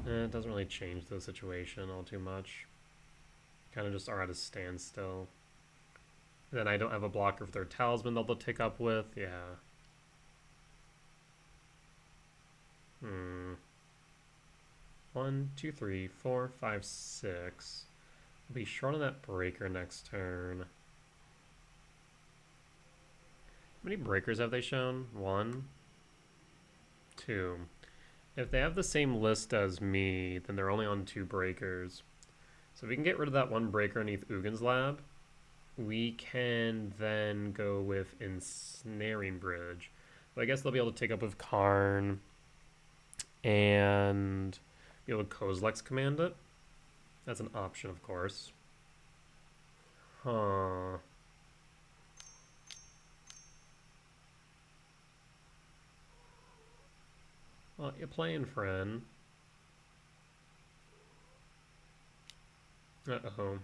it doesn't really change the situation all too much. Kind of just are at a standstill. And then I don't have a blocker for their talisman they'll tick up with. Yeah. 1, 2, 3, 4, 5, 6. We'll be short on that breaker next turn. How many breakers have they shown? 1, 2. If they have the same list as me, then they're only on 2 breakers. So if we can get rid of that 1 breaker underneath Ugin's Lab, we can then go with Ensnaring Bridge. So I guess they'll be able to take up with Karn and be able to Kozilek's command it. That's an option, of course. Huh. Well, you're playing, friend. Uh-oh.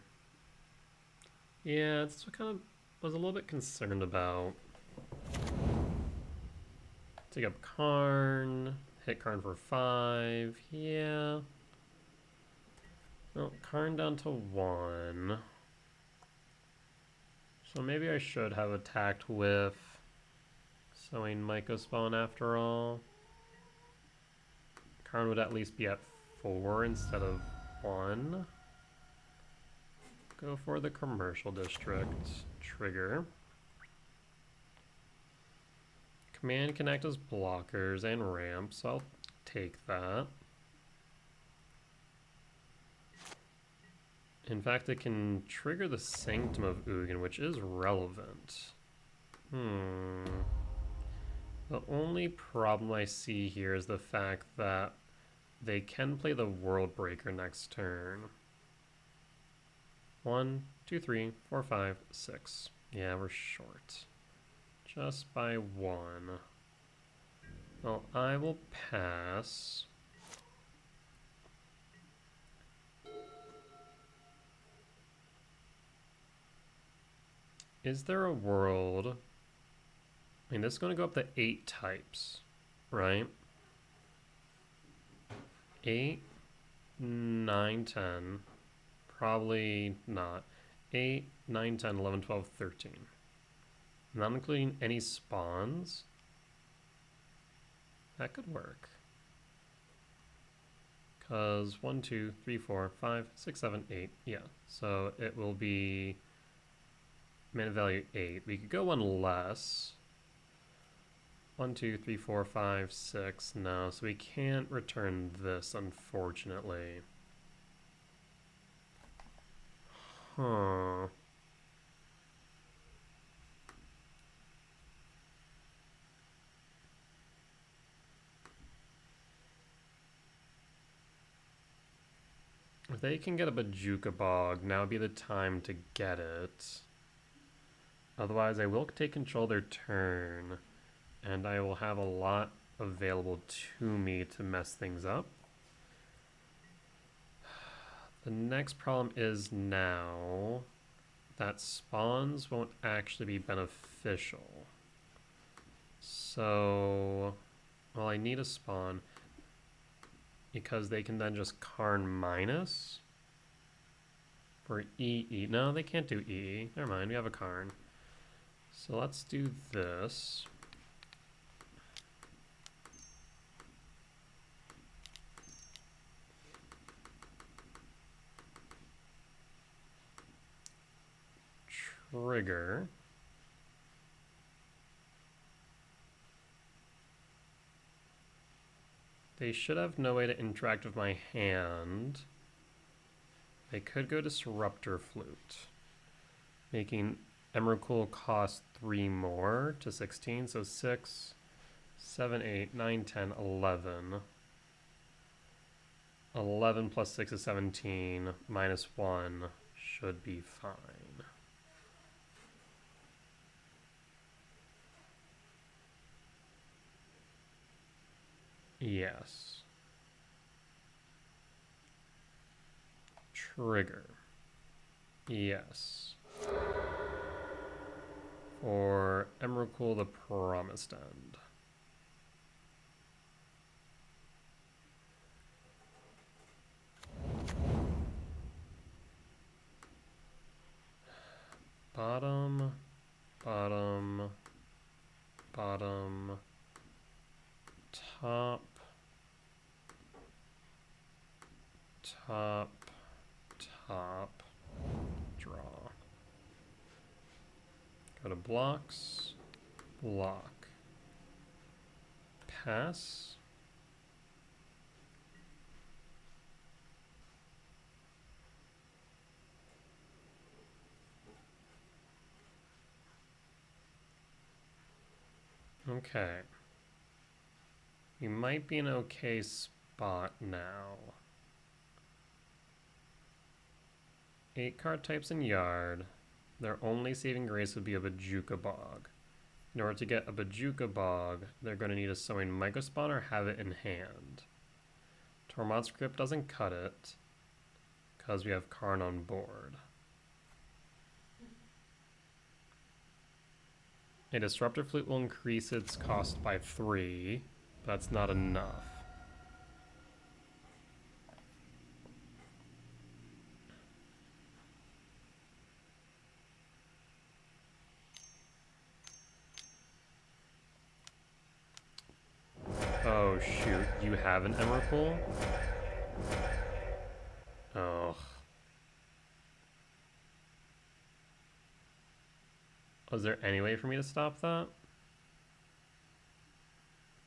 Yeah, that's what kind of was a little bit concerned about. Take up Karn. Hit Karn for 5. Yeah. Well, Karn down to 1. So maybe I should have attacked with Soin Mycospawn after all. Karn would at least be at 4 instead of 1. Go for the Commercial District. Trigger. Command can act as blockers and ramps, so I'll take that. In fact, it can trigger the Sanctum of Ugin, which is relevant. The only problem I see here is the fact that they can play the World Breaker next turn. 1, 2, 3, 4, 5, 6. Yeah, we're short. Just by 1. Well, I will pass. Is there a world? I mean, this is going to go up to 8 types, right? 8, 9, 10. Probably not. 8, 9, 10, 11, 12, 13. Not including any spawns. That could work. Because 1, 2, 3, 4, 5, 6, 7, 8. Yeah. So it will be mana value 8. We could go one less. 1, 2, 3, 4, 5, 6. No, so we can't return this, unfortunately. Huh. If they can get a Bajuka Bog, now would be the time to get it. Otherwise, I will take control their turn, and I will have a lot available to me to mess things up. The next problem is now that spawns won't actually be beneficial. So, well, I need a spawn because they can then just Karn minus for EE. No, they can't do EE. Never mind, we have a Karn. So let's do this. Trigger. They should have no way to interact with my hand. They could go Disruptor Flute, making Emrakul cost 3 more to 16, so 6, 7, 8, 9, 10, 11. 11 plus 6 is 17, minus 1 should be fine. Yes. Trigger. Yes. For Emrakul the Promised End. Bottom, bottom, bottom, top, top, top, draw. Go to blocks, block, pass. Okay. We might be in an okay spot now. 8 card types in Yard. Their only saving grace would be a Bajuka Bog. In order to get a Bajuka Bog, they're going to need a Sowing Microspawn or have it in hand. Tormod's Crypt doesn't cut it, because we have Karn on board. A Disruptor Flute will increase its cost by 3, but that's not enough. Oh shoot, you have an Emrakul? Oh. Was there any way for me to stop that?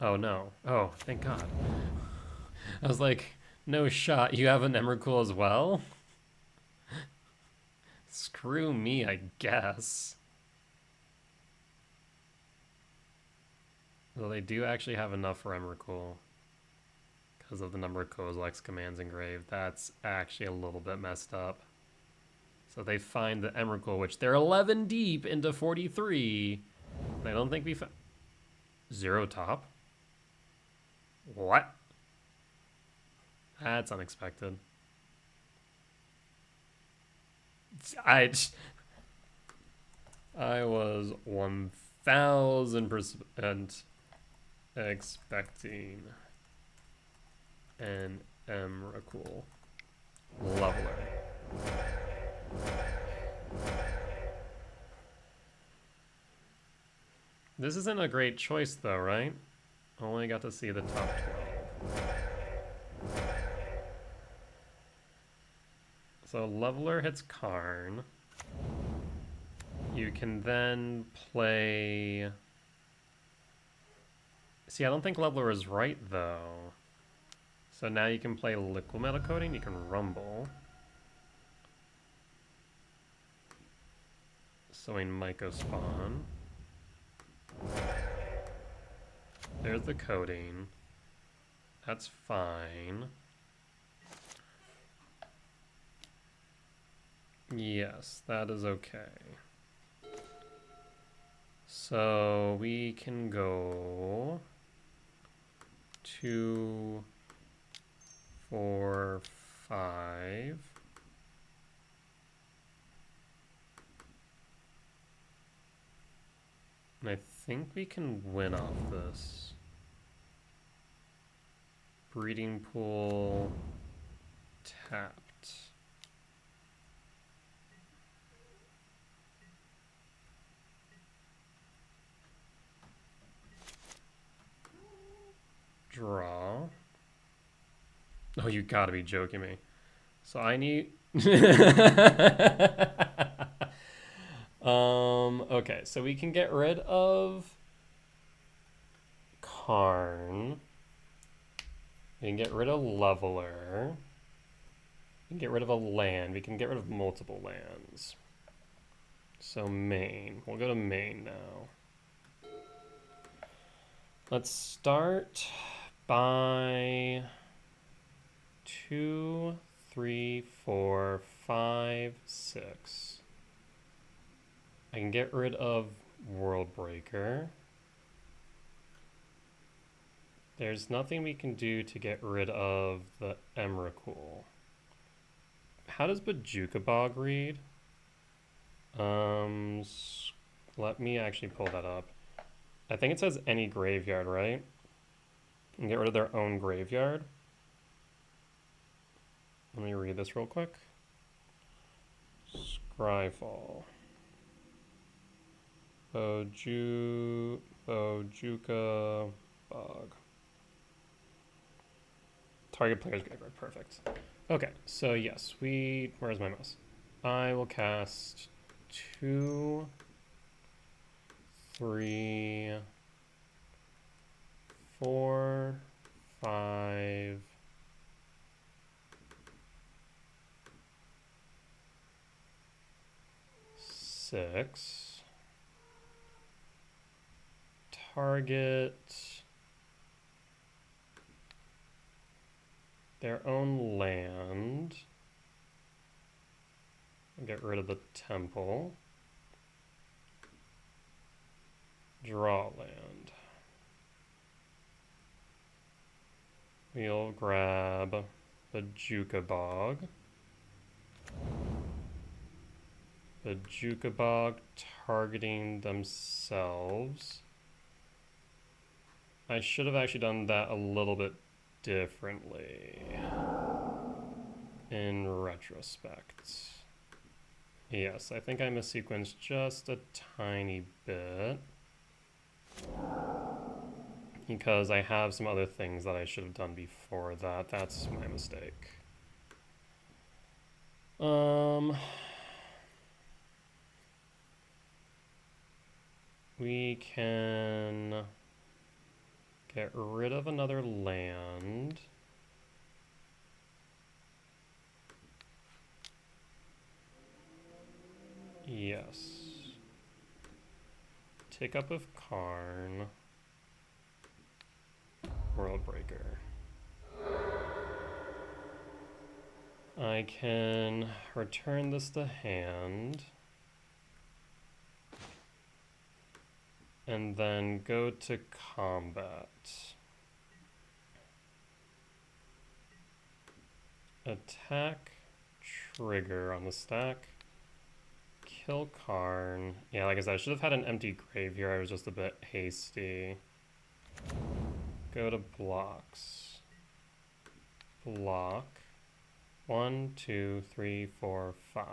Oh no. Oh, thank God. I was like, no shot, you have an Emrakul as well? Screw me, I guess. Well, they do actually have enough for Emrakul because of the number of Kozilek's commands engraved. That's actually a little bit messed up. So they find the Emrakul, which they're 11 deep into 43. I don't think we found... 0 top? What? That's unexpected. I was 1000% expecting an Emrakul leveler. This isn't a great choice though, right? Only got to see the top 12. So Leveler hits Karn. You can then play... See, I don't think Leveler is right though. So now you can play Liquid Metal Coating, you can Rumble. Sowing Myco Spawn. There's the coating. That's fine. Yes, that is okay. So we can go 2, 4, 5. And I think we can win off this. Breeding Pool tapped. Draw. Oh, you gotta be joking me. So I need... okay, so we can get rid of Karn. We can get rid of Leveler. We can get rid of a land. We can get rid of multiple lands. So main. We'll go to main now. Let's start by 2, 3, 4, 5, 6. I can get rid of World Breaker. There's nothing we can do to get rid of the Emrakul. How does Bojuka Bog read? Let me actually pull that up. I think it says any graveyard, right? And get rid of their own graveyard. Let me read this real quick. Scryfall. Bojuka Bog. Target player's graveyard, perfect. Okay, so yes, where's my mouse? I will cast 2, 3, 4, 5, 6. Target their own land. Get rid of the temple. Draw land. We'll grab Bojuka Bog. Bojuka Bog targeting themselves. I should have actually done that a little bit differently in retrospect. Yes, I think I missequenced just a tiny bit because I have some other things that I should have done before that. That's my mistake. We can get rid of another land. Yes. Take up of Karn. World Breaker. I can return this to hand. And then go to combat. Attack trigger on the stack. Kill Karn. Yeah, like I said, I should have had an empty grave here. I was just a bit hasty. Go to blocks. Block. 1, 2, 3, 4, 5.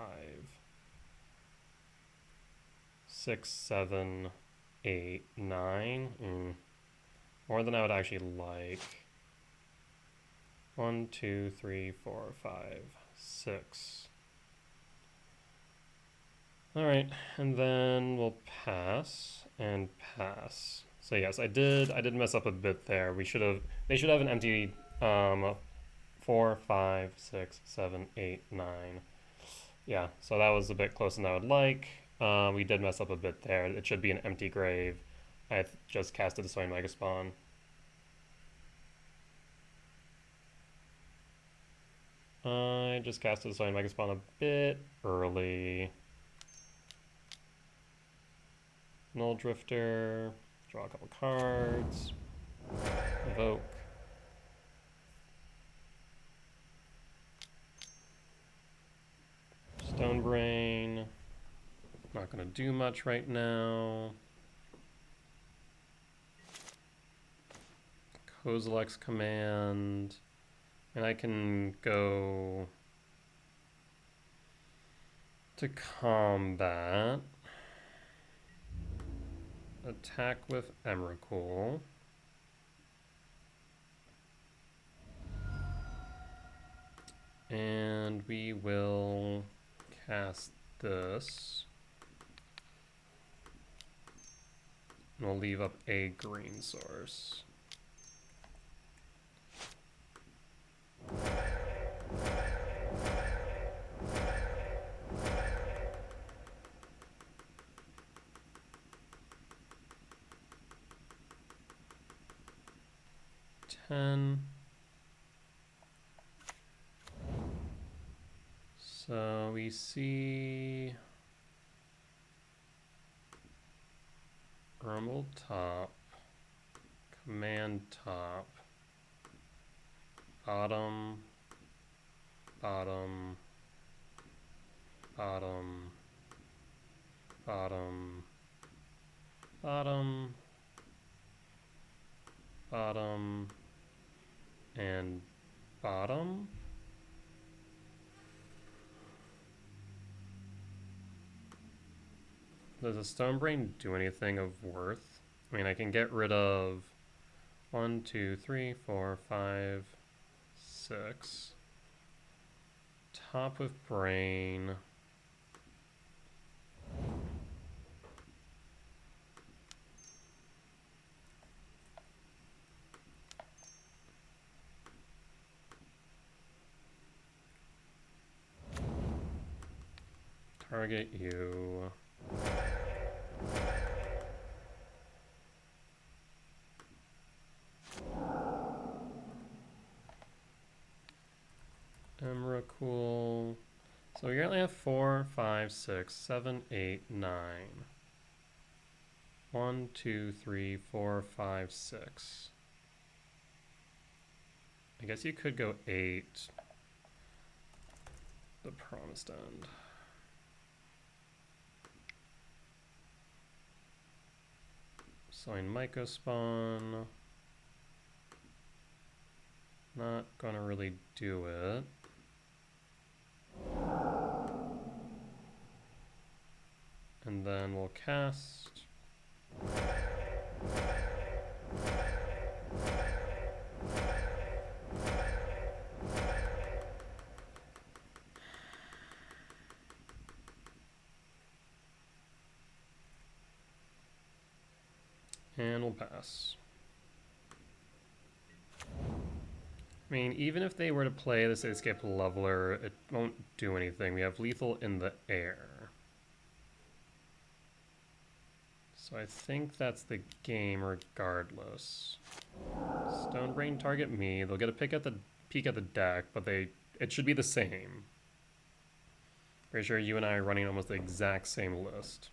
6, 7, 8, 9. More than I would actually like. 1, 2, 3, 4, 5, 6. Alright, and then we'll pass and pass. So yes, I did mess up a bit there. They should have an empty 4, 5, 6, 7, 8, 9. Yeah, so that was a bit closer than I would like. We did mess up a bit there. It should be an empty grave. I just casted a Soin Megaspawn. I just casted a Soin Megaspawn a bit early. Null Drifter, draw a couple cards, evoke. Stonebrain, not gonna do much right now. Kozilek's Command, and I can go to combat. Attack with Emrakul. And we will cast this. And we'll leave up a green source. So we see Rumble top, command top, bottom, bottom, bottom, bottom, bottom, bottom, and bottom. Does a Stonebrain do anything of worth? I mean, I can get rid of 1, 2, 3, 4, 5, 6. Top with Brain. Target you. Emrakul. So we currently have 4, 5, 6, 7, 8, 9. 1, 2, 3, 4, 5, 6. I guess you could go 8. The Promised End. Soin Mycospawn. Not gonna really do it. And then we'll cast. And we'll pass. I mean, even if they were to play the Cityscape Leveler, it won't do anything. We have lethal in the air. So I think that's the game regardless. Stonebrain target me. They'll get a peek at the deck, but it should be the same. Pretty sure you and I are running almost the exact same list.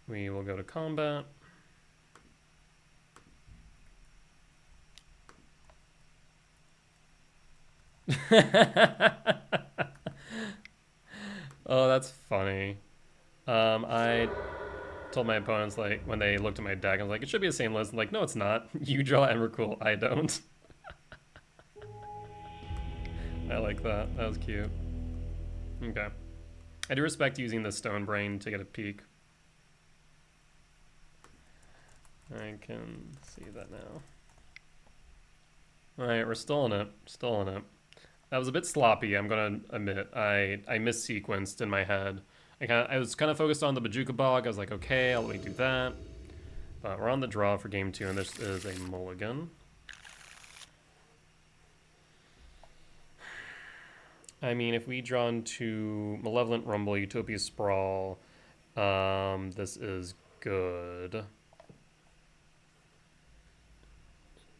We will go to combat. Oh, that's funny. I told my opponents, like, when they looked at my deck, I was like, it should be the same list. I'm like, no, it's not. You draw Emrakul, I don't. I like that. That was cute. Okay. I do respect using the Stone Brain to get a peek. I can see that now. Alright, we're still in it. Still in it. That was a bit sloppy, I'm gonna admit. I missequenced in my head. I was kind of focused on the Bajuka Bog. I was like, okay, I'll let me do that. But we're on the draw for game 2, and this is a mulligan. I mean, if we draw into Malevolent Rumble, Utopia Sprawl, this is good.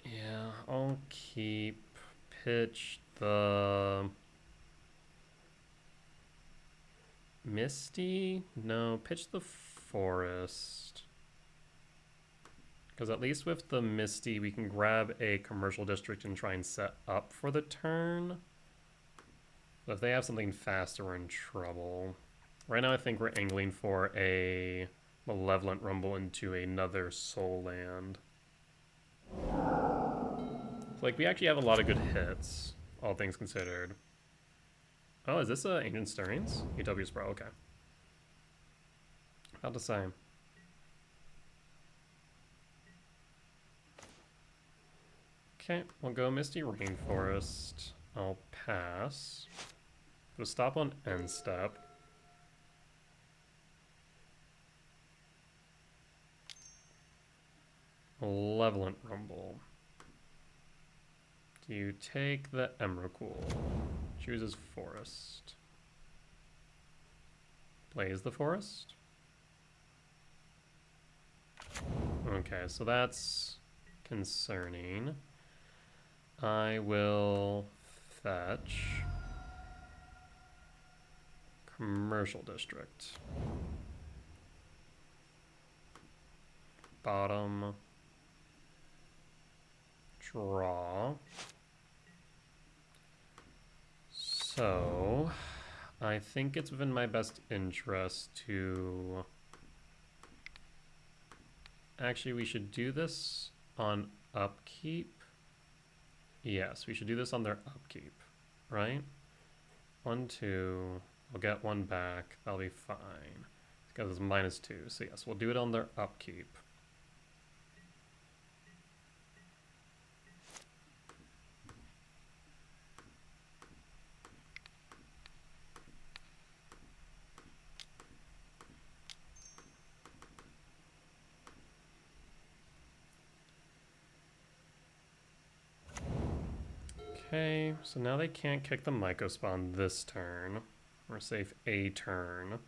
Yeah, I'll keep pitch the Misty? No, pitch the Forest. Because at least with the Misty, we can grab a commercial district and try and set up for the turn. But if they have something faster, we're in trouble. Right now, I think we're angling for a Malevolent Rumble into another Soul Land. So, like, we actually have a lot of good hits, all things considered. Oh, is this Ancient Stirrings? Utopia Sprawl, okay. About to say. Okay, we'll go Misty Rainforest. I'll pass. We'll stop on end step. Malevolent Rumble. Do you take the Emrakul? Chooses Forest. Plays the Forest. Okay, so that's concerning. I will fetch Commercial District. Bottom. Draw. So, I think it's within my best interest to... Actually, we should do this on upkeep. Yes, we should do this on their upkeep, right? 1, 2, I'll get 1 back, that'll be fine. Because it's -2, so yes, we'll do it on their upkeep. Okay, so now they can't kick the Myco Spawn this turn. We're safe a turn.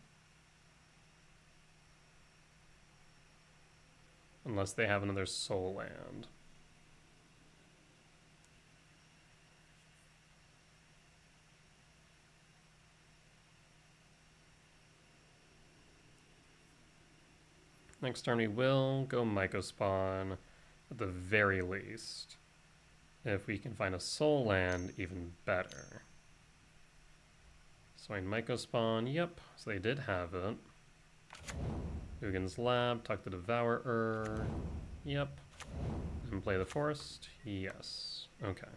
Unless they have another Soul Land. Next turn we will go Myco Spawn at the very least. If we can find a Soul Land, even better. So in Myco Spawn, yep, so they did have it. Ugin's Lab, Tuck the Devourer, yep. And play the Forest, yes, okay.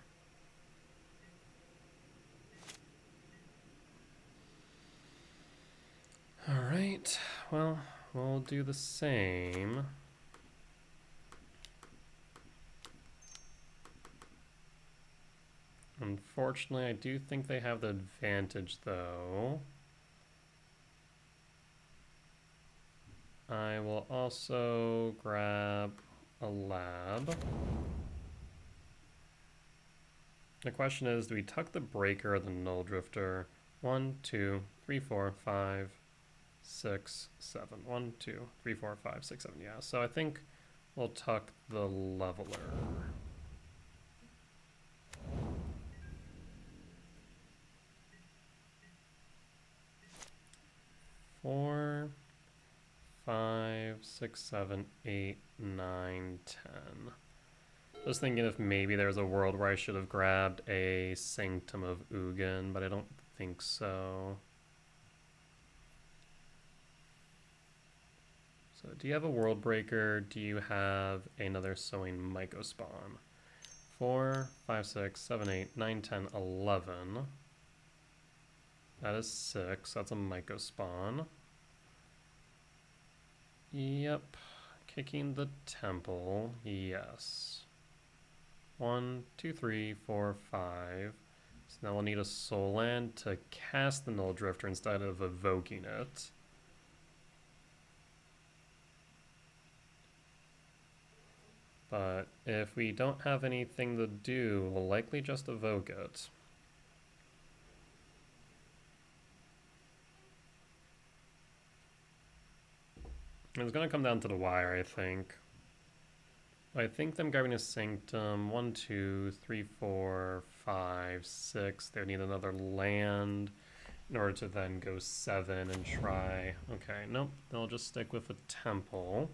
Alright, well, we'll do the same. Unfortunately, I do think they have the advantage, though. I will also grab a lab. The question is, do we tuck the Breaker or the Null Drifter? 1, 2, 3, 4, 5, 6, 7. 1, 2, 3, 4, 5, 6, 7. Yeah, so I think we'll tuck the Leveler. Four, 5, 6, 7, 8, 9, 10. Just thinking if maybe there's a world where I should have grabbed a Sanctum of Ugin, but I don't think so. So do you have a World Breaker? Do you have another Sowing Myco Spawn? 4, 5, 6, 7, 8, 9, 10, 11. That is 6. That's a Myco Spawn. Yep. Kicking the Temple. Yes. 1, 2, 3, 4, 5. So now we'll need a Soul Land to cast the Null Drifter instead of evoking it. But if we don't have anything to do, we'll likely just evoke it. It's going to come down to the wire, I think. I think them grabbing a Sanctum, 1, 2, 3, 4, 5, 6. They would need another land in order to then go 7 and try. Okay, nope. They'll just stick with a Temple.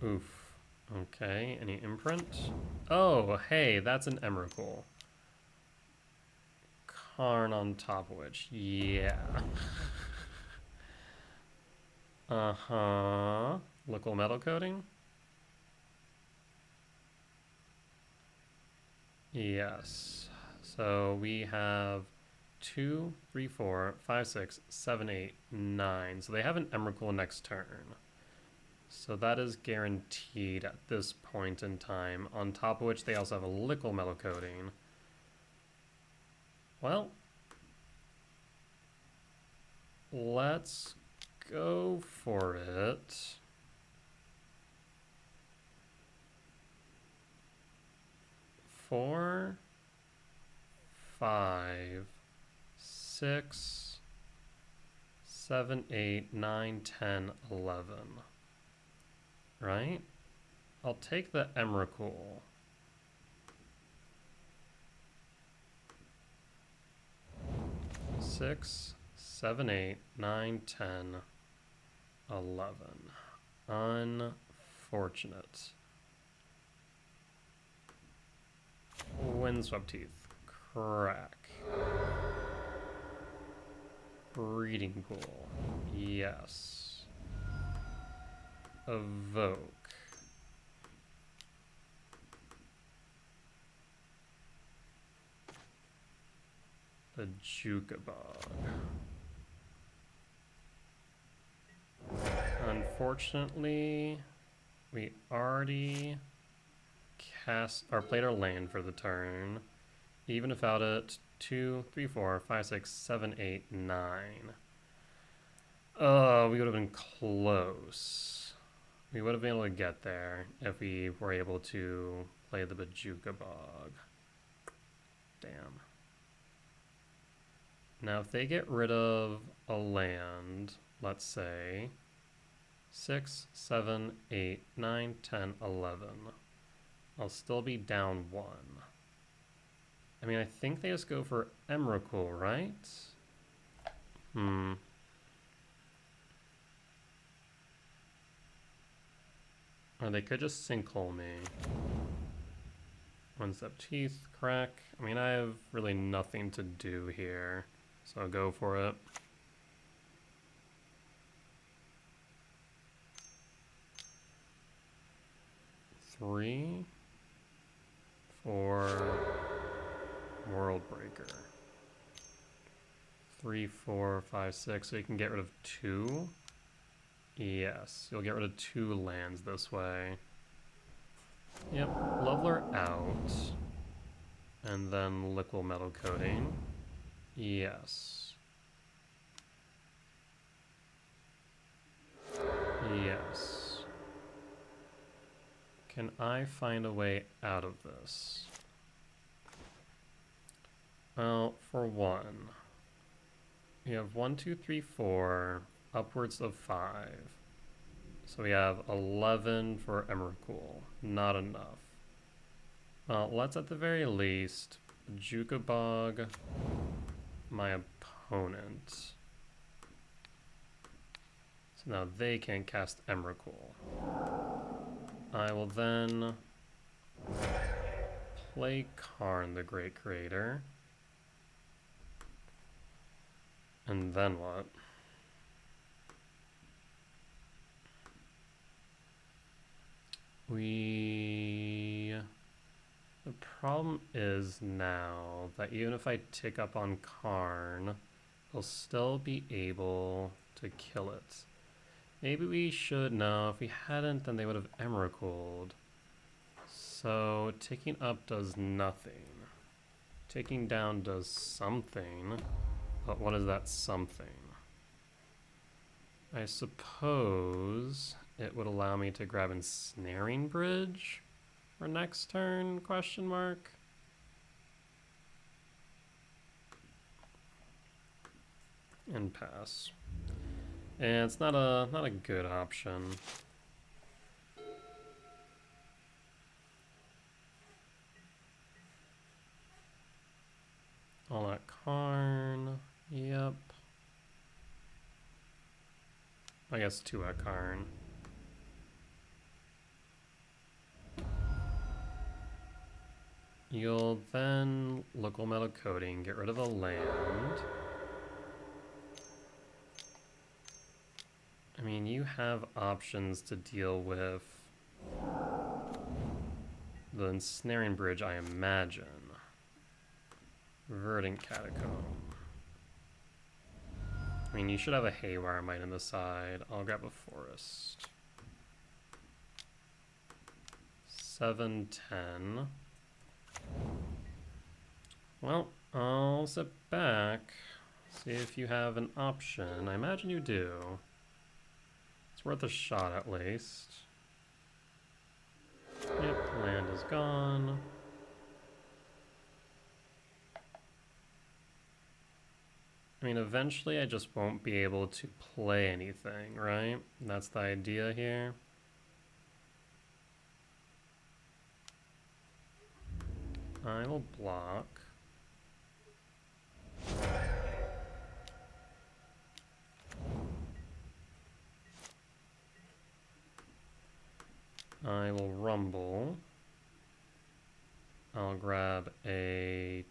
Oof. Okay, any imprint? Oh, hey, that's an Emrakul. Karn on top of which, yeah. Liquid metal coating? Yes. So we have 2, 3, 4, 5, 6, 7, 8, 9. So they have an Emrakul next turn. So that is guaranteed at this point in time, on top of which they also have a liquid metal coating. Well, let's go for it. Four, 5, 6, 7, 8, 9, 10, 11. Right? I'll take the Emrakul. Six, 7, 8, 9, 10, 11. Unfortunate. Windswept Teeth. Crack. Breeding Pool. Yes. Evoke. The Jukabog. Unfortunately, we already cast or played our land for the turn. Even without it, 2, 3, 4, 5, 6, 7, 8, 9. Oh, we would have been close. We would have been able to get there if we were able to play the Bajuka Bog. Damn. Now, if they get rid of a land, let's say 6, 7, 8, 9, 10, 11, I'll still be down 1. I mean, I think they just go for Emrakul, right? Or they could just Sinkhole me. Windswept Teeth, crack. I mean, I have really nothing to do here, so I'll go for it. Three, 4, World Breaker. 3, 4, 5, 6. So you can get rid of 2. Yes, you'll get rid of 2 lands this way. Yep, Leveler out. And then Liquid Metal Coating. Yes. Yes. Can I find a way out of this? Well, for one, we have 1, 2, 3, 4, upwards of 5. So we have 11 for Emrakul. Not enough. Well, let's at the very least Jukabog my opponent. So now they can cast Emrakul. I will then play Karn, the Great Creator. And then what? The problem is now that even if I tick up on Karn, they'll still be able to kill it. Maybe we should, no, if we hadn't, then they would have Emerald. So ticking up does nothing. Ticking down does something, but what is that something? I suppose it would allow me to grab Ensnaring Bridge for next turn, question mark? And pass. And it's not a good option. All that Karn, yep. I guess 2 at Karn. You'll then local metal coating, get rid of a land. I mean, you have options to deal with the Ensnaring Bridge, I imagine. Verdant Catacomb. I mean, you should have a Haywire Mine on the side. I'll grab a Forest. 7-10. Well, I'll sit back, see if you have an option. I imagine you do. It's worth a shot at least. Yep, land is gone. I mean, eventually I just won't be able to play anything, right? That's the idea here. I will block. I will rumble. I'll grab a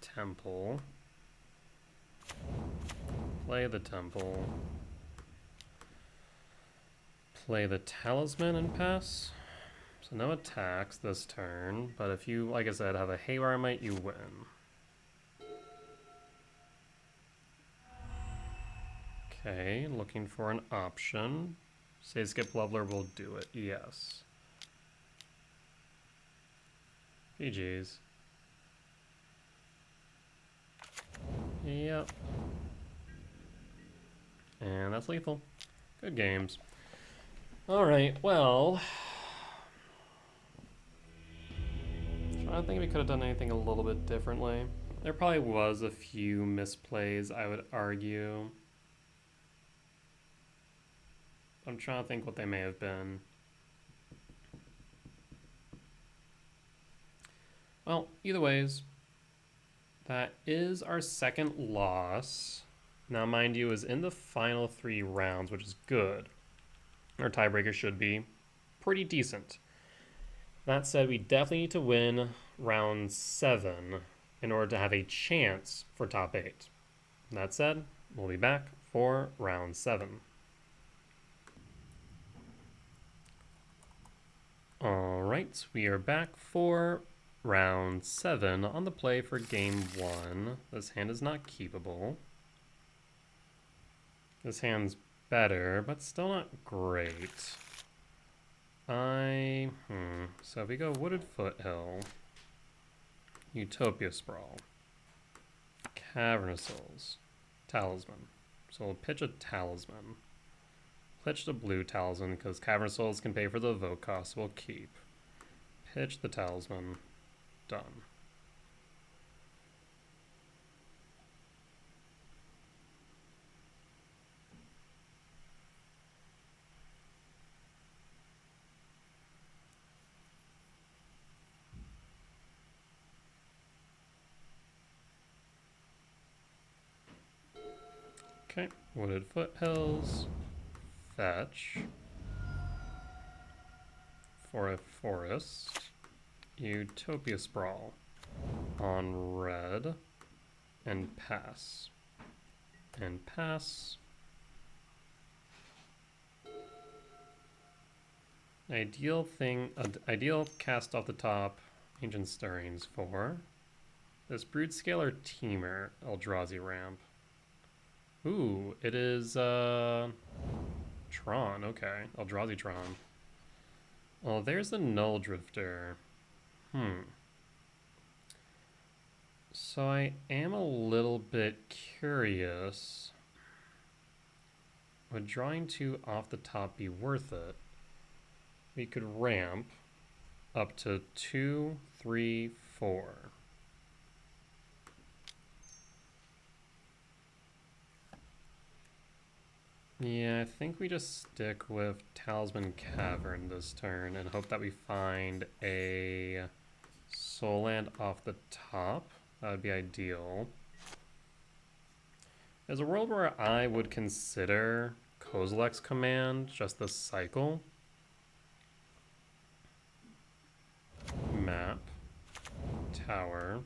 temple. Play the temple. Play the talisman and pass. So no attacks this turn, but if you, like I said, have a Haywire Mite, you win. Okay, looking for an option. Say Skip Leveler will do it, yes. GG's. Yep. And that's lethal. Good games. Alright, well. I think we could have done anything a little bit differently. There probably was a few misplays, I would argue. I'm trying to think what they may have been. Well, either ways, that is our second loss. Now, mind you, is in the final 3 rounds, which is good. Our tiebreaker should be pretty decent. That said, we definitely need to win round 7 in order to have a chance for top 8. That said, we'll be back for round 7. Alright, we are back for round 7 on the play for game 1. This hand is not keepable. This hand's better, but still not great. So if we go Wooded Foothill, Utopia Sprawl, Cavernous Souls, Talisman. So we'll pitch a Talisman. Pitch the blue Talisman because Cavernous Souls can pay for the vote cost, so we'll keep. Pitch the Talisman. Done. Okay, Wooded Foothills, fetch, for a forest, Utopia Sprawl on red, and pass. And pass. Ideal cast off the top, Ancient Stirrings for this Broodscaler Temur Eldrazi ramp. Ooh, it is Tron, okay. Eldrazi Tron. Oh, there's the Null Drifter. So I am a little bit curious. Would drawing 2 off the top be worth it? We could ramp up to 2, 3, 4. Yeah, I think we just stick with Talisman Cavern this turn and hope that we find a soul land off the top. That would be ideal. There's a world where I would consider Kozilek's Command just this cycle. Map. Tower.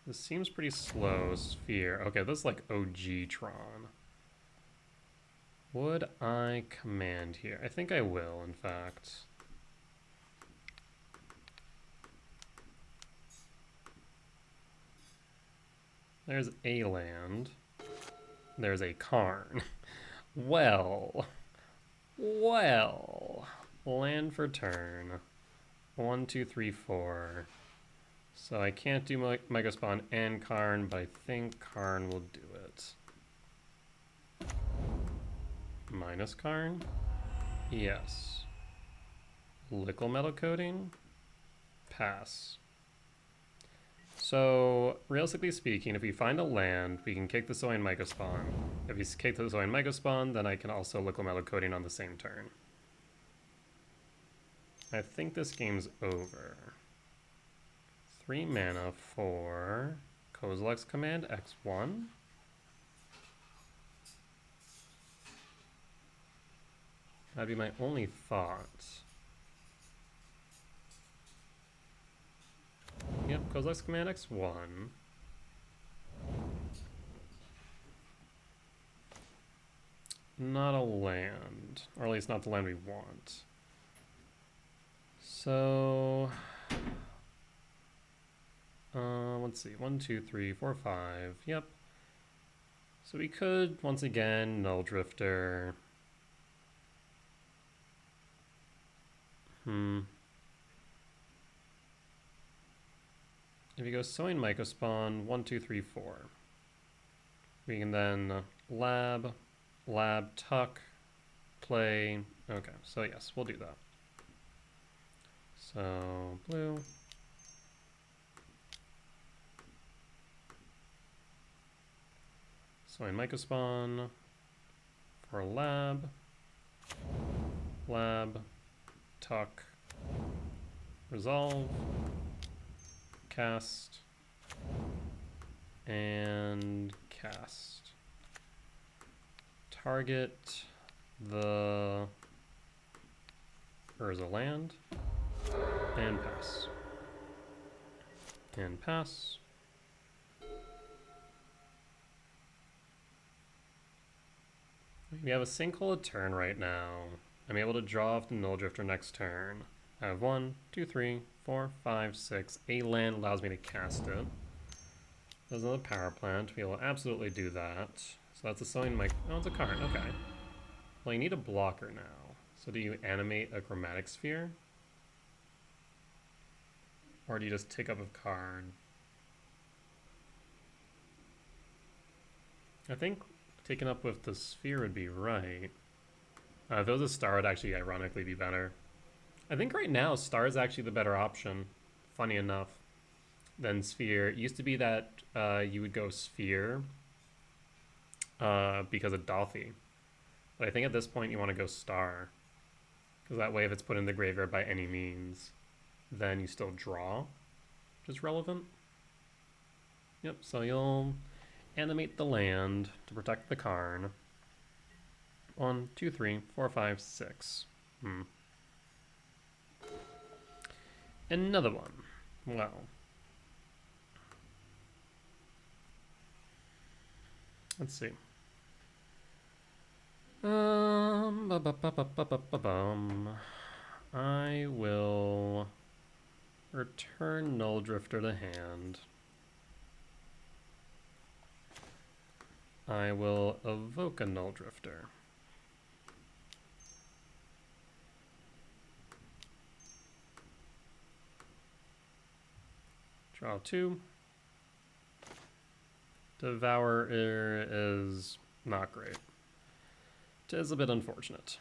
This seems pretty slow. Sphere. Okay, this is like OG Tron. Would I command here? I think I will, in fact. There's a land. There's a Karn. Well. Land for turn. 1, 2, 3, 4. So I can't do Mega Spawn and Karn, but I think Karn will do it. Minus Karn? Yes. Liquid Metal Coating? Pass. So, realistically speaking, if we find a land, we can kick the Soin Mega Spawn. If we kick the Soin Mega Spawn, then I can also Liquid Metal Coating on the same turn. I think this game's over. 3 mana for Kozilek's Command, X1. That'd be my only thought. Yep, Kozilek's Command, X1. Not a land, or at least not the land we want. So, let's see, 1, 2, 3, 4, 5, yep. So we could, once again, Null Drifter. If you go Sowing Mycospawn, 1, 2, 3, 4. We can then lab, tuck, play. Okay, so yes, we'll do that. So, blue. Sowing Mycospawn for lab, tuck, resolve, cast, and cast. Target the Urza land, and pass. And pass. We have a sinkhole a turn right now. I'm able to draw off the Null Drifter next turn. I have 1, 2, 3, 4, 5, 6. A land allows me to cast it. There's another power plant. We will absolutely do that. So that's a sowing mic. Oh, it's a card. Okay. Well, you need a blocker now. So do you animate a chromatic sphere? Or do you just take up a card? I think taking up with the sphere would be right. If it was a star, it would actually ironically be better. I think right now, star is actually the better option, funny enough, than sphere. It used to be that you would go sphere because of Dolphy. But I think at this point you want to go star. Because that way if it's put in the graveyard by any means, then you still draw, which is relevant. Yep, so you'll animate the land to protect the Karn. 1, 2, 3, 4, 5, 6. Another one. Well. Let's see. I will return Null Drifter to hand. I will evoke a Null Drifter. Draw 2. Devourer is not great. It is a bit unfortunate.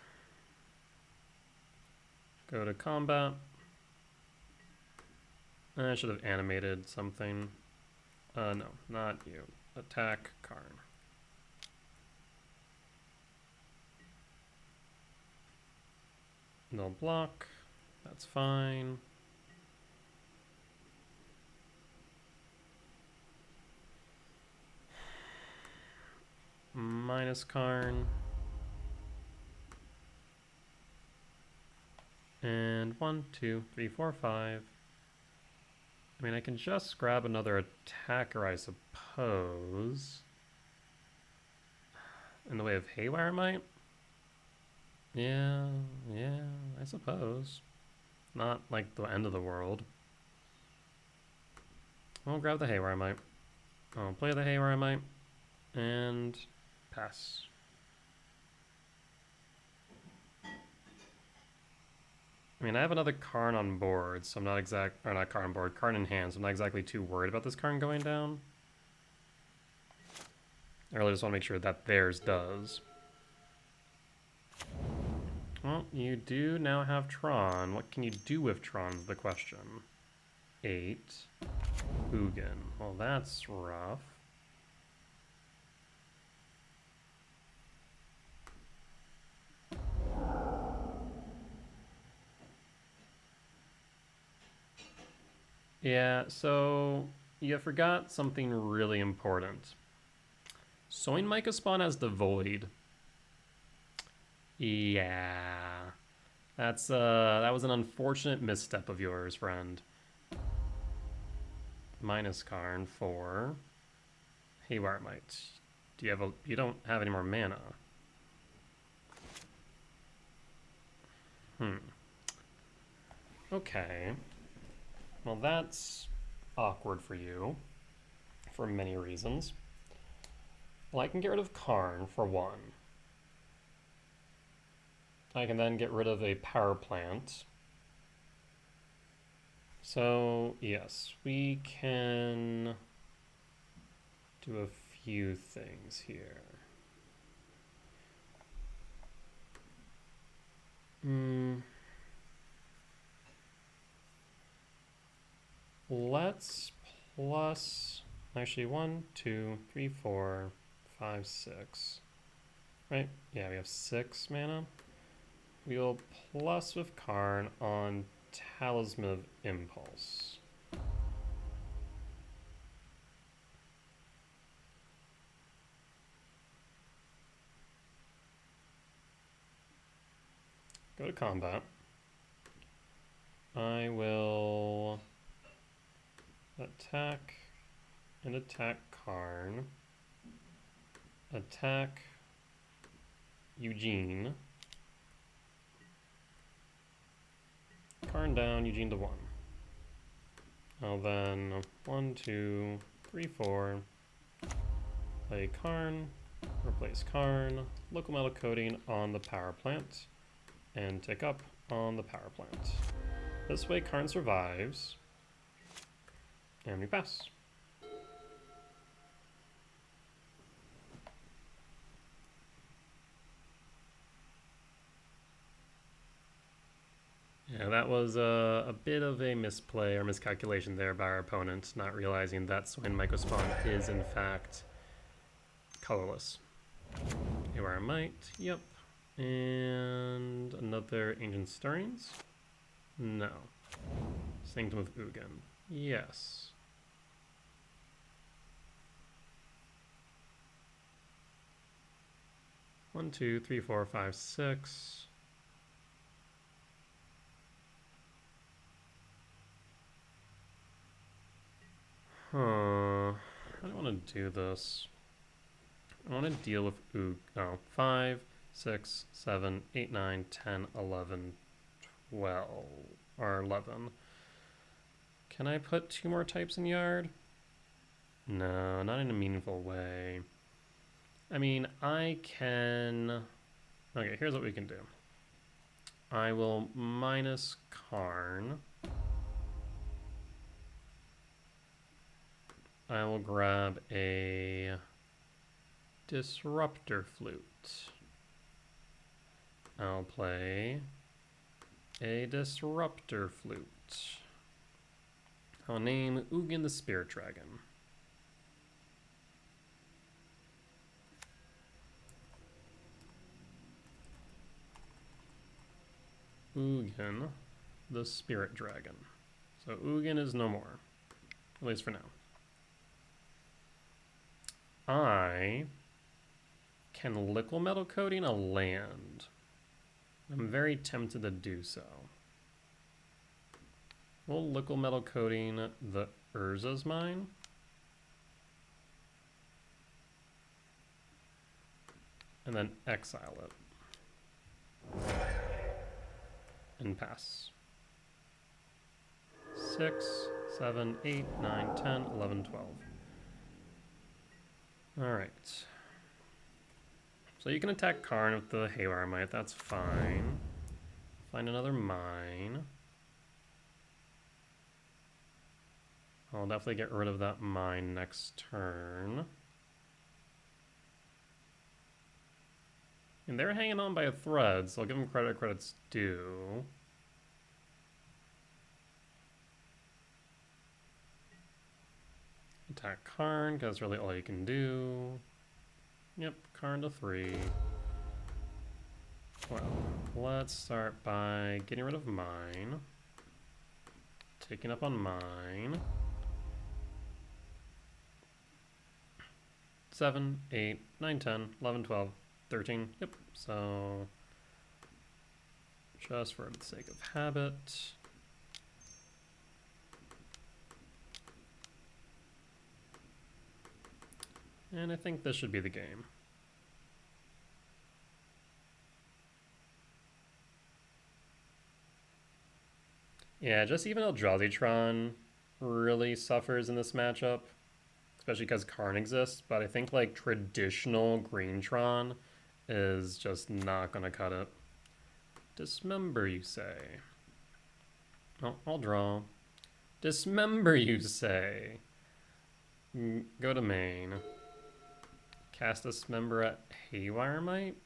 Go to combat. I should have animated something. No, not you. Attack Karn. No block. That's fine. Minus Karn. And 1, 2, 3, 4, 5. I mean, I can just grab another attacker, I suppose. In the way of Haywire Might? Yeah, I suppose. Not like the end of the world. I'll grab the Haywire Might. I'll play the Haywire Might. And pass. I mean, I have another Karn on board, so I'm not not Karn on board, Karn in hand, so I'm not exactly too worried about this Karn going down. I really just want to make sure that theirs does. Well, you do now have Tron. What can you do with Tron is the question. 8. Ugin. Well, that's rough. Yeah, so you forgot something really important. Soin Micah Spawn has the Void. Yeah. That was an unfortunate misstep of yours, friend. Minus Karn for Haywire Might. You don't have any more mana. Okay. Well, that's awkward for you, for many reasons. Well, I can get rid of Karn, for one. I can then get rid of a power plant. So, yes, we can do a few things here. Let's plus, actually 1, 2, 3, 4, 5, 6. Right? Yeah, we have 6 mana. We'll plus with Karn on Talisman of Impulse. Go to combat. I will attack and attack Karn. Attack Eugene. Karn down, Eugene to 1. I'll then 1, 2, 3, 4. Play Karn, replace Karn, local metal coating on the power plant, and take up on the power plant. This way Karn survives, and we pass. Yeah, that was a bit of a misplay or miscalculation there by our opponent, not realizing that Soin Microspawn is in fact colorless. Haywire Might, yep. And another Ancient Stirrings? No. Sanctum of Ugin, yes. One, two, three, four, five, six. I don't want to do this. I want to deal with 5, 6, 7, 8, 9, 10, 11, 12, or 11. Can I put 2 more types in yard? No, not in a meaningful way. I mean, I can... Okay, here's what we can do. I will minus Karn. I will grab a Disruptor Flute. I'll play a Disruptor Flute. I'll name Ugin the Spirit Dragon. Ugin the Spirit Dragon. So Ugin is no more, at least for now. I can Liquid Metal Coating a land. I'm very tempted to do so. We'll Liquid Metal Coating the Urza's Mine. And then exile it. And pass. 6, 7, 8, 9, 10, 11, 12. Alright. So you can attack Karn with the Haywire Might, that's fine. Find another mine. I'll definitely get rid of that mine next turn. And they're hanging on by a thread, so I'll give them credit credit's due. Attack Karn, because that's really all you can do. Yep, Karn to 3. Well, let's start by getting rid of mine. Taking up on mine. 7, 8, 9, 10, 11, 12, 13. Yep, so just for the sake of habit. And I think this should be the game. Yeah, just even Eldrazi Tron really suffers in this matchup, especially because Karn exists, but I think like traditional Green Tron is just not gonna cut it. Dismember, you say? Oh, I'll draw. Dismember, you say? Go to main. Cast Dismember at Haywire Might?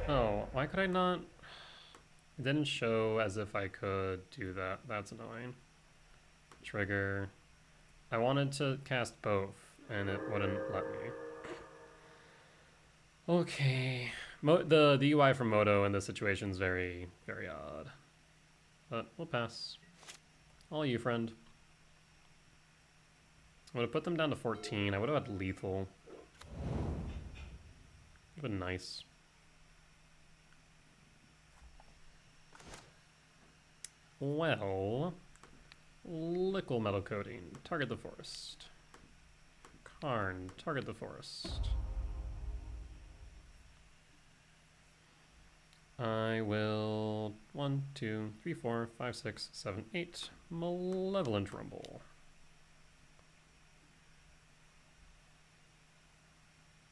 Oh, why could I not? It didn't show as if I could do that. That's annoying. Trigger. I wanted to cast both, and it wouldn't let me. Okay. The UI from Moto in this situation is very, very odd. But we'll pass. All you, friend. I would have put them down to 14. I would have had lethal. Would have been nice. Well, Liquid Metal Coating. Target the forest. Karn. Target the forest. I will 1, 2, 3, 4, 5, 6, 7, 8. Malevolent Rumble.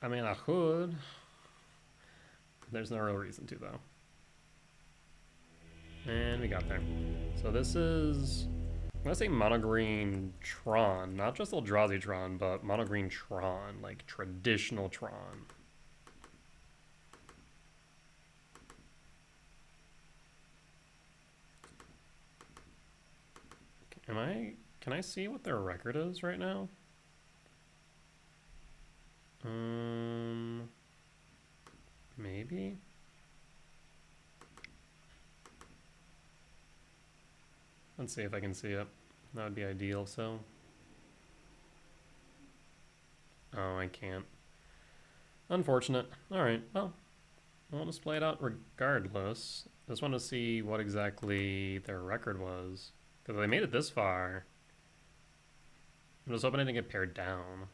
I mean, I could. There's no real reason to, though. And we got there. So this is, I'm gonna say Mono-Green Tron, not just Eldrazi Tron, but Mono-Green Tron, like traditional Tron. Can I see what their record is right now? Maybe? Let's see if I can see it. That would be ideal, so. Oh, I can't. Unfortunate. Alright, well, I'll display it out regardless. I just want to see what exactly their record was. Because they made it this far. I'm just hoping I didn't get paired down.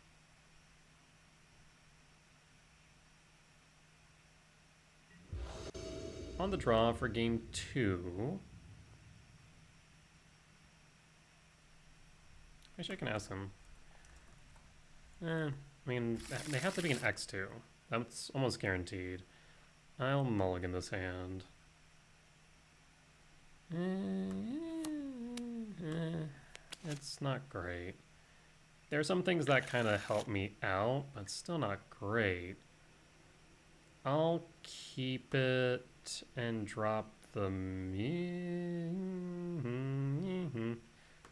On the draw for game 2. Actually, I can ask him. I mean, they have to be an X2. That's almost guaranteed. I'll mulligan this hand. It's not great. There are some things that kind of help me out, but still not great. I'll keep it and drop the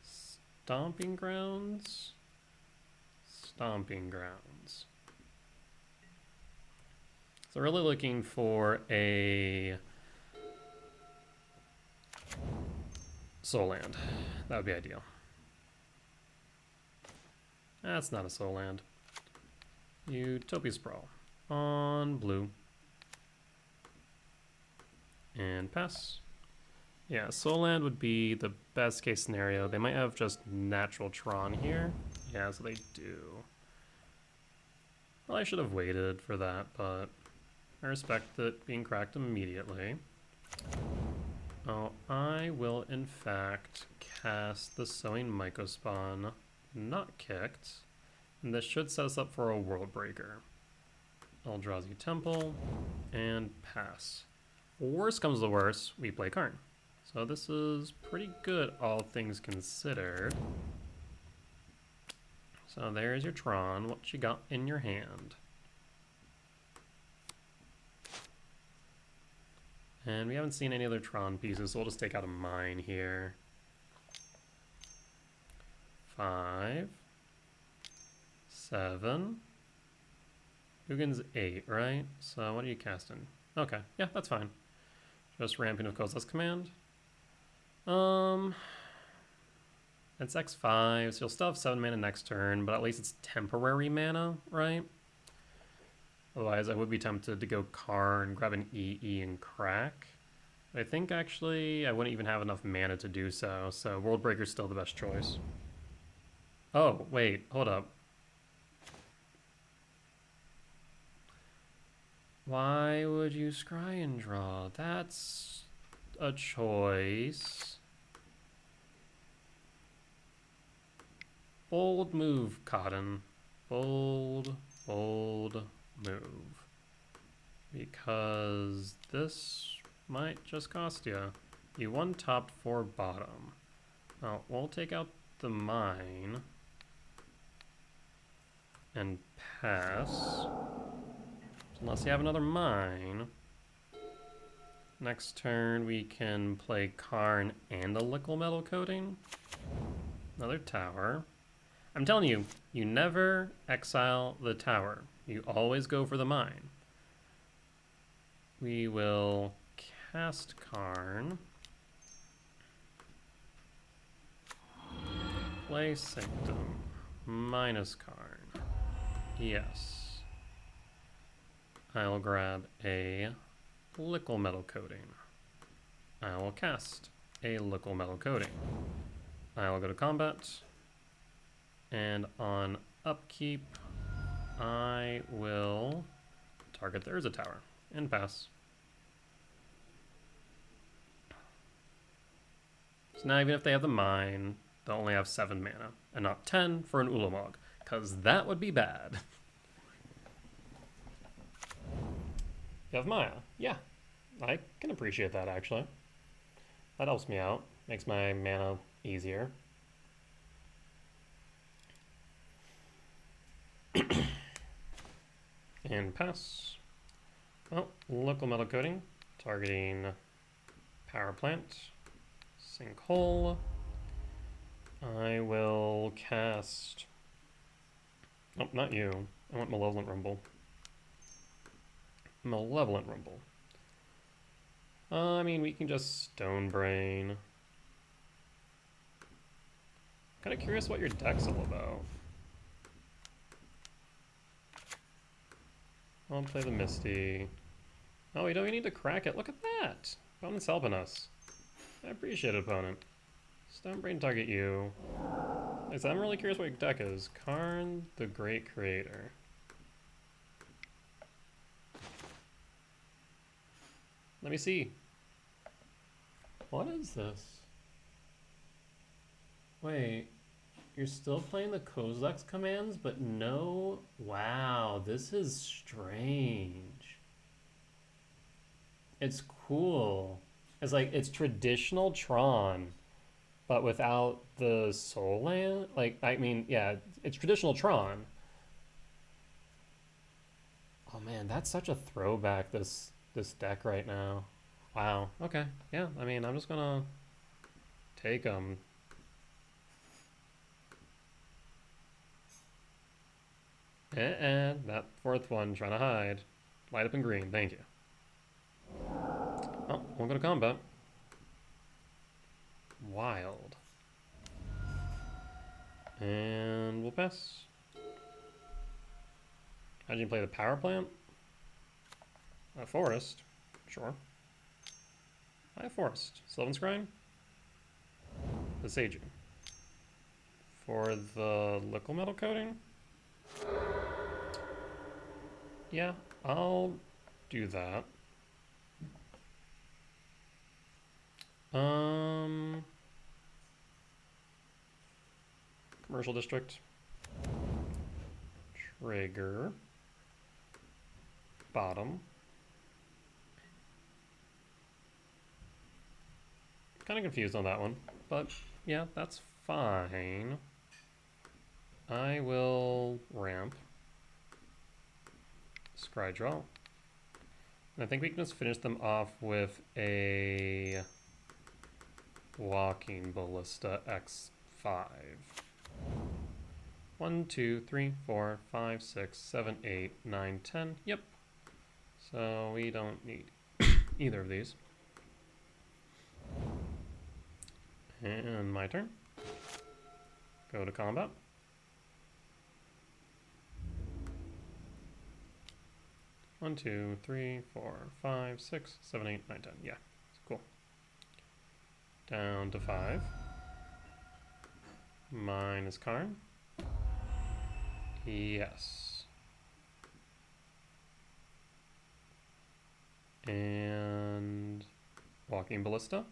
Stomping Grounds. Stomping Grounds. So really looking for a soul land. That would be ideal. That's not a soul land. Utopia Sprawl on blue. And pass. Yeah, soul land would be the best case scenario. They might have just natural Tron here. Yeah, so they do. Well, I should have waited for that, but I respect it being cracked immediately. Oh, I will in fact cast the Sowing Mycospawn, not kicked, and this should set us up for a World Breaker. Eldrazi Temple, and pass. Worst comes to worst, we play Karn. So this is pretty good, all things considered. So there's your Tron, what you got in your hand. And we haven't seen any other Tron pieces, so we'll just take out a mine here. 5, 7. Hugin's 8, right? So what are you casting? Okay, yeah, that's fine. Just ramping with Kozilek's Command. It's X5, so you'll still have 7 mana next turn, but at least it's temporary mana, right? Otherwise, I would be tempted to go Karn, grab an EE, and crack. But I think actually I wouldn't even have enough mana to do so, so World Breaker's still the best choice. Oh, wait, hold up. Why would you scry and draw? That's a choice. Bold move, Cotton. Bold move. Because this might just cost you. You one top, 4 bottom. Now, we'll take out the mine and pass. Unless you have another mine. Next turn we can play Karn and a Liquid Metal Coating. Another tower. I'm telling you, you never exile the tower. You always go for the mine. We will cast Karn. Play Sanctum. Minus Karn. Yes. I'll grab a Liquid Metal Coating. I will cast a Liquid Metal Coating. I will go to combat. And on upkeep, I will target the Urza Tower and pass. So now even if they have the mine, they'll only have 7 mana and not 10 for an Ulamog, because that would be bad. You have Maya. Yeah, I can appreciate that actually. That helps me out, makes my mana easier. And pass. Oh, Liquid Metal Coating, targeting Power Plant, Sinkhole. I will cast. Oh, not you. I want Malevolent Rumble. Malevolent Rumble. I mean, we can just Stone Brain. Kind of curious what your deck's all about. I'll play the Misty. Oh, we don't even need to crack it. Look at that. Opponent's helping us. I appreciate it, opponent. Stone Brain target you. I'm really curious what your deck is. Karn, the Great Creator. Let me see. What is this? Wait, you're still playing the Kozilek's commands, but no... Wow, this is strange. It's cool. It's like, it's traditional Tron, but without the soul land. Like, I mean, yeah, it's traditional Tron. Oh man, that's such a throwback, this deck right now. Wow, okay. Yeah, I mean, I'm just gonna take them. That fourth one trying to hide. Light up in green, thank you. Oh, won't go to combat. Wild. And we'll pass. How'd you play the power plant? A forest. Sure. High forest. Sylvan Scrying. The Saging. For the liquid metal coating? Yeah, I'll do that. Commercial district. Trigger. Bottom. Kind of confused on that one, but yeah, that's fine. I will ramp. Scry draw. And I think we can just finish them off with a Walking Ballista X5. 1, 2, 3, 4, 5, 6, 7, 8, 9, 10. Yep. So we don't need either of these. And my turn. Go to combat. One, 2, 3, 4, 5, 6, 7, 8, 9, 10. Yeah, cool. Down to 5. Mine is Karn. Yes. And Walking Ballista.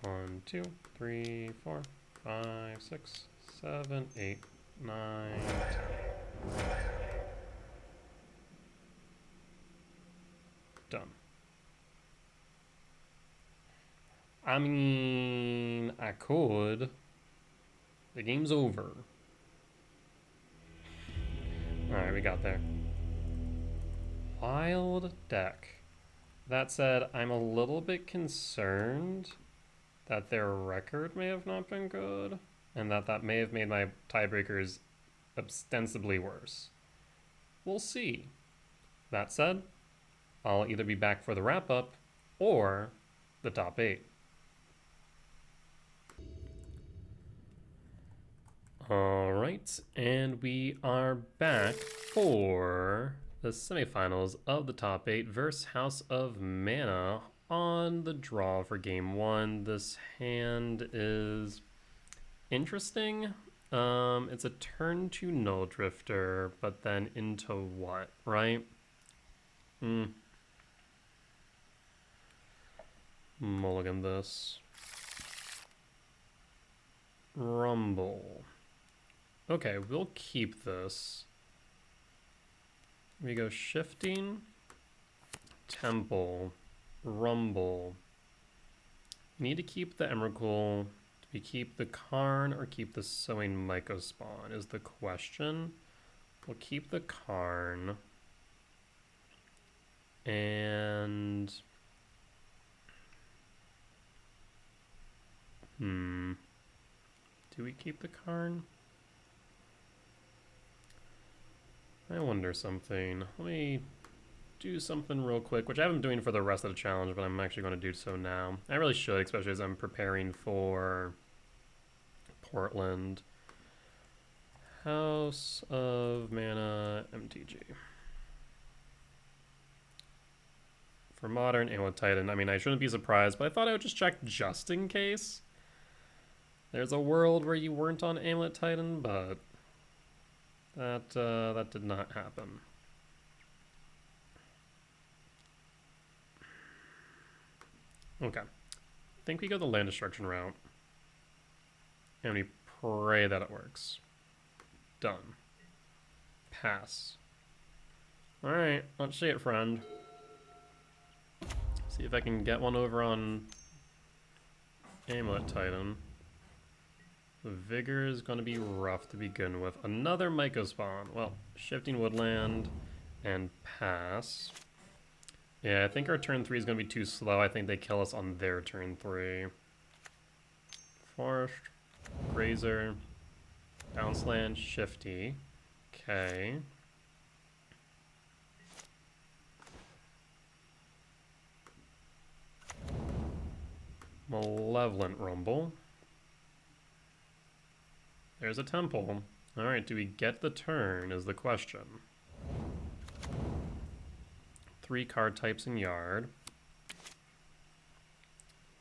1, 2, 3, 4, 5, 6, 7, 8, 9, 10. Done. I mean, I could. The game's over. Alright, we got there. Wild deck. That said, I'm a little bit concerned that their record may have not been good, and that may have made my tiebreakers ostensibly worse. We'll see. That said, I'll either be back for the wrap-up or the top 8. Alright, and we are back for the semifinals of the top 8 versus House of Mana on the draw for game 1. This hand is interesting. It's a turn 2 Null Drifter, but then into what, right? Mulligan this. Rumble. Okay, we'll keep this. We go Shifting, Temple, Rumble. Need to keep the Emrakul. Do we keep the Karn or keep the Sowing Mycospawn is the question. We'll keep the Karn. And... do we keep the Karn? I wonder something. Let me do something real quick, which I haven't been doing for the rest of the challenge, but I'm actually going to do so now. I really should, especially as I'm preparing for Portland. House of Mana MTG. For Modern and with Titan, I mean, I shouldn't be surprised, but I thought I would just check just in case. There's a world where you weren't on Amulet Titan, but that did not happen. Okay. I think we go the land destruction route. And we pray that it works. Done. Pass. Alright, let's see it, friend. See if I can get one over on Amulet Titan. Vigor is going to be rough to begin with. Another Myco spawn. Well, shifting woodland and pass. Yeah, I think our turn 3 is going to be too slow. I think they kill us on their turn 3. Forest, Grazer, bounce land, shifty. Okay. Malevolent Rumble. There's a temple. Alright, do we get the turn is the question. 3 card types in yard.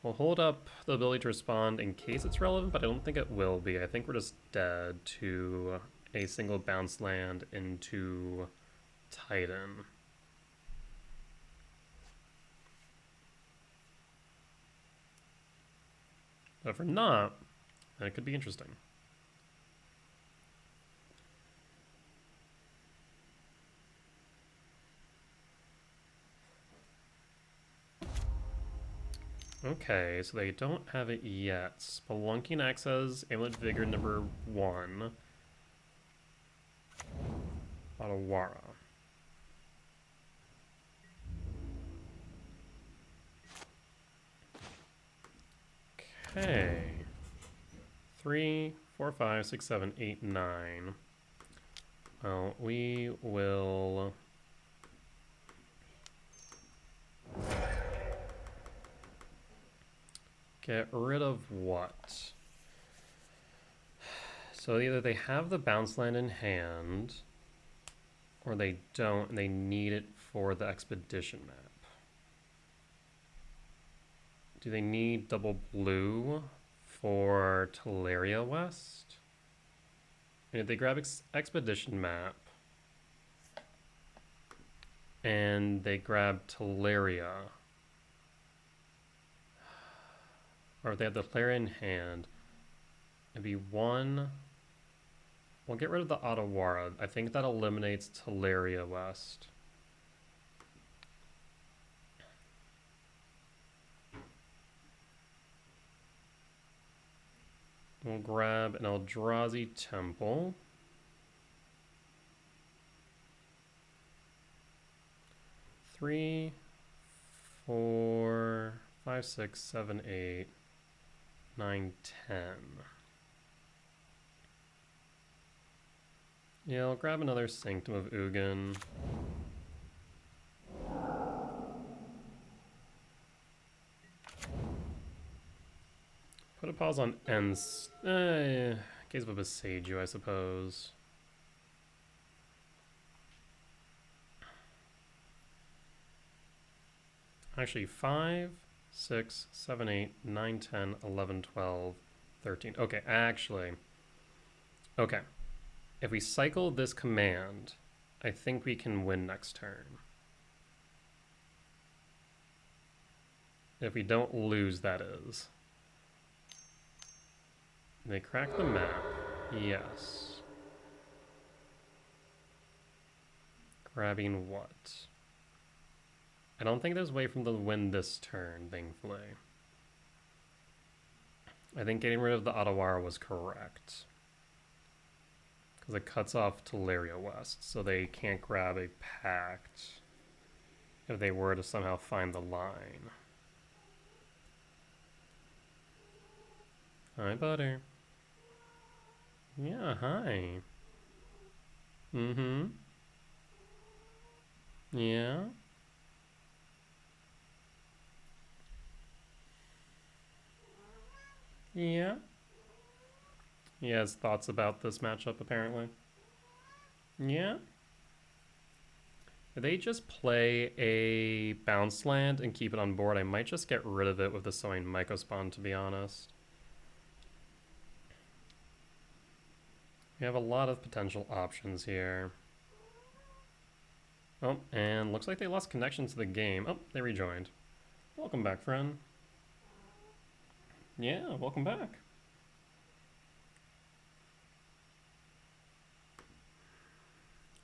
We'll hold up the ability to respond in case it's relevant, but I don't think it will be. I think we're just dead to a single bounce land into Titan. But if we're not, then it could be interesting. Okay, so they don't have it yet. Spelunking Access, Amulet Vigor number 1. Otawara. Okay. 3, 4, 5, 6, 7, 8, 9. Well, we will... get rid of what? So either they have the bounce land in hand, or they don't, and they need it for the expedition map. Do they need double blue for Teleria West? And if they grab expedition map, and they grab Teleria, or if they have the Teleria in hand, it'd be 1. We'll get rid of the Otawara. I think that eliminates Teleria West. We'll grab an Eldrazi Temple. Three, 4, 5, 6, 7, 8, 9, 10. Yeah, I'll grab another Sanctum of Ugin. Put a pause on Ends. Gaze of Beseiju, I suppose. Actually, 5, 6, 7, 8, 9, 10, 11, 12, 13. Okay, actually. Okay. If we cycle this command, I think we can win next turn. If we don't lose, that is. They crack the map. Yes. Grabbing what? I don't think there's a way for them to win this turn, thankfully. I think getting rid of the Otawara was correct. Because it cuts off Teleria West, so they can't grab a Pact if they were to somehow find the line. Hi, Butter. Yeah, hi. Mm-hmm. Yeah? Yeah? He has thoughts about this matchup, apparently. Yeah? If they just play a bounce land and keep it on board, I might just get rid of it with the Sowing Myco Spawn, to be honest. We have a lot of potential options here. Oh, and looks like they lost connection to the game. Oh, they rejoined. Welcome back, friend. Yeah, welcome back.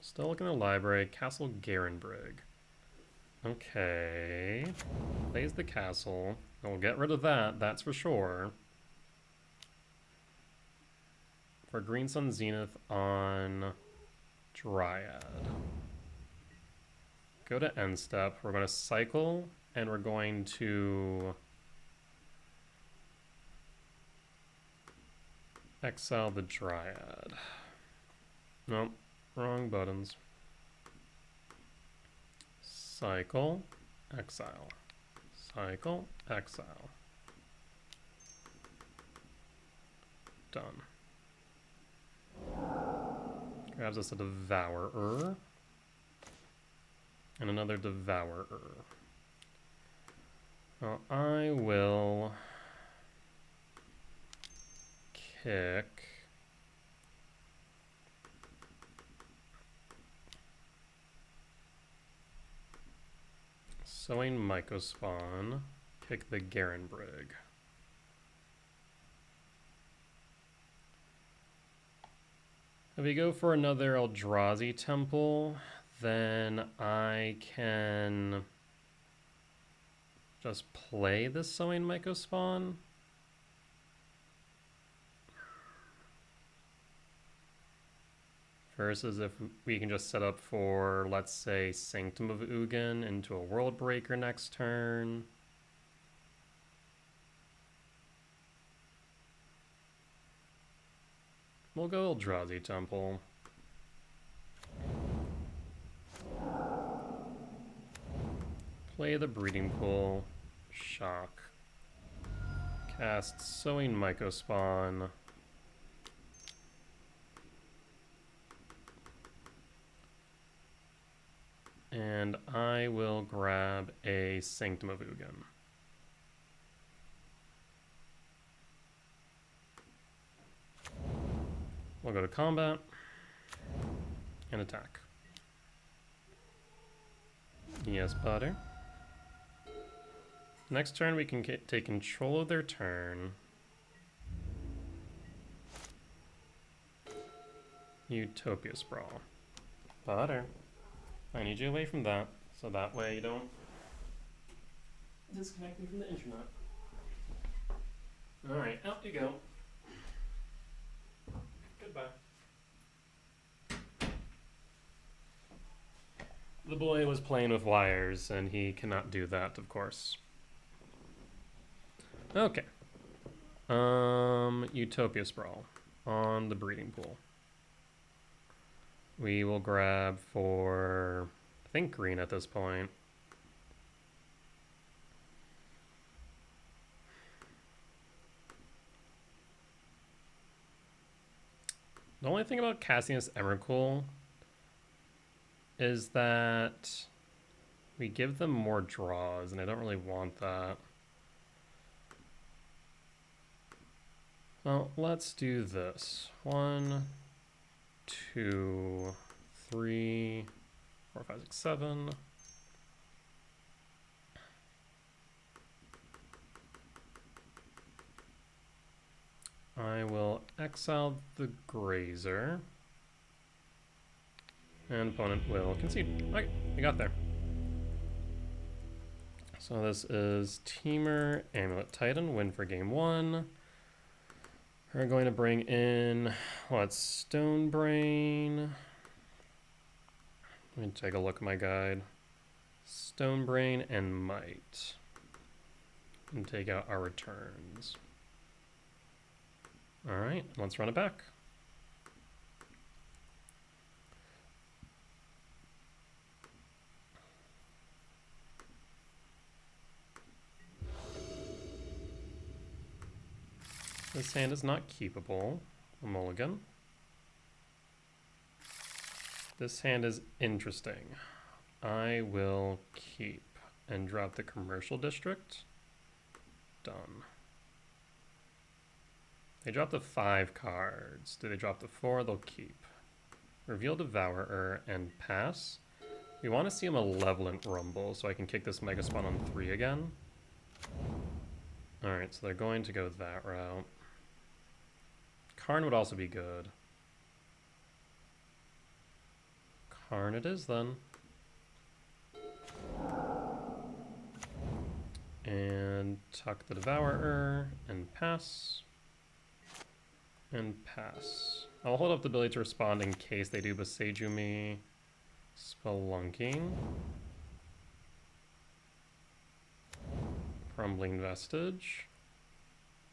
Still looking at the library. Castle Garenbrig. Okay. Plays the castle. We'll get rid of that, that's for sure. For Green Sun Zenith on Dryad. Go to end step. We're going to cycle, and we're going to exile the Dryad. Nope, wrong buttons. Cycle, exile. Cycle, exile. Done. Grabs us a Devourer. And another Devourer. Well, I will kick Sowing Mycospawn, kick the Garenbrig. If we go for another Eldrazi temple, then I can just play the Sowing Mycospawn. Versus if we can just set up for, let's say, Sanctum of Ugin into a World Breaker next turn. We'll go Eldrazi Temple. Play the Breeding Pool. Shock. Cast Sowing Mycospawn. And I will grab a Sanctum of Ugin. We'll go to combat and attack. Yes, butter. Next turn we can take control of their turn. Utopia Sprawl. Butter. I need you away from that, so that way you don't disconnect me from the internet. Alright, out you go. Goodbye. The boy was playing with wires, and he cannot do that, of course. Okay. Utopia Sprawl on the Breeding Pool. We will grab for, I think, green at this point. The only thing about casting this Emrakul is that we give them more draws, and I don't really want that. Well, let's do this. 1, 2, 3, 4, 5, 6, 7. I will exile the Grazer. And opponent will concede. Okay, we got there. So this is Temur, Amulet Titan, win for game 1. We're going to bring in, what's Stonebrain? Let me take a look at my guide. Stonebrain and Might. And take out our returns. Alright, let's run it back. This hand is not keepable. A mulligan. This hand is interesting. I will keep and drop the commercial district. Done. They drop the 5 cards. Do they drop the 4? They'll keep. Reveal Devourer and pass. We want to see a Malevolent Rumble so I can kick this Mega Spawn on 3 again. Alright, so they're going to go that route. Karn would also be good. Karn it is then. And tuck the Devourer and pass. And pass. I'll hold up the ability to respond in case they do Boseiju me. Spelunking. Crumbling Vestige.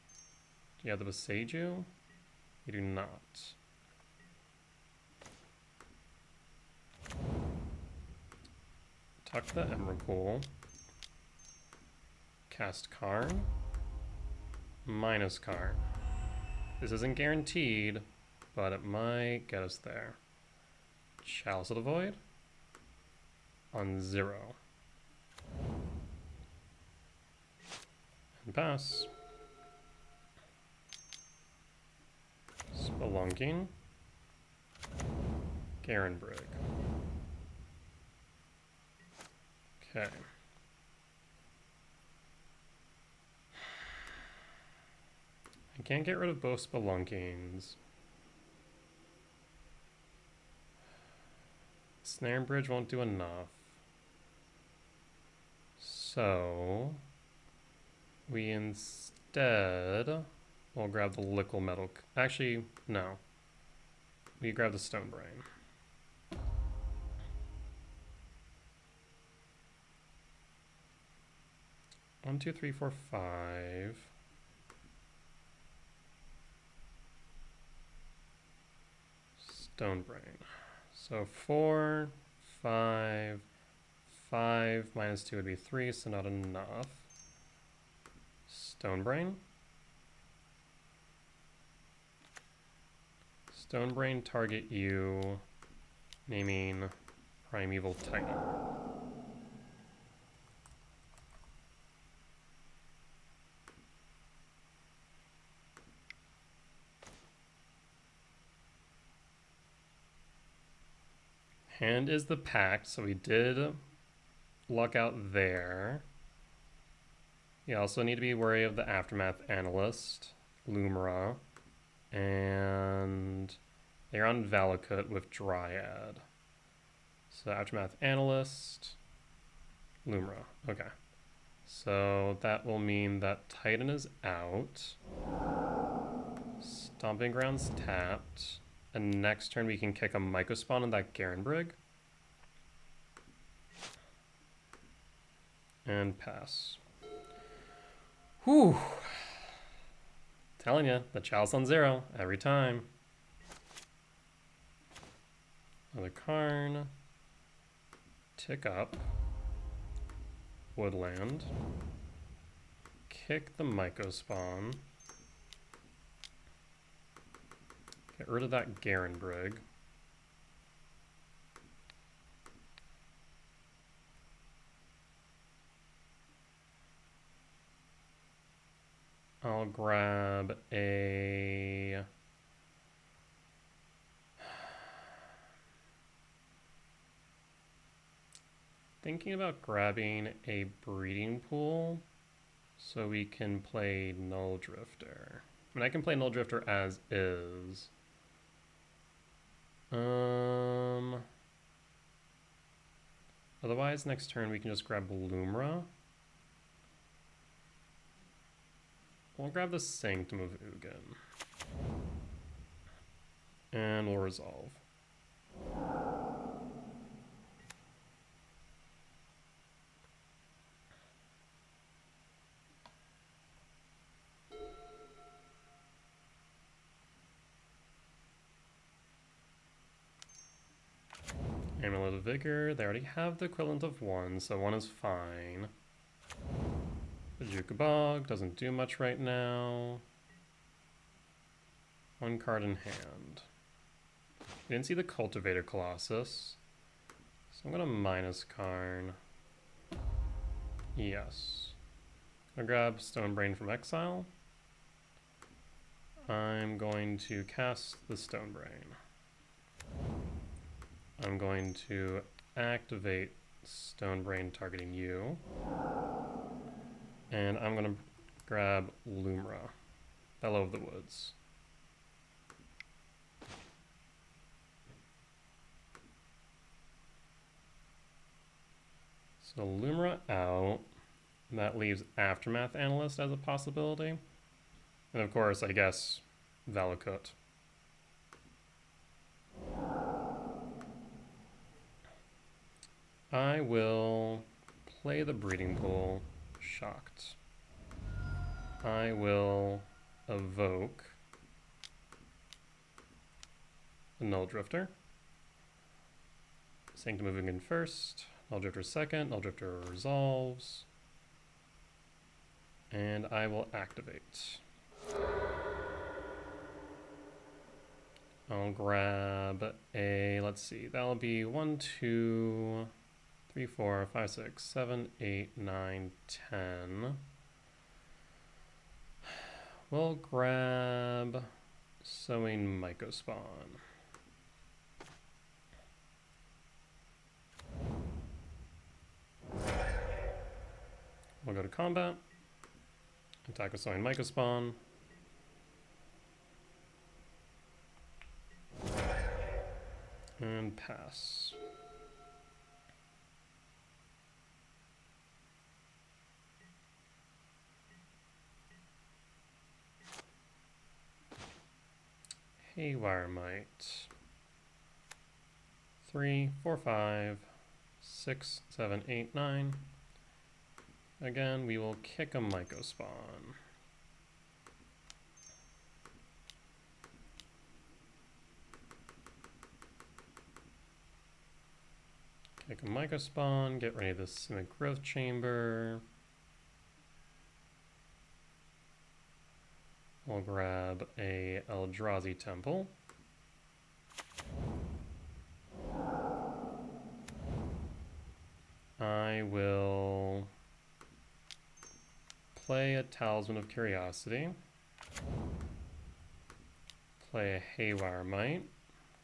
Do you have the Boseiju? You do not. Tuck the Emrakul. Cast Karn. Minus Karn. This isn't guaranteed, but it might get us there. Chalice of the Void. On 0. And pass. Spelunking. Garenbrig. Okay. I can't get rid of both Spelunkings. Snare and Bridge won't do enough. So we instead will grab the Liquid Metal. Actually, no. We grab the Stone Brain. One, two, three, four, 5. Stone Brain. So 4, 5, 5 minus 2 would be 3, so not enough. Stone Brain. Stone Brain target you, naming Primeval Titan. Hand is the pact, so we did luck out there. You also need to be wary of the Aftermath Analyst, Lumra, and they're on Valakut with Dryad. So Aftermath Analyst, Lumra. Okay. So that will mean that Titan is out. Stomping Ground's tapped. And next turn we can kick a Mycospawn on that Garenbrig. And pass. Whew. Telling you, the Chalice on 0 every time. Another Karn. Tick up. Woodland. Kick the Mycospawn. Get rid of that Garenbrig. I'll grab a... Thinking about grabbing a Breeding Pool so we can play Null Drifter. I mean, I can play Null Drifter as is. Otherwise, next turn we can just grab Lumra. We'll grab the Sanctum of Ugin. And we'll resolve. Amulet of Vigor, they already have the equivalent of 1, so 1 is fine. The Jukabog doesn't do much right now. 1 card in hand. We didn't see the Cultivator Colossus, so I'm gonna minus Karn. Yes. I'm gonna grab Stone Brain from exile. I'm going to cast the Stonebrain. I'm going to activate Stonebrain targeting you. And I'm going to grab Lumra, Fellow of the Woods. So Lumra out. That leaves Aftermath Analyst as a possibility. And of course, I guess, Valakut. I will play the Breeding Pool, Shocked. I will evoke the Null Drifter. Sanctum moving in first, Null Drifter second, Null Drifter resolves. And I will activate. I'll grab a, let's see, that'll be 1, 2, 3, 4, 5, 6, 7, 8, 9, 10. We'll grab Sowing Mycospawn. We'll go to combat. Attack with Sowing Mycospawn. And pass. Haywire Mite. 3, 4, 5, 6, 7, 8, 9. Again, we will kick a Mycospawn. Kick a Mycospawn, get ready of the Simic Growth Chamber. We'll grab a Eldrazi Temple. I will play a Talisman of Curiosity. Play a Haywire Mite.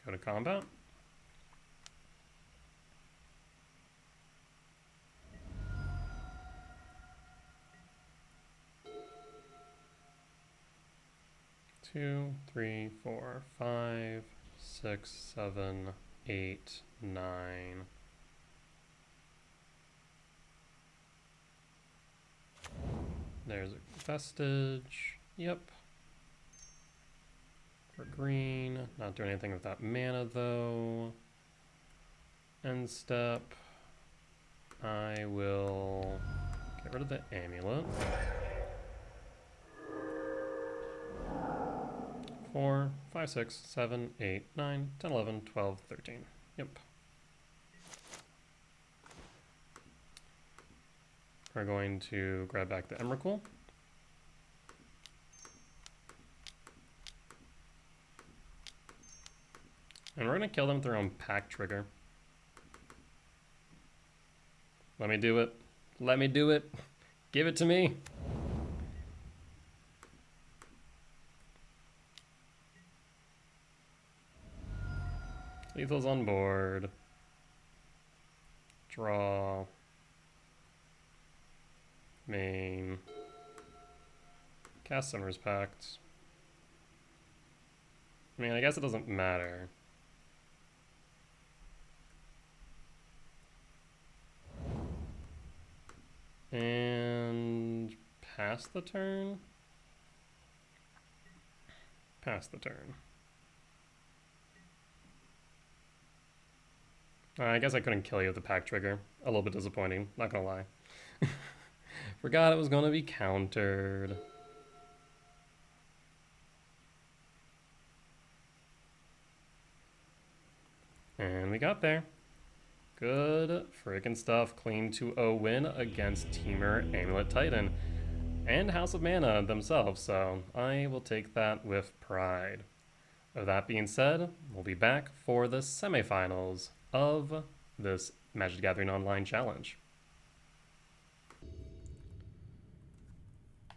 Go to combat. Two, 3, 4, 5, 6, 7, 8, 9. There's a Vestige. Yep. For green. Not doing anything with that mana though. End step. I will get rid of the Amulet. 4, 5, 6, 7, 8, 9, 10, 11, 12, 13. Yep. We're going to grab back the Emrakul. And we're going to kill them with their own pack trigger. Let me do it. Let me do it. Give it to me. Lethal's on board. Draw. Main. Cast Summer's Pact. I mean, I guess it doesn't matter. And pass the turn? Pass the turn. I guess I couldn't kill you with the pack trigger. A little bit disappointing, not gonna lie. Forgot it was gonna be countered. And we got there. Good freaking stuff. Clean 2-0 win against Temur Amulet Titan and House of Mana themselves, so I will take that with pride. With that being said, we'll be back for the semifinals of this Magic the Gathering Online Challenge.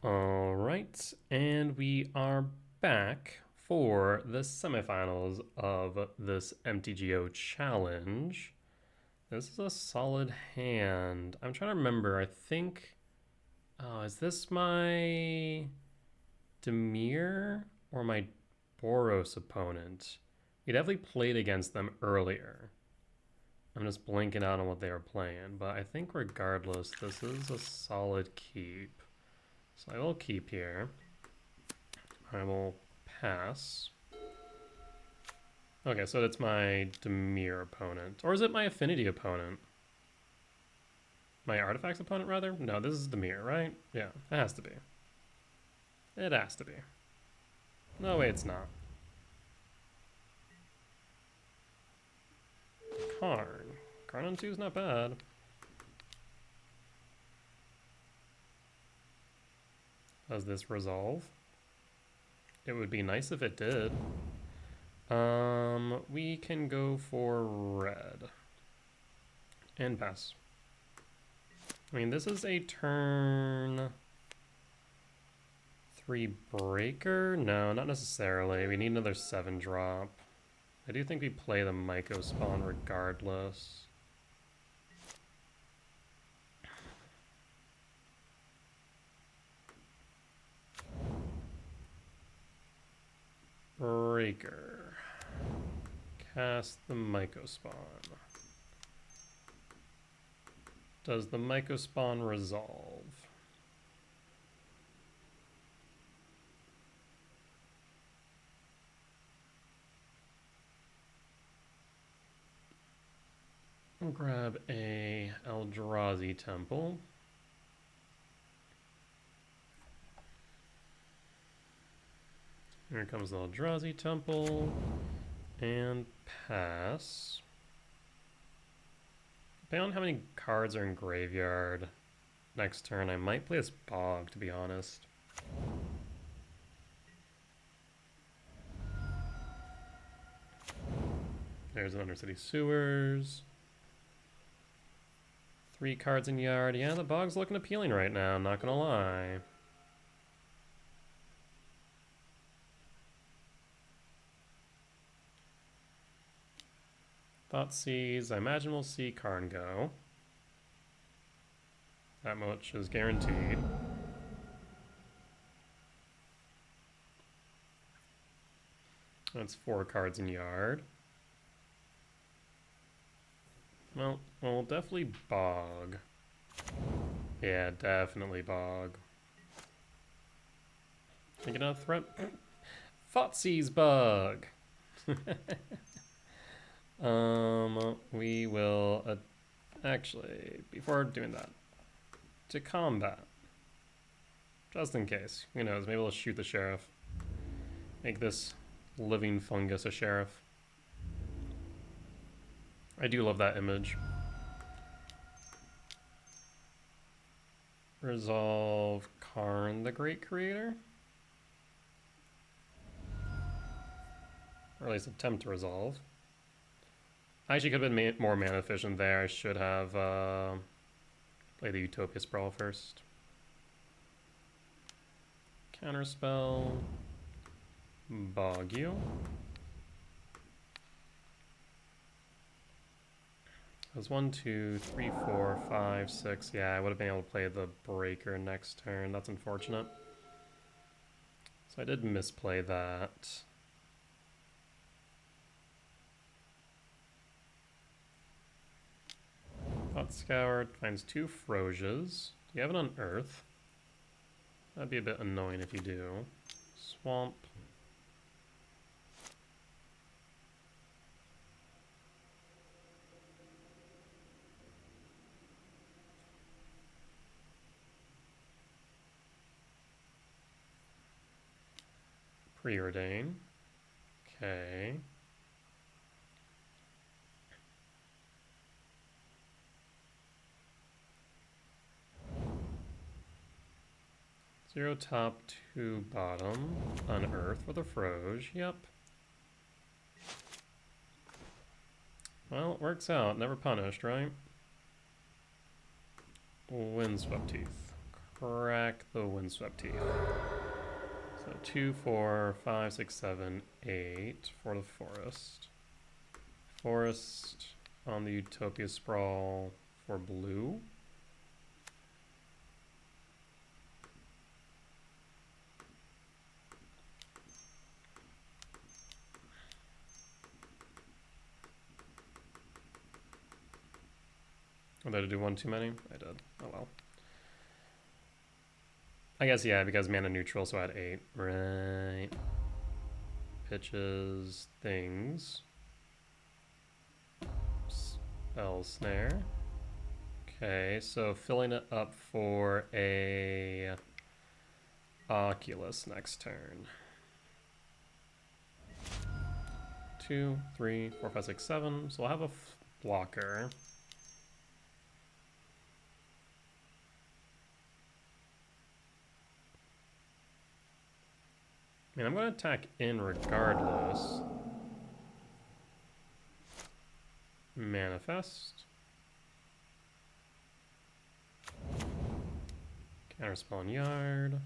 Alright, and we are back for the semifinals of this MTGO challenge. This is a solid hand. I'm trying to remember. I think... Oh, is this my Dimir or my Boros opponent? We definitely played against them earlier. I'm just blanking out on what they were playing, but I think regardless, this is a solid keep. So I will keep here. I will pass. Okay, so it's my Dimir opponent. Or is it my Affinity opponent? My Artifacts opponent, rather? No, this is Dimir, right? Yeah, it has to be. It has to be. No, wait, it's not. Karn. Karn on 2 is not bad. Does this resolve? It would be nice if it did. We can go for red. And pass. I mean, this is a turn 3 breaker? No, not necessarily. We need another 7 drop. I do think we play the Myco spawn regardless. Breaker. Cast the Myco spawn. Does the Myco spawn resolve? I'll grab a Eldrazi temple. Here comes the Eldrazi temple. And pass. Depending on how many cards are in graveyard next turn, I might play this Bog, to be honest. There's an Undercity Sewers. 3 cards in yard. Yeah, the Bog's looking appealing right now, not gonna lie. Thoughtseize. I imagine we'll see Karn go. That much is guaranteed. That's 4 cards in yard. Well, we'll definitely Bog. Yeah, definitely Bog. Think another threat? Thoughtseize Bug! We will... actually, before doing that, to combat. Just in case. Who knows, maybe we'll shoot the sheriff. Make this living fungus a sheriff. I do love that image. Resolve Karn the Great Creator? Or at least attempt to resolve. I actually could have been more mana efficient there. I should have played the Utopia Sprawl first. Counterspell. Bog you. It was 1, 2, 3, 4, 5, 6. Yeah, I would have been able to play the Breaker next turn. That's unfortunate. So I did misplay that. Thought Scoured finds 2 Frosias. Do you have an Unearth? That'd be a bit annoying if you do. Swamp. Preordain. Okay. Zero top, 2 bottom. Unearth with a Froge. Yep. Well, it works out. Never punished, right? Windswept Teeth. Crack the Windswept Teeth. So 2, 4, 5, 6, 7, 8 for the forest. Forest on the Utopia Sprawl for blue. Oh, did I do one too many? I did. Oh well. I guess, yeah, because mana neutral, so I had 8. Right. Pitches, things. Spell snare. Okay, so filling it up for a Oculus next turn. 2, 3, 4, 5, 6, 7. So we'll have a blocker. I mean, I'm going to attack in regardless. Manifest. Counterspell in yard.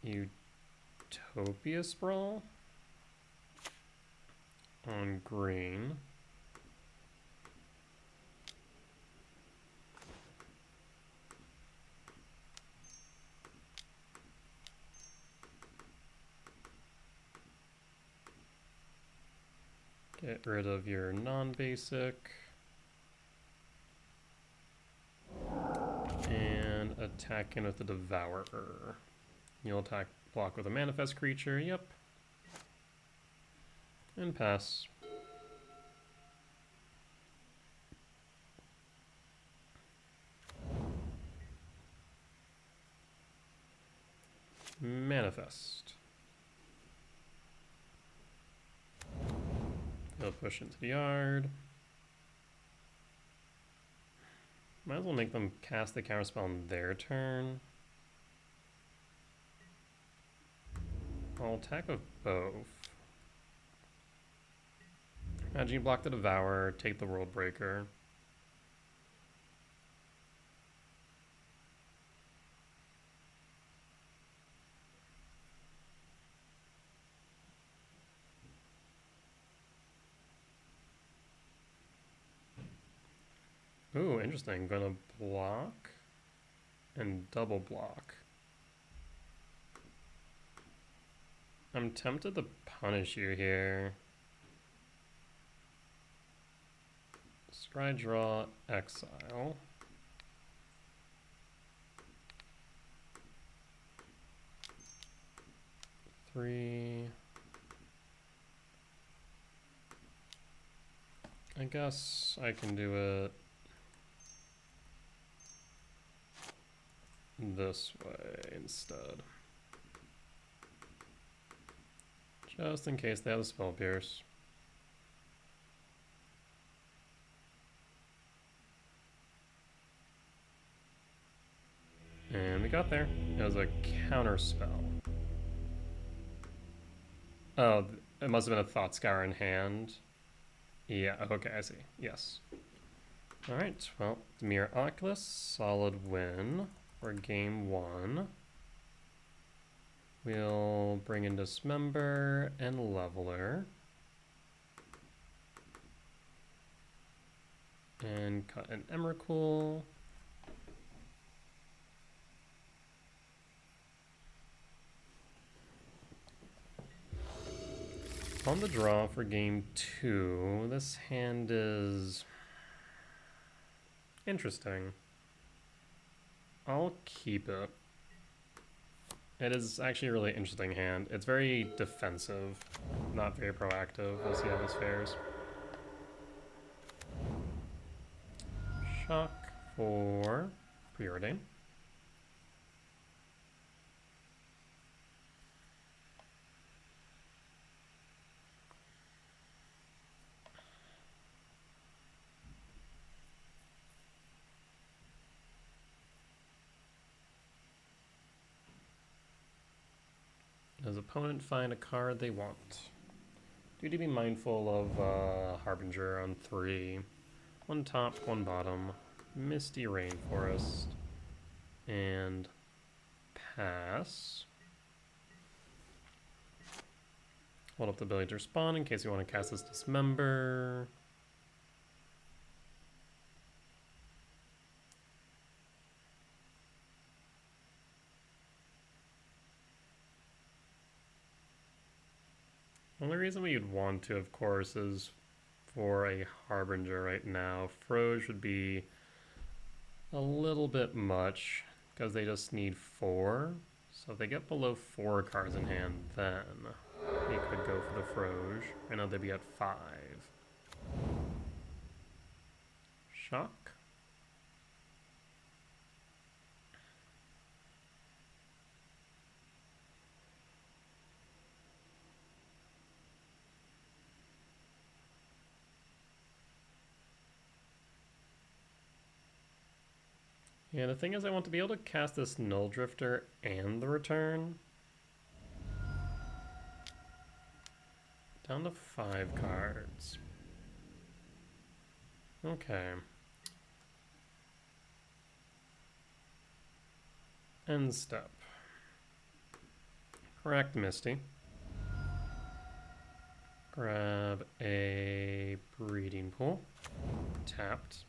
Utopia Sprawl. On green. Get rid of your non-basic. And attack in with the Devourer. You'll attack block with a manifest creature, yep. And pass. Manifest. He'll push into the yard. Might as well make them cast the counterspell on their turn. I'll attack with both. Imagine you block the Devourer, take the World Breaker. Ooh, interesting. Gonna block and double block. I'm tempted to punish you here. Scry draw, exile. Three. I guess I can do it this way instead. Just in case they have a Spell Pierce. And we got there. It was a counter spell. Oh, it must have been a Thought Scour in hand. Yeah, okay, I see. Yes. Alright, well, Dimir Oculus, solid win for game 1. We'll bring in Dismember and Leveler. And cut an Emrakul. On the draw for game 2, this hand is interesting. I'll keep it. It is actually a really interesting hand. It's very defensive, not very proactive. We'll see how this fares. Shock for Preordain. Does opponent find a card they want? Do to be mindful of Harbinger on 3. 1 top, 1 bottom. Misty Rainforest. And pass. Hold up the ability to respond in case you want to cast this Dismember. Only reason we would want to, of course, is for a Harbinger right now. Froge would be a little bit much because they just need 4. So if they get below 4 cards in hand, then we could go for the Froge. I know they'd be at 5. Shock. Yeah, the thing is I want to be able to cast this Null Drifter and the Return. Down to 5 cards. Okay. End step. Correct Misty. Grab a Breeding Pool. Tapped.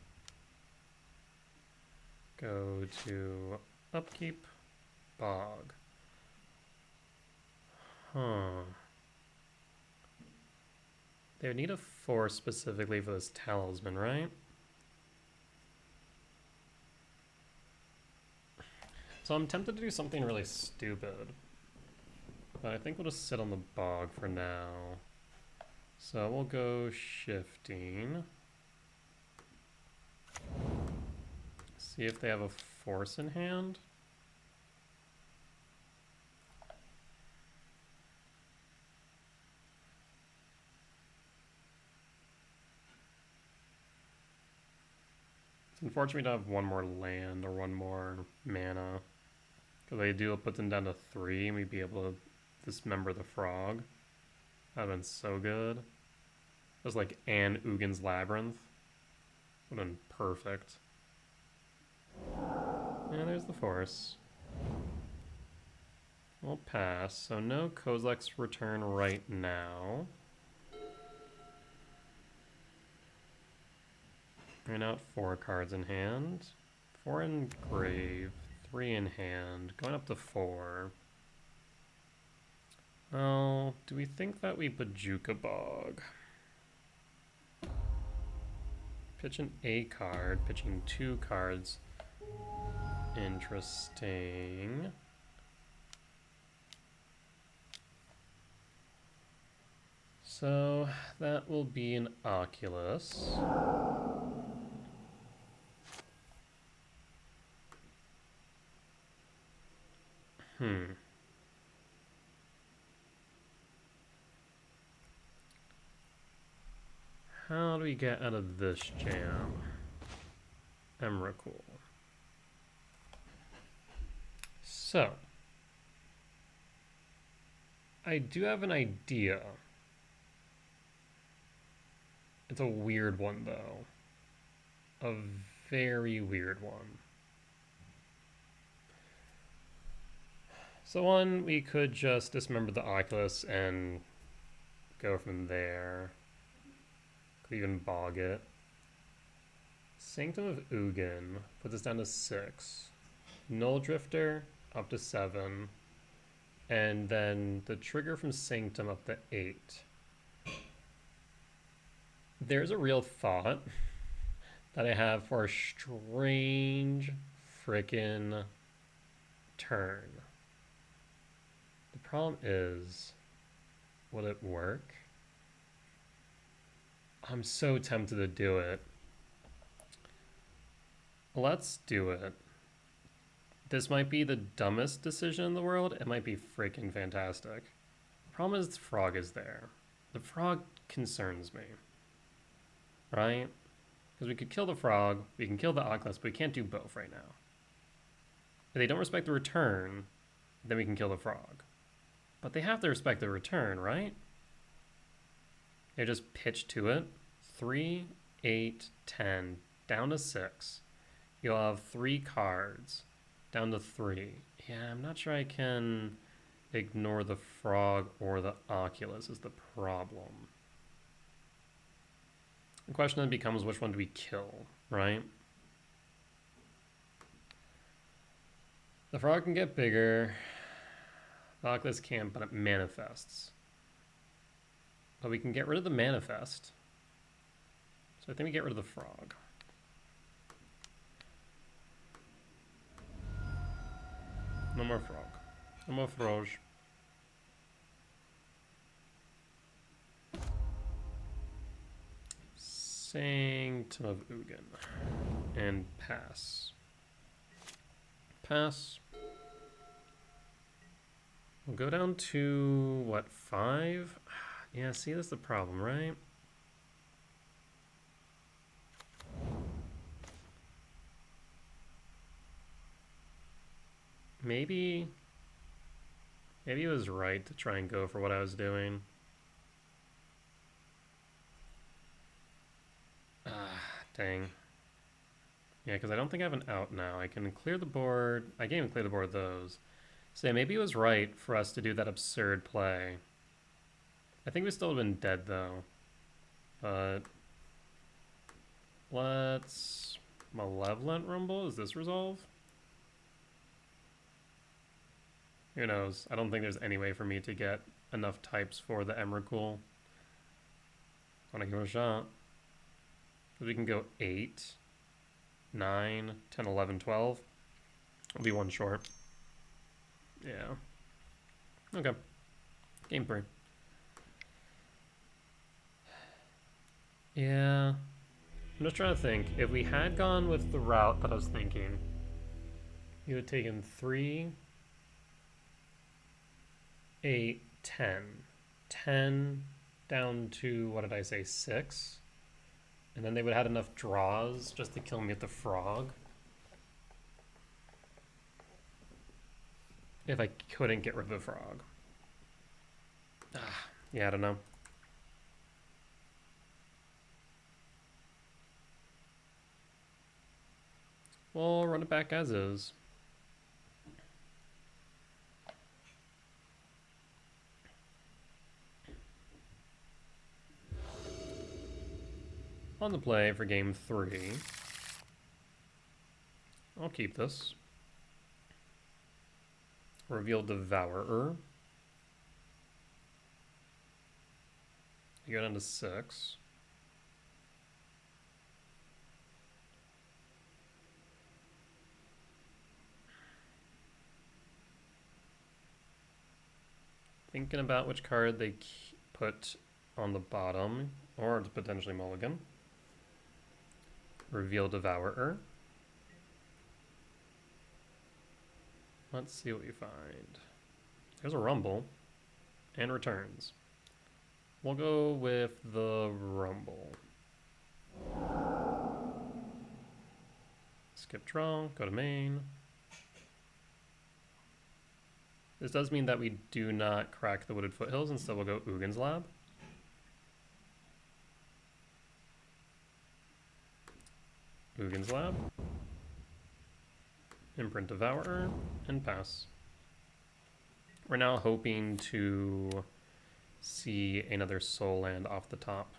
Go to Upkeep. Bog. Huh. They would need a 4 specifically for this Talisman, right? So I'm tempted to do something really stupid. But I think we'll just sit on the Bog for now. So we'll go Shifting. See if they have a Force in hand. It's unfortunate we don't have one more land or one more mana. Because they do put them down to 3 and we'd be able to dismember the frog. That would have been so good. It was like Anne Ugin's Labyrinth. Would have been perfect. Yeah, there's the Force. We'll pass. So no Kozilek's Return right now. Right now, 4 cards in hand. 4 in grave. 3 in hand. Going up to 4. Oh, do we think that we Bajuka Bog? Pitching a card. Pitching 2 cards. Interesting. So that will be an Oculus. How do we get out of this jam? Emrakul. So, I do have an idea. It's a weird one, though. A very weird one. So one, we could just dismember the Oculus and go from there. Could even bog it. Sanctum of Ugin puts us down to 6. Null Drifter up to 7. And then the trigger from Sanctum up to 8. There's a real thought that I have for a strange frickin' turn. The problem is, will it work? I'm so tempted to do it. Let's do it. This might be the dumbest decision in the world. It might be freaking fantastic. The problem is the frog is there. The frog concerns me. Right? Because we could kill the frog, we can kill the Oculus, but we can't do both right now. If they don't respect the return, then we can kill the frog. But they have to respect the return, right? They just pitch to it. 3, 8, 10, down to 6. You'll have 3 cards, down to 3. Yeah, I'm not sure I can ignore the frog or the Oculus is the problem. The question then becomes which one do we kill, right? The frog can get bigger. The Oculus can't, but it manifests. But we can get rid of the manifest. So I think we get rid of the frog. No more frog. No more frog. Sanctum of Ugin. And pass. Pass. We'll go down to, what, 5? Yeah, see, that's the problem, right? Maybe it was right to try and go for what I was doing. Dang. Yeah, because I don't think I have an out now. I can clear the board. I can't even clear the board with those. So yeah, maybe it was right for us to do that absurd play. I think we still have been dead, though. But let's Malevolent Rumble. Is this resolve? Who knows? I don't think there's any way for me to get enough types for the Emrakul. Want to give it a shot. We can go 8, 9, 10, 11, 12. It'll be one short. Yeah. Okay. Game 3. Yeah. I'm just trying to think. If we had gone with the route that I was thinking, you would have taken 3, 8, 10. 10 down to, what did I say, 6? And then they would have had enough draws just to kill me with the frog. If I couldn't get rid of the frog. Yeah, I don't know. We'll run it back as is. On the play for game 3. I'll keep this. Reveal Devourer. You go down to 6. Thinking about which card they put on the bottom, or to potentially mulligan. Reveal Devourer. Let's see what we find. There's a Rumble and returns. We'll go with the Rumble. Skip draw, go to main. This does mean that we do not crack the Wooded Foothills, instead we'll go Ugin's Lab. Ugin's Lab. Imprint Devourer, and pass. We're now hoping to see another soul land off the top.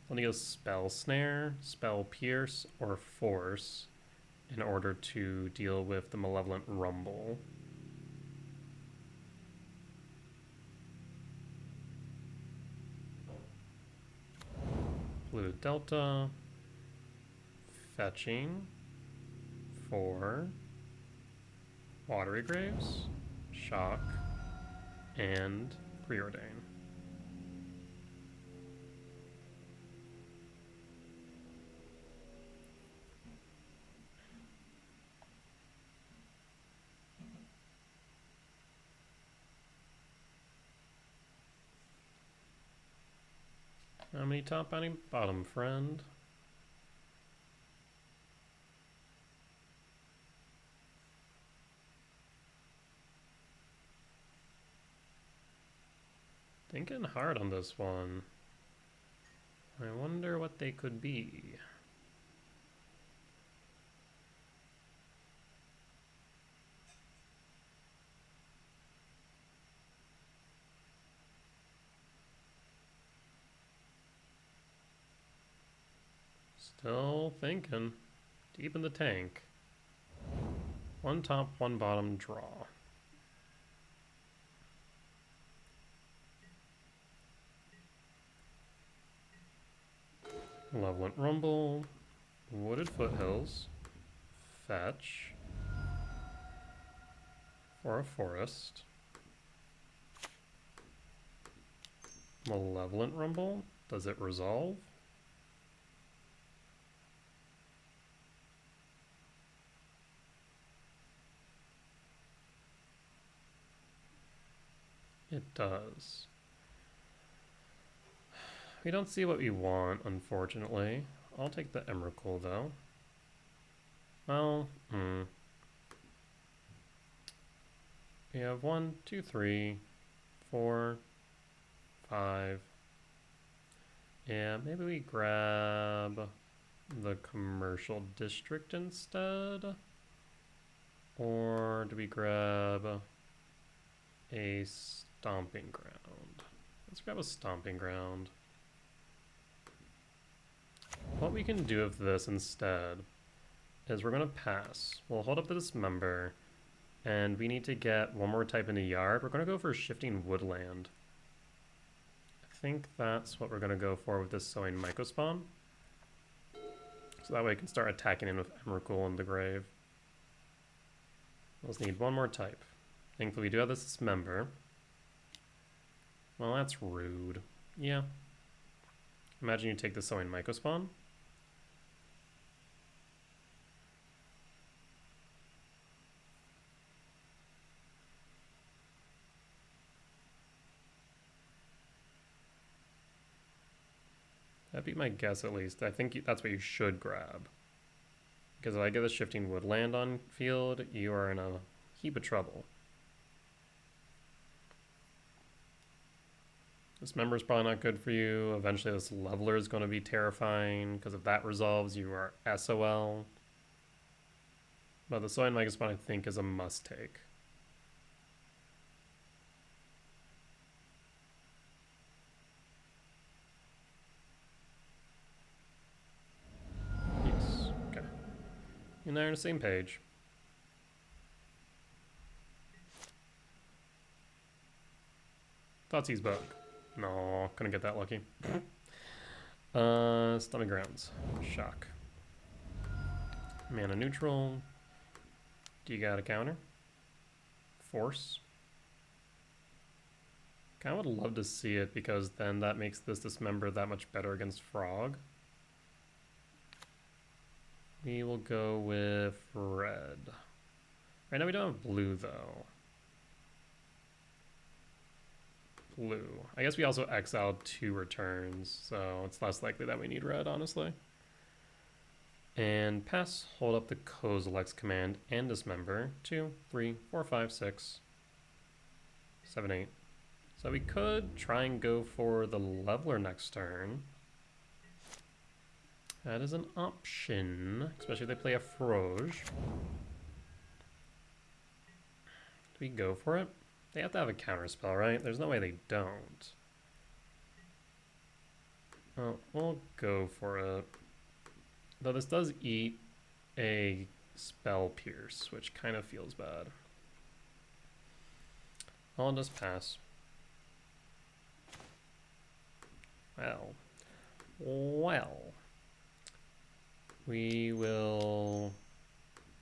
Let me go Spell Snare, Spell Pierce, or Force in order to deal with the Malevolent Rumble. Blue Delta, fetching for Watery Graves, Shock, and Preordain. How many top, how many bottom, friend? Thinking hard on this one. I wonder what they could be. Still thinking. Deep in the tank. One top, one bottom, draw. Malevolent Rumble. Wooded Foothills. Fetch. For a forest. Malevolent Rumble. Does it resolve? It does. We don't see what we want, unfortunately. I'll take the Emrakul, though. Well, we have 1, 2, 3, 4, 5. Yeah, maybe we grab the commercial district instead. Or do we grab a stomping ground? Let's grab a stomping ground. What we can do with this instead is we're going to pass. We'll hold up the Dismember, and we need to get one more type in the yard. We're going to go for Shifting Woodland. I think that's what we're going to go for with this Sowing Mycospawn. So that way we can start attacking in with Emrakul in the grave. We'll just need one more type. Thankfully we do have this Dismember. Well, that's rude. Yeah. Imagine you take the Sowing Mycospawn. That'd be my guess, at least. I think that's what you should grab. Because if I get a Shifting Woodland on field, you are in a heap of trouble. This member is probably not good for you. Eventually this Leveler is going to be terrifying, because if that resolves, you are SOL. But the Sowing Mycospawn, I think, is a must-take. Yes, okay. You and I are on the same page. Thoughtseize Bug. No, couldn't get that lucky. Stomach Grounds. Shock. Mana neutral. Do you got a counter? Force. Kinda would love to see it, because then that makes this Dismember that much better against Frog. We will go with red. Right now we don't have blue though. Blue. I guess we also exiled 2 returns, so it's less likely that we need red, honestly. And pass, hold up the Kozilek's command and Dismember. 2, 3, 4, 5, 6, 7, 8. So we could try and go for the Leveler next turn. That is an option, especially if they play a Froge. Do we go for it? They have to have a counterspell, right? There's no way they don't. Oh, we'll go for it. Though this does eat a Spell Pierce, which kind of feels bad. I'll just pass. Well. We will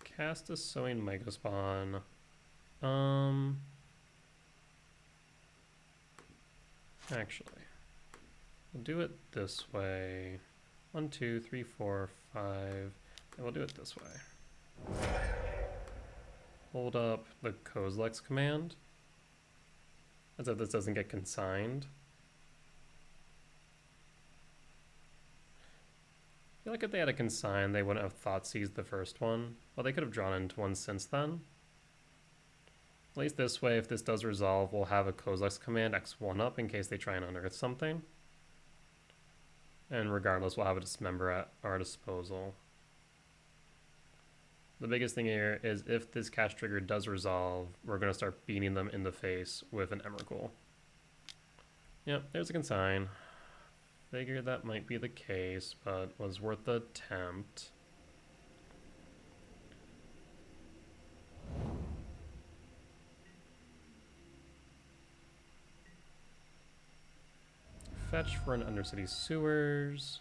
cast a Sowing Mycospawn. Actually, we'll do it this way. 1, 2, 3, 4, 5. And we'll do it this way. Hold up the Kozilek's command. As if this doesn't get consigned. I feel like if they had a consign, they wouldn't have Thoughtseized the first one. Well, they could have drawn into one since then. At least this way, if this does resolve, we'll have a Kozilek's command X1 up in case they try and unearth something. And regardless, we'll have a Dismember at our disposal. The biggest thing here is if this cast trigger does resolve, we're going to start beating them in the face with an Emrakul. Yep, there's a consign. Figured that might be the case, but was worth the attempt. Fetch for an Undercity Sewers.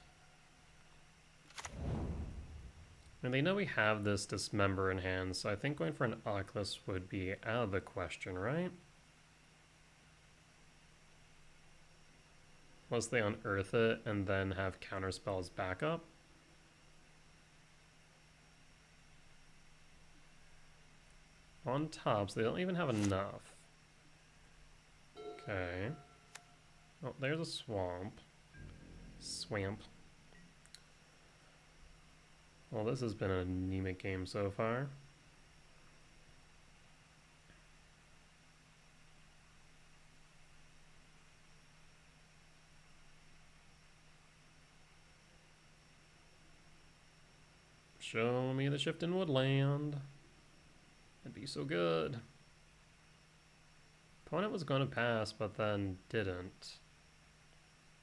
And they know we have this Dismember in hand, so I think going for an Oculus would be out of the question, right? Unless they unearth it and then have counterspells backup. On top, so they don't even have enough. Okay. Oh, there's a swamp. Swamp. Well, this has been an anemic game so far. Show me the shift in woodland. That'd be so good. Opponent was going to pass, but then didn't.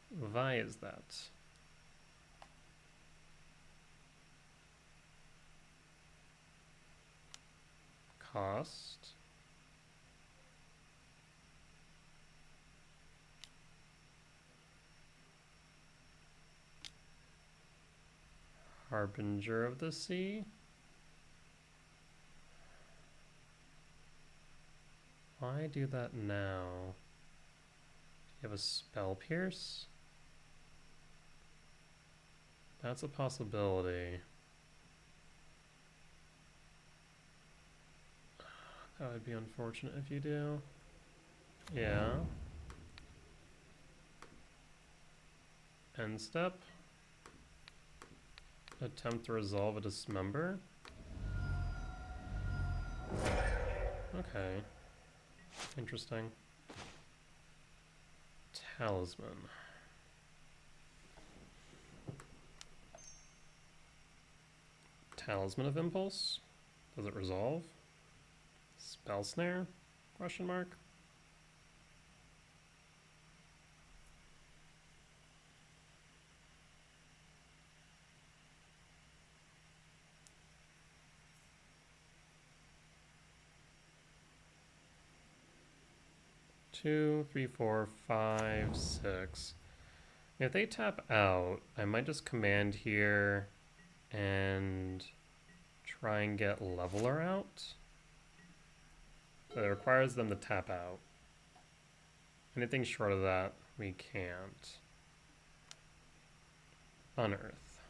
Why is that? Cost. Harbinger of the Sea. Why do that now? Do you have a Spell Pierce? That's a possibility. That would be unfortunate if you do. Yeah. End step. Attempt to resolve a Dismember. Okay. Interesting. Talisman. Talisman of Impulse? Does it resolve? Spell Snare? Question mark. Two, three, four, five, six. If they tap out, I might just command here and try and get Leveler out. But it requires them to tap out. Anything short of that, we can't. Unearth.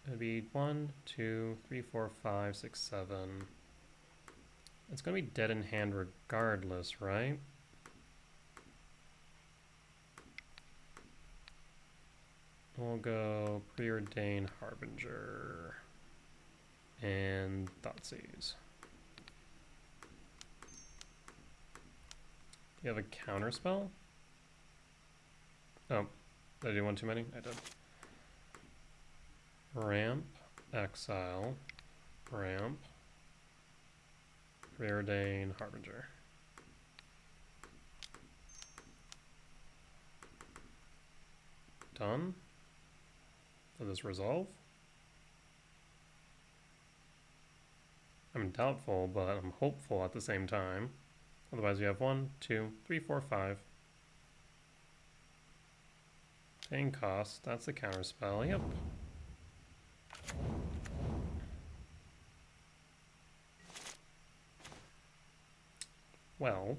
It'd be 1, 2, 3, 4, 5, 6, 7. It's gonna be dead in hand regardless, right? We'll go Preordain Harbinger and Thoughtseize. You have a counter spell? Oh, did I do one too many? I did. Ramp, Exile, Ramp, Preordain Harbinger. Done. Does this resolve? I'm doubtful, but I'm hopeful at the same time. Otherwise, we have 1, 2, 3, 4, 5. Paying cost, that's the counter spell, yep. Well,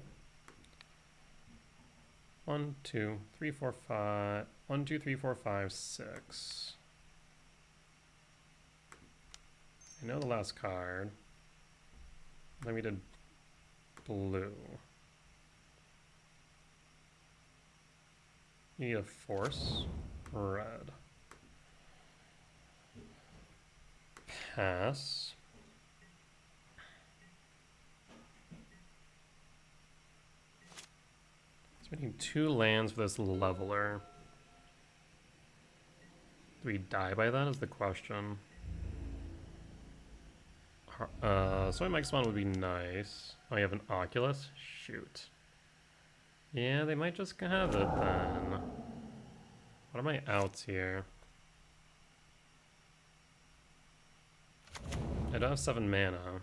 1, 2, 3, 4, 5. 1, 2, 3, 4, 5, 6. I know the last card. Then we did blue. You need a force. Red. Pass. So we need 2 lands for this leveler. Do we die by that is the question. Soy Mike Spawn would be nice. Oh, you have an Oculus? Shoot. Yeah, they might just have it then. What are my outs here? I don't have 7 mana.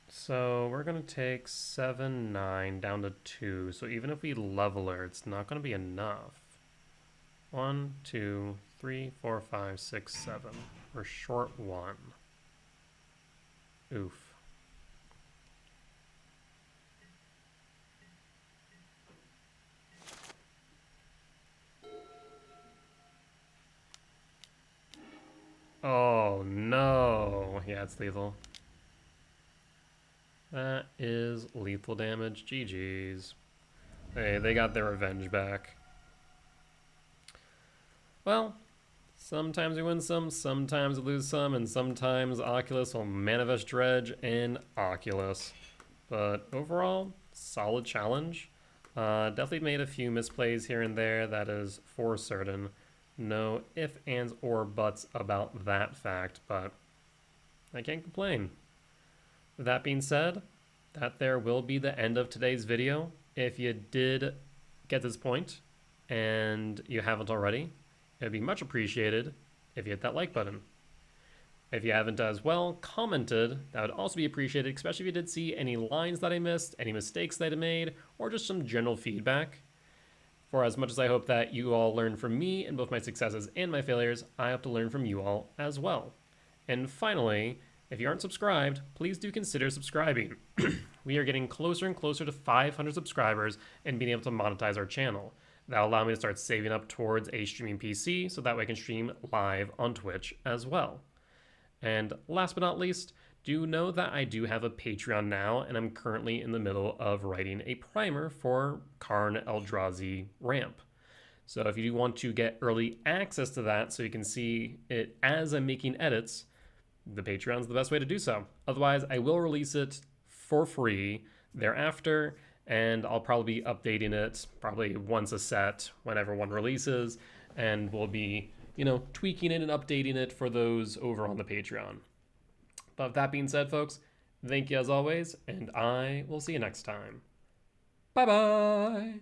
So we're gonna take 7, 9 down to 2. So even if we level her, it's not gonna be enough. 1, 2, 3, 4, 5, 6, 7. We're short 1. Oof. Oh no. Yeah, it's lethal. That is lethal damage. GG's. Hey, they got their revenge back. Well, sometimes we win some, sometimes we lose some, and sometimes Oculus will manifest Dredge and Oculus. But overall, solid challenge. Definitely made a few misplays here and there, that is for certain. No ifs, ands, or buts about that fact, but I can't complain. With that being said, that there will be the end of today's video. If you did get this point and you haven't already, it would be much appreciated if you hit that like button. If you haven't as well commented, that would also be appreciated, especially if you did see any lines that I missed, any mistakes that I made, or just some general feedback. For as much as I hope that you all learn from me in both my successes and my failures, I hope to learn from you all as well. And finally, if you aren't subscribed, please do consider subscribing. We are getting closer and closer to 500 subscribers and being able to monetize our channel. That'll allow me to start saving up towards a streaming PC so that way I can stream live on Twitch as well. And last but not least, do know that I do have a Patreon now, and I'm currently in the middle of writing a primer for Karn Eldrazi ramp. So if you do want to get early access to that so you can see it as I'm making edits, the Patreon's the best way to do so. Otherwise, I will release it for free thereafter, and I'll probably be updating it probably once a set whenever one releases, and we'll be, tweaking it and updating it for those over on the Patreon. But with that being said, folks, thank you as always, and I will see you next time. Bye-bye!